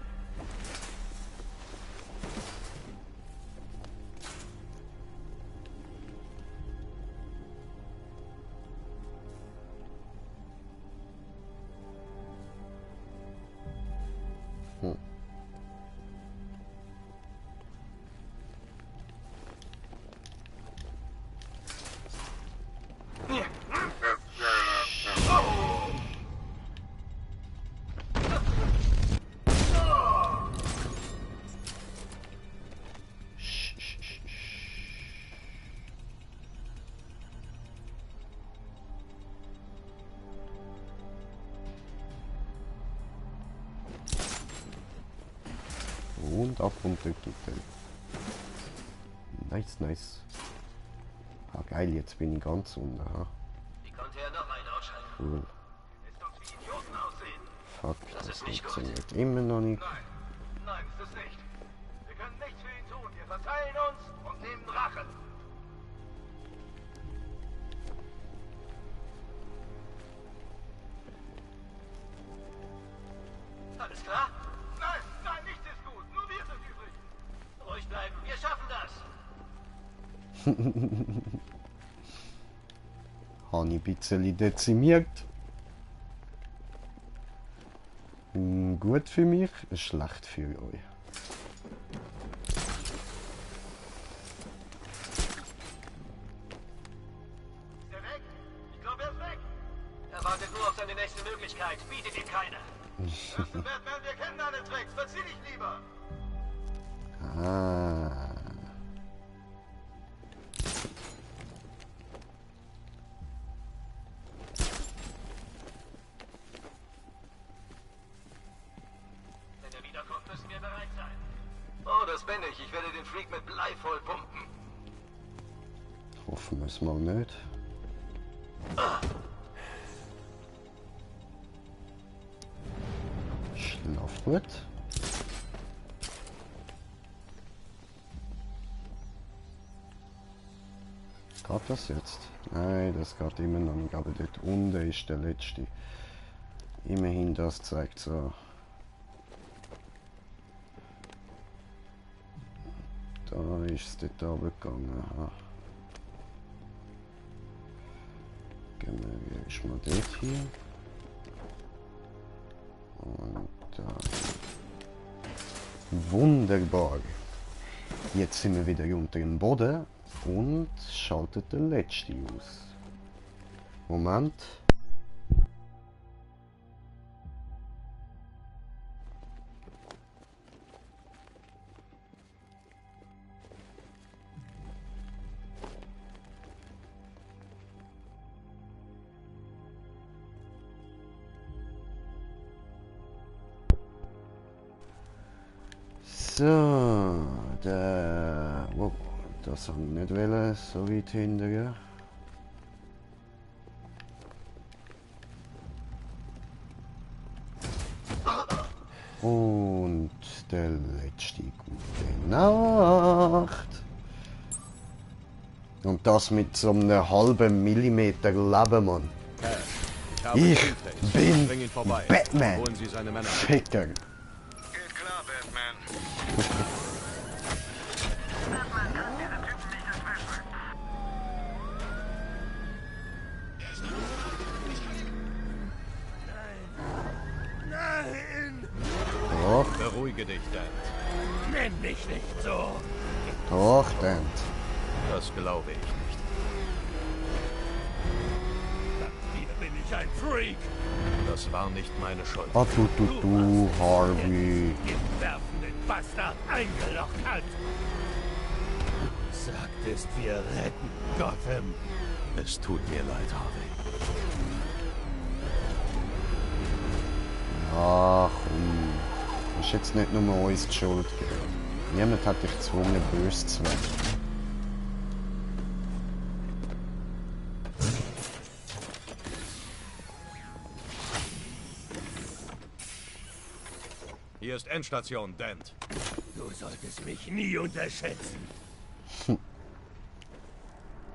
Und ab und der Gitter. Nice, nice. Ah, geil, jetzt bin ich ganz unten. Ha.
Wie konnte er noch einen ausschalten?
Cool.
Lässt uns wie Idioten aussehen.
Fuck,
Das
das
ist nicht gut.
funktioniert immer noch nicht.
Nein, ist es nicht. Wir können nichts für ihn tun. Wir verteilen uns und nehmen Rache. Alles klar? Nein, nein, nichts ist gut. Nur wir sind übrig. Ruhig bleiben. Wir schaffen das.
Habe ich ein bisschen dezimiert. Gut für mich, schlecht für euch.
Ist er weg? Ich glaube, er ist weg. Er wartet nur auf seine nächste Möglichkeit. Bietet ihm keine. Captain Batman, wir kennen deine Tricks. Verzieh dich lieber.
Ah.
Wenn er wiederkommt, müssen wir bereit sein. Oh, das bin ich. Ich werde den Freak mit Blei voll pumpen.
Hoffen wir es mal nicht. Schlaf gut. Geht das jetzt? Nein, das geht immer noch nicht. Aber dort unten ist der letzte. Immerhin, das zeigt so. Da ist es dort runtergegangen. Aha. Gehen wir erstmal dort hin. Und dann. Wunderbar. Jetzt sind wir wieder unter dem Boden und schaltet der letzte aus. Moment. So, oh, das habe ich nicht wollen, so weit hinterher. Und der letzte gute Nacht. Und das mit so einem halben Millimeter Leben, Mann. Ich bin Batman. Ficker. Doch.
Beruhige dich, Dent.
Nenn mich nicht so.
Doch, Dent.
Das glaube ich nicht.
Hier bin ich ein Freak.
Das war nicht meine Schuld.
Ah, du, Harvey.
Den werfenden Bastard eingelocht hat. Du sagtest, wir retten Gotham.
Es tut mir leid, Harvey.
Ach, das ist jetzt nicht nur uns die Schuld. Niemand hat dich gezwungen, böse zu werden.
Hier ist Endstation, Dent.
Du solltest mich nie unterschätzen.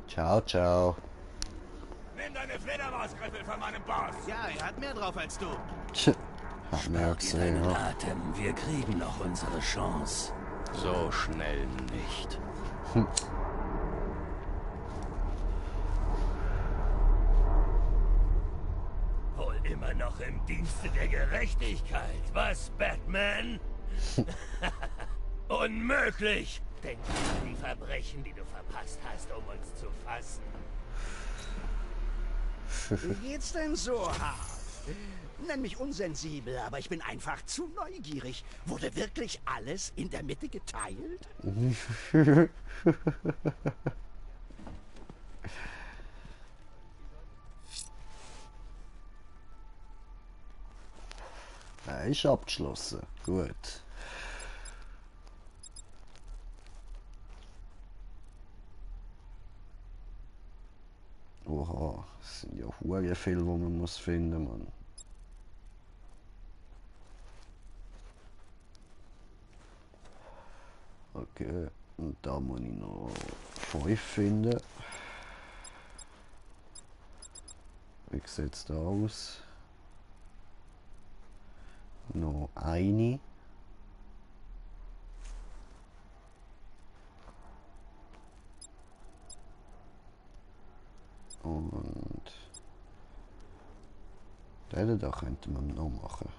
Ciao, ciao.
Nimm deine Fledermausgriffel von meinem Boss.
Ja, er hat mehr drauf als du.
Tch, hat mir auch gesehen, ja.
Atem, wir kriegen noch unsere Chance.
So schnell nicht.
Wohl immer noch im Dienste der Gerechtigkeit, was, Batman? Unmöglich! Denk an die Verbrechen, die du verpasst hast, um uns zu fassen.
Wie geht's denn so hart? Nenn mich unsensibel, aber ich bin einfach zu neugierig. Wurde wirklich alles in der Mitte geteilt?
Ja, ist abgeschlossen. Gut. Oha, das sind ja hure viel, die man muss finden, Mann. Okay, und da muss ich noch 5 finden. Wie sieht es da aus? Noch eine. Und den da könnte man noch machen.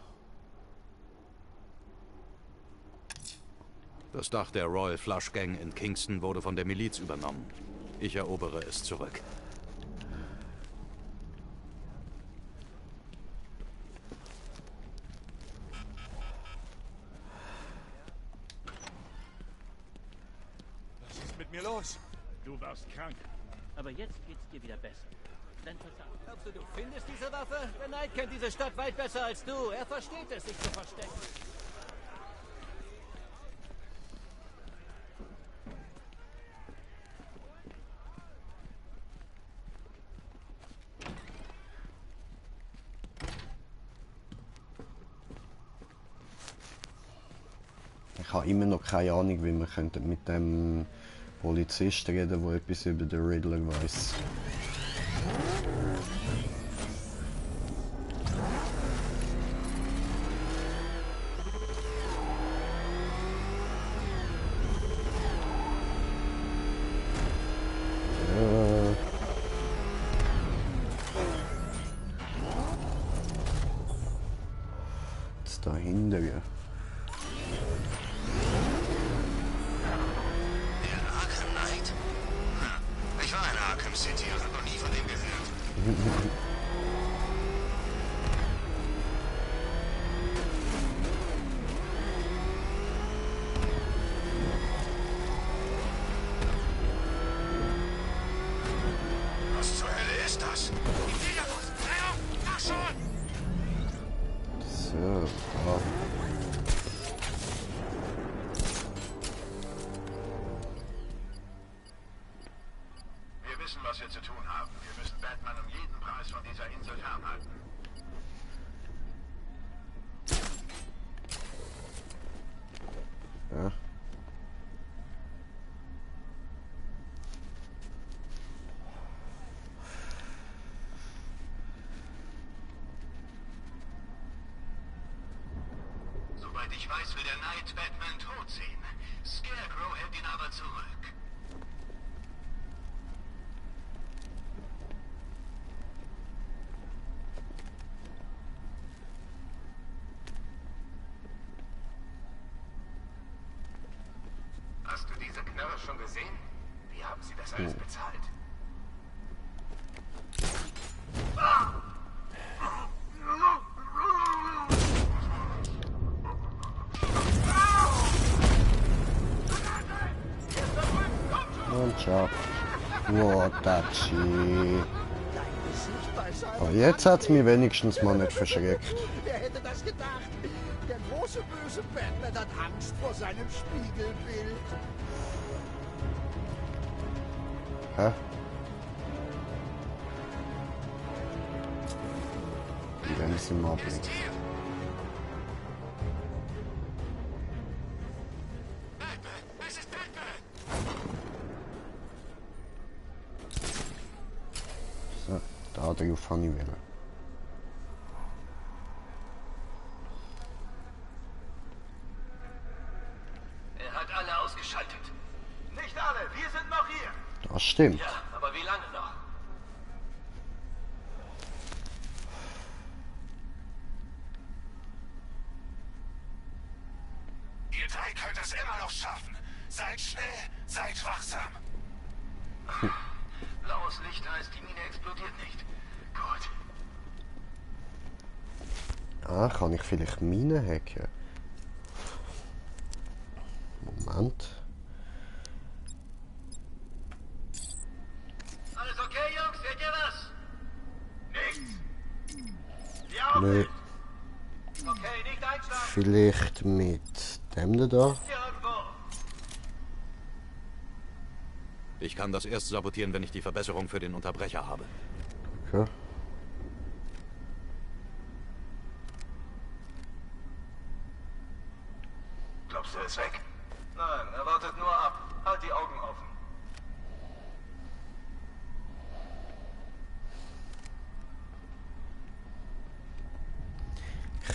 Das Dach der Royal Flush Gang in Kingston wurde von der Miliz übernommen. Ich erobere es zurück.
Was ist mit mir los? Du warst krank. Aber jetzt geht's dir wieder besser. Dann versag.
Glaubst du, du findest diese Waffe? Der Knight kennt diese Stadt weit besser als du. Er versteht es, sich zu verstecken.
Ich habe immer noch keine Ahnung, wie wir mit dem Polizisten reden, der etwas über den Riddler weiß. jetzt dahinter?
Der Arkham Knight? Ich war in Arkham City und hab noch nie von dem gehört.
Was zur Hölle ist das? Ach schon!
So, da.
Wir wissen, was wir zu tun haben. Wir müssen Batman um jeden Preis von dieser Insel fernhalten.
Ja.
Soweit ich weiß, will der Knight Batman tot sehen. Scarecrow hält ihn aber zurück.
Hast du diese Knarre schon gesehen? Wie haben sie das alles bezahlt?
Und ciao. What that shit. Aber jetzt hat's mich wenigstens mal nicht verschreckt.
Wer hätte das gedacht? Der große böse Batman hat Angst vor seinem Spiegelbild.
Hä? Die werden sie mal bringen. So, da drauf habe ich wieder.
Er hat alle ausgeschaltet. Nicht alle, wir sind noch hier.
Das stimmt.
Ja, aber wie lange noch?
Ihr drei könnt es immer noch schaffen. Seid schnell, seid wachsam.
Blaues Licht heißt, die Mine explodiert nicht. Gut.
Ah, kann ich vielleicht Minen hacken? Moment.
Alles okay, Jungs? Seht ihr was? Nichts. Ja, auch
Nö.
nicht. Okay, nicht einschlafen.
Vielleicht mit dem da.
Irgendwo.
Ich kann das erst sabotieren, wenn ich die Verbesserung für den Unterbrecher habe.
Okay.
Glaubst du, er ist weg?
Nein, er wartet nur ab. Halt die Augen offen.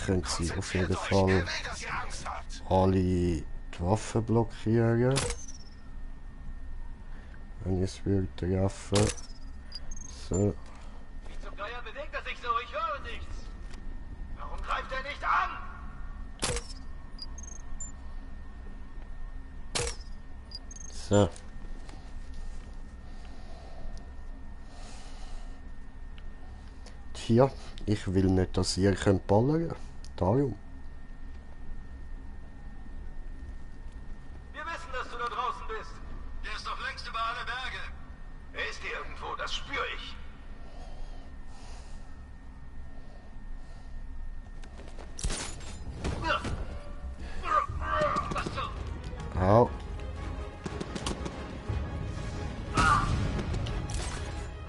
Können sie auf jeden Fall alle die Waffen blockieren. Wenn ich es würde treffen. So.
Zum Geier bewegt er sich so, ich höre nichts. Warum greift er nicht an?
So. Tja, ich will nicht, dass ihr könnt ballern. Darum.
Wir wissen, dass du da draußen bist.
Der ist doch längst über alle Berge. Er ist hier irgendwo, das spüre ich.
Was so?
Au.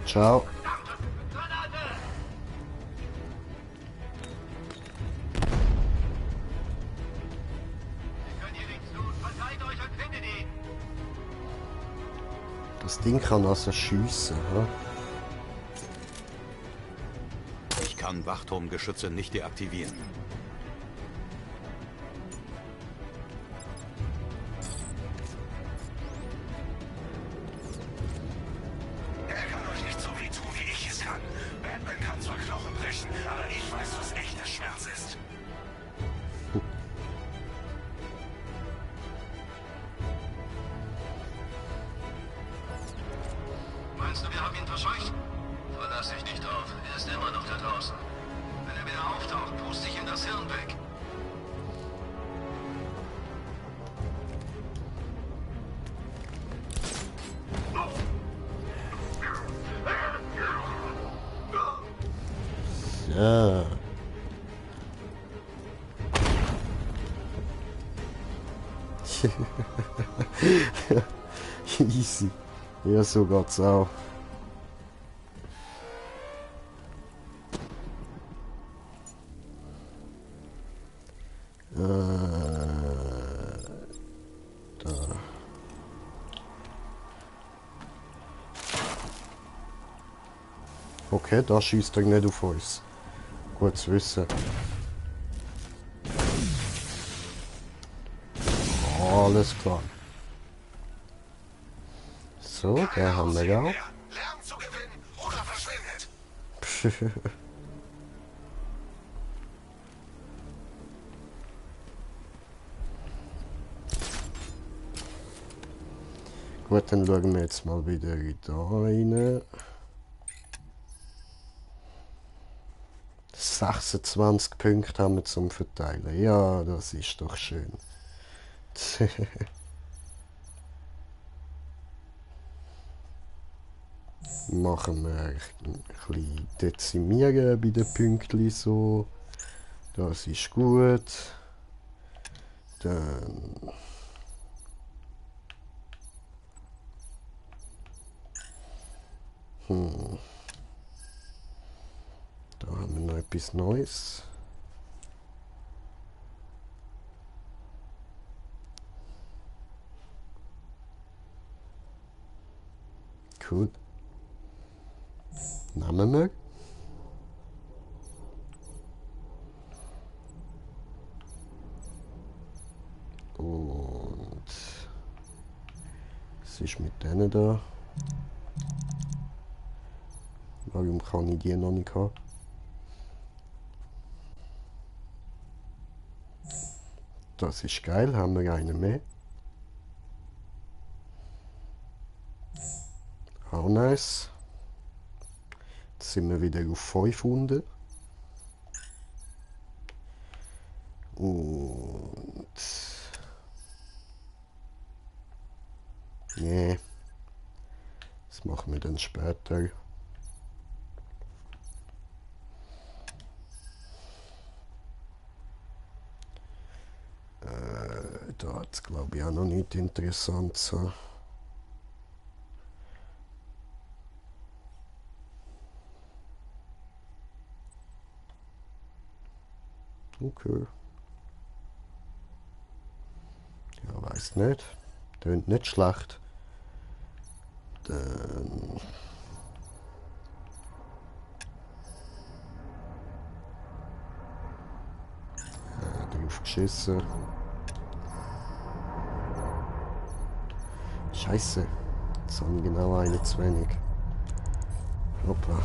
Ciao. Das Ding kann also schiessen, hm?
Ich kann Wachturmgeschütze nicht deaktivieren.
Er kann euch nicht so weh tun, wie ich es kann. Batman kann zwar Knochen brechen, aber ich weiß, was echter Schmerz ist.
Meinst du, wir haben ihn verscheucht? Verlass dich nicht drauf. Er ist immer noch da draußen. Wenn er wieder auftaucht, puste ich ihm das Hirn weg.
Ja. Easy. Ja, so geht's auch. Da. Okay, da schießt er nicht auf uns. Gut zu wissen. Alles klar. So, da haben wir auch.
Lernt zu gewinnen oder verschwindet.
Gut, dann schauen wir jetzt mal wieder da rein. 26 Punkte haben wir zum Verteilen. Ja, das ist doch schön. Machen wir ein bisschen dezimieren bei den Pünktchen so. Das ist gut. Dann da haben wir noch etwas Neues. Cool. Nehmen wir. Und was ist mit denen da? Warum kann ich die noch nicht haben? Das ist geil, haben wir einen mehr. Auch nice. Jetzt sind wir wieder auf 500. Und... nee. Das machen wir dann später. Da hat es, glaube ich, auch noch nicht interessant so. Okay. Ja, weiß nicht. Tönt nicht schlecht. Dann... drauf geschissen. Scheiße. Jetzt haben wir genau eine zu wenig. Hoppla.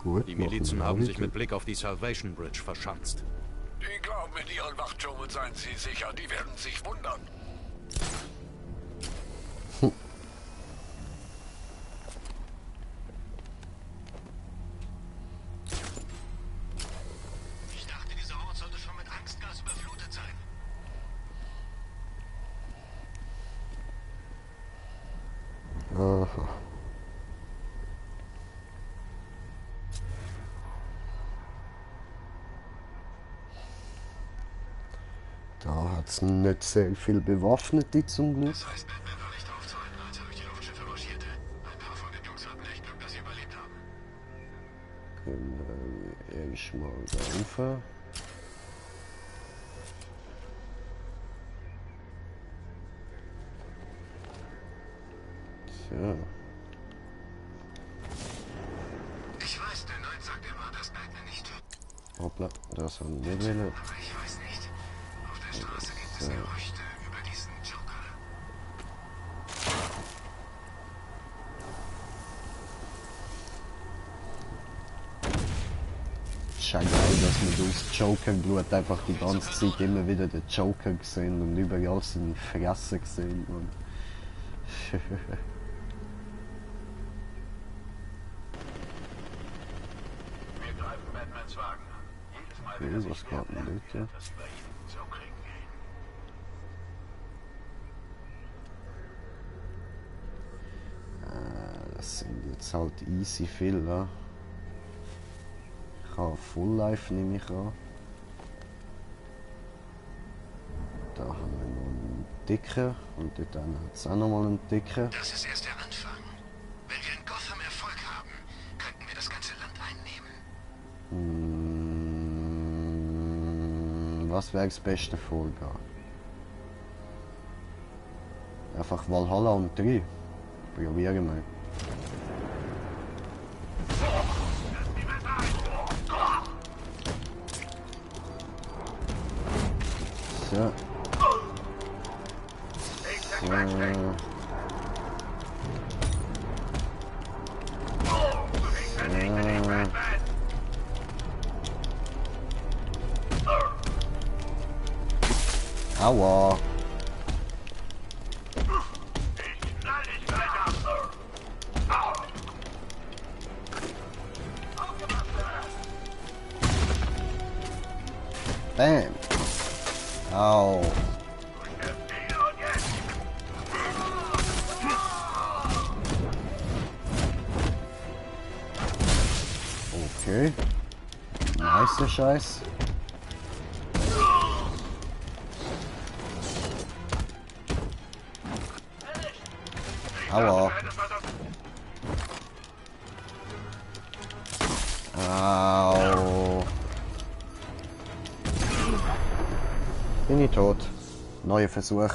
Gut,
die Milizen haben sich mit Blick auf die Salvation Bridge verschanzt.
Die glauben, in ihren Wachdschungel seien sie sicher. Die werden sich wundern.
Ich dachte, dieser Ort sollte schon mit Angstgas überflutet sein.
Aha. Da hat es nicht sehr viel Bewaffnete zum Glück.
Das heißt, Batman war nicht aufzuhalten, als er durch die Luftschiffe marschierte. Ein paar von den Jungs hatten echt Glück, dass sie überlebt haben.
Können wir erstmal da rauf. Tja.
Ich weiß, der Knight sagt immer, dass Batman nicht tut.
Hoppla, das haben wir nicht wollen.
Aber ich weiß nicht. Auf der Straße gibt es Gerüchte über die
ist auch geil, dass wir aus Joker-Blut einfach die ganze Zeit immer wieder den Joker sehen und überall seine Fresse sehen.
Wir greifen Batmans Wagen an. Jedes Mal,
Okay,
wenn er
was
sich
geht denn
lernt,
dort, ja?
dass sie bei ihnen zum Kriegen gehen.
Das sind jetzt halt easy Filler. Ich habe Full Life, nehme ich an. Da haben wir noch einen dicken und dort hat es auch nochmal einen dicken.
Das ist erst der Anfang. Wenn wir in Gotham Erfolg haben, könnten wir das ganze Land einnehmen.
Was wäre das beste Vorgehen? Einfach Valhalla und 3. Probieren wir. So. Aua. Bam. Au. Okay. Nice Scheiß. Aua. Au. Bin ich tot. Neuer Versuch.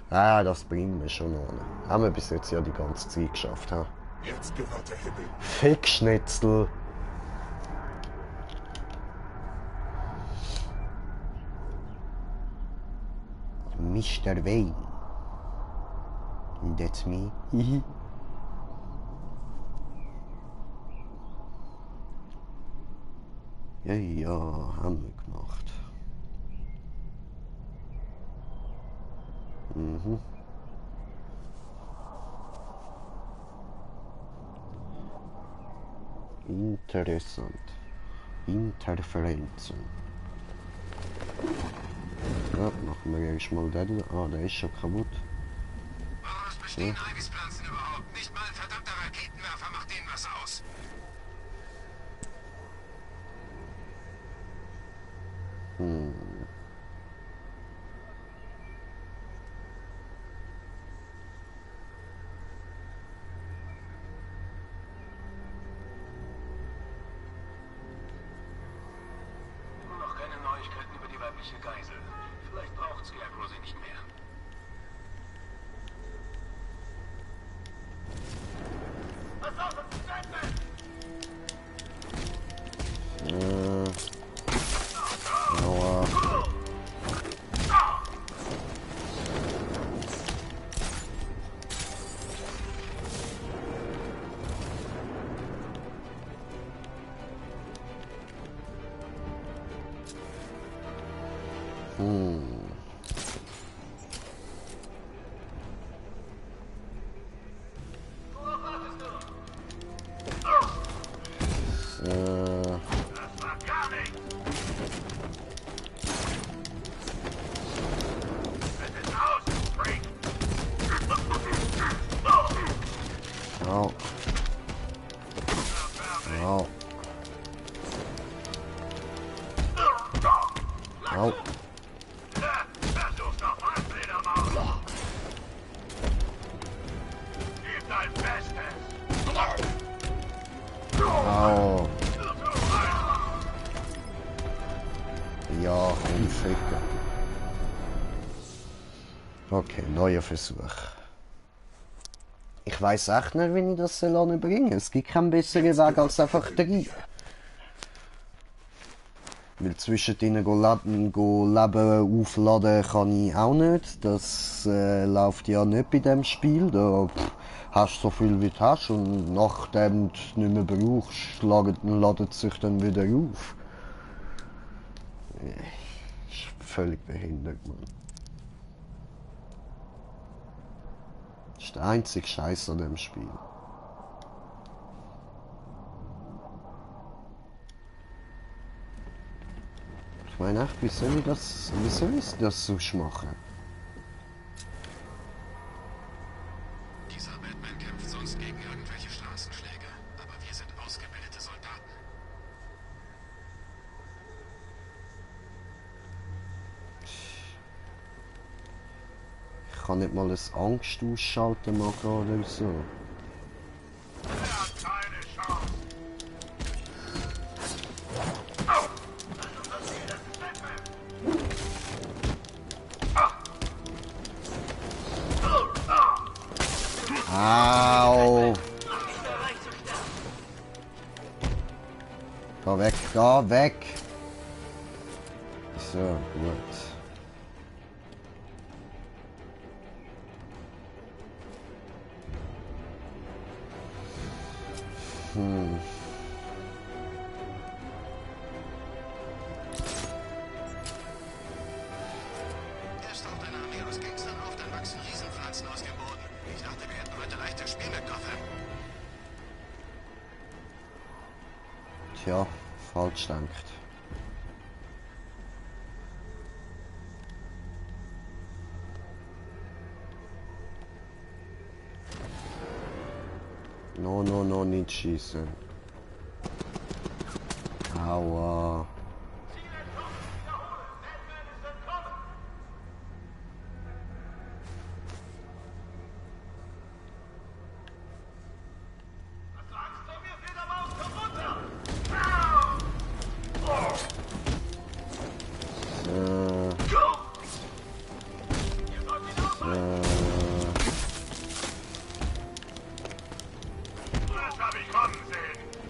Ah, das bringen wir schon noch. Haben wir bis jetzt ja die ganze Zeit geschafft. Ha?
Jetzt gehört der Himmel.
Fickschnitzel. Mr. Wayne. That's me. Ja, ja, haben wir gemacht. Mhm. Interessant. Interferenzen. Ja, machen wir erstmal den. Ah, der ist schon kaputt.
Woraus bestehen Ivys-Pflanzen überhaupt? Nicht mal ein verdammter Raketenwerfer macht denen was aus.
Noch keine Neuigkeiten über die weibliche Geisel. Vielleicht braucht Scarecrow sie nicht mehr. Was auf uns, Batman!
Aua. Au. Au. Au.
Versuch noch mal, Fledermaus! Gib dein Bestes!
Au. Ja, umficken. Okay, neuer Versuch. Ich weiß echt nicht, wie ich das bringen soll. Es gibt keinen besseren Weg als einfach 3. Weil zwischendrin Leben aufladen kann ich auch nicht. Das läuft ja nicht bei dem Spiel. Da hast du so viel wie du hast und nachdem du nicht mehr brauchst, ladet es sich dann wieder auf. Ist völlig behindert, Mann. Das ist der einzige Scheiß an dem Spiel. Ich meine echt, wie soll ich das sonst machen?
Dieser Batman kämpft sonst gegen irgendwelche Straßenschläge, aber wir sind ausgebildete Soldaten.
Ich kann nicht mal das Angst ausschalten machen oder so. Au! Da weg! So, gut.
Erst taucht eine Armee aus Gangstern auf, dann wachsen Riesenpflanzen aus dem Boden. Ich dachte, wir hätten heute leichtes Spiel mit Gotham.
Tja, falsch denkt. No, nicht schießen. Aua.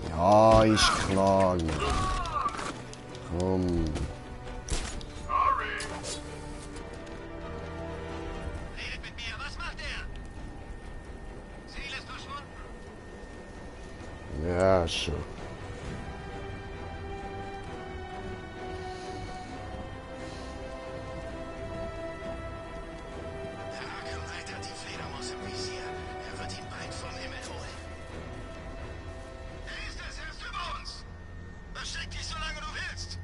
Ja, ist klar. Komm.
Redet mit mir, was macht er? Ziel ist verschwunden.
Ja, schon.
Der Arkham Knight hat die Fledermaus im Visier. Er wird ihn bald vom Himmel holen. Er ist es, er ist über uns. Versteck dich, solange du willst.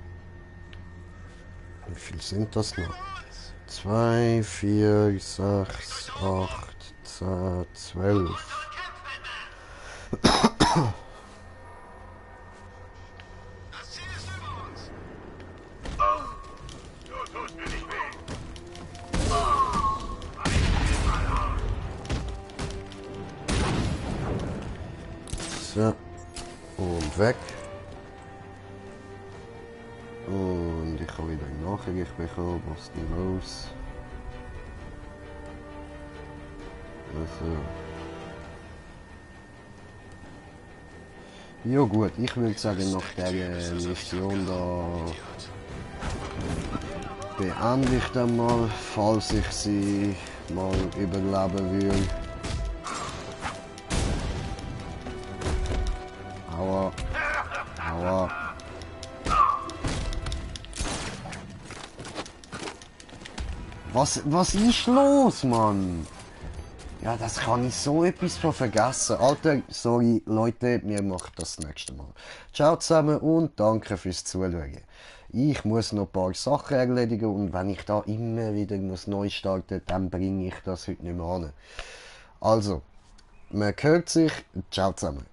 Wie viel sind das noch? 2, 4, 6, 8, 10, 12.
Das Ziel ist über uns.
Du tust mir nicht weh.
So. Und weg. Und ich habe wieder eine Nachricht bekommen, was ist denn los? Also. Ja gut, ich würde sagen, nach der Mission da beende ich dann mal, falls ich sie mal überleben will. Aua. Aua. Was ist los, Mann? Ja, das kann ich so etwas von vergessen. Alter, sorry, Leute, wir machen das nächste Mal. Ciao zusammen und danke fürs Zuschauen. Ich muss noch ein paar Sachen erledigen und wenn ich da immer wieder neu starten muss, dann bringe ich das heute nicht mehr an. Also, man hört sich. Ciao zusammen.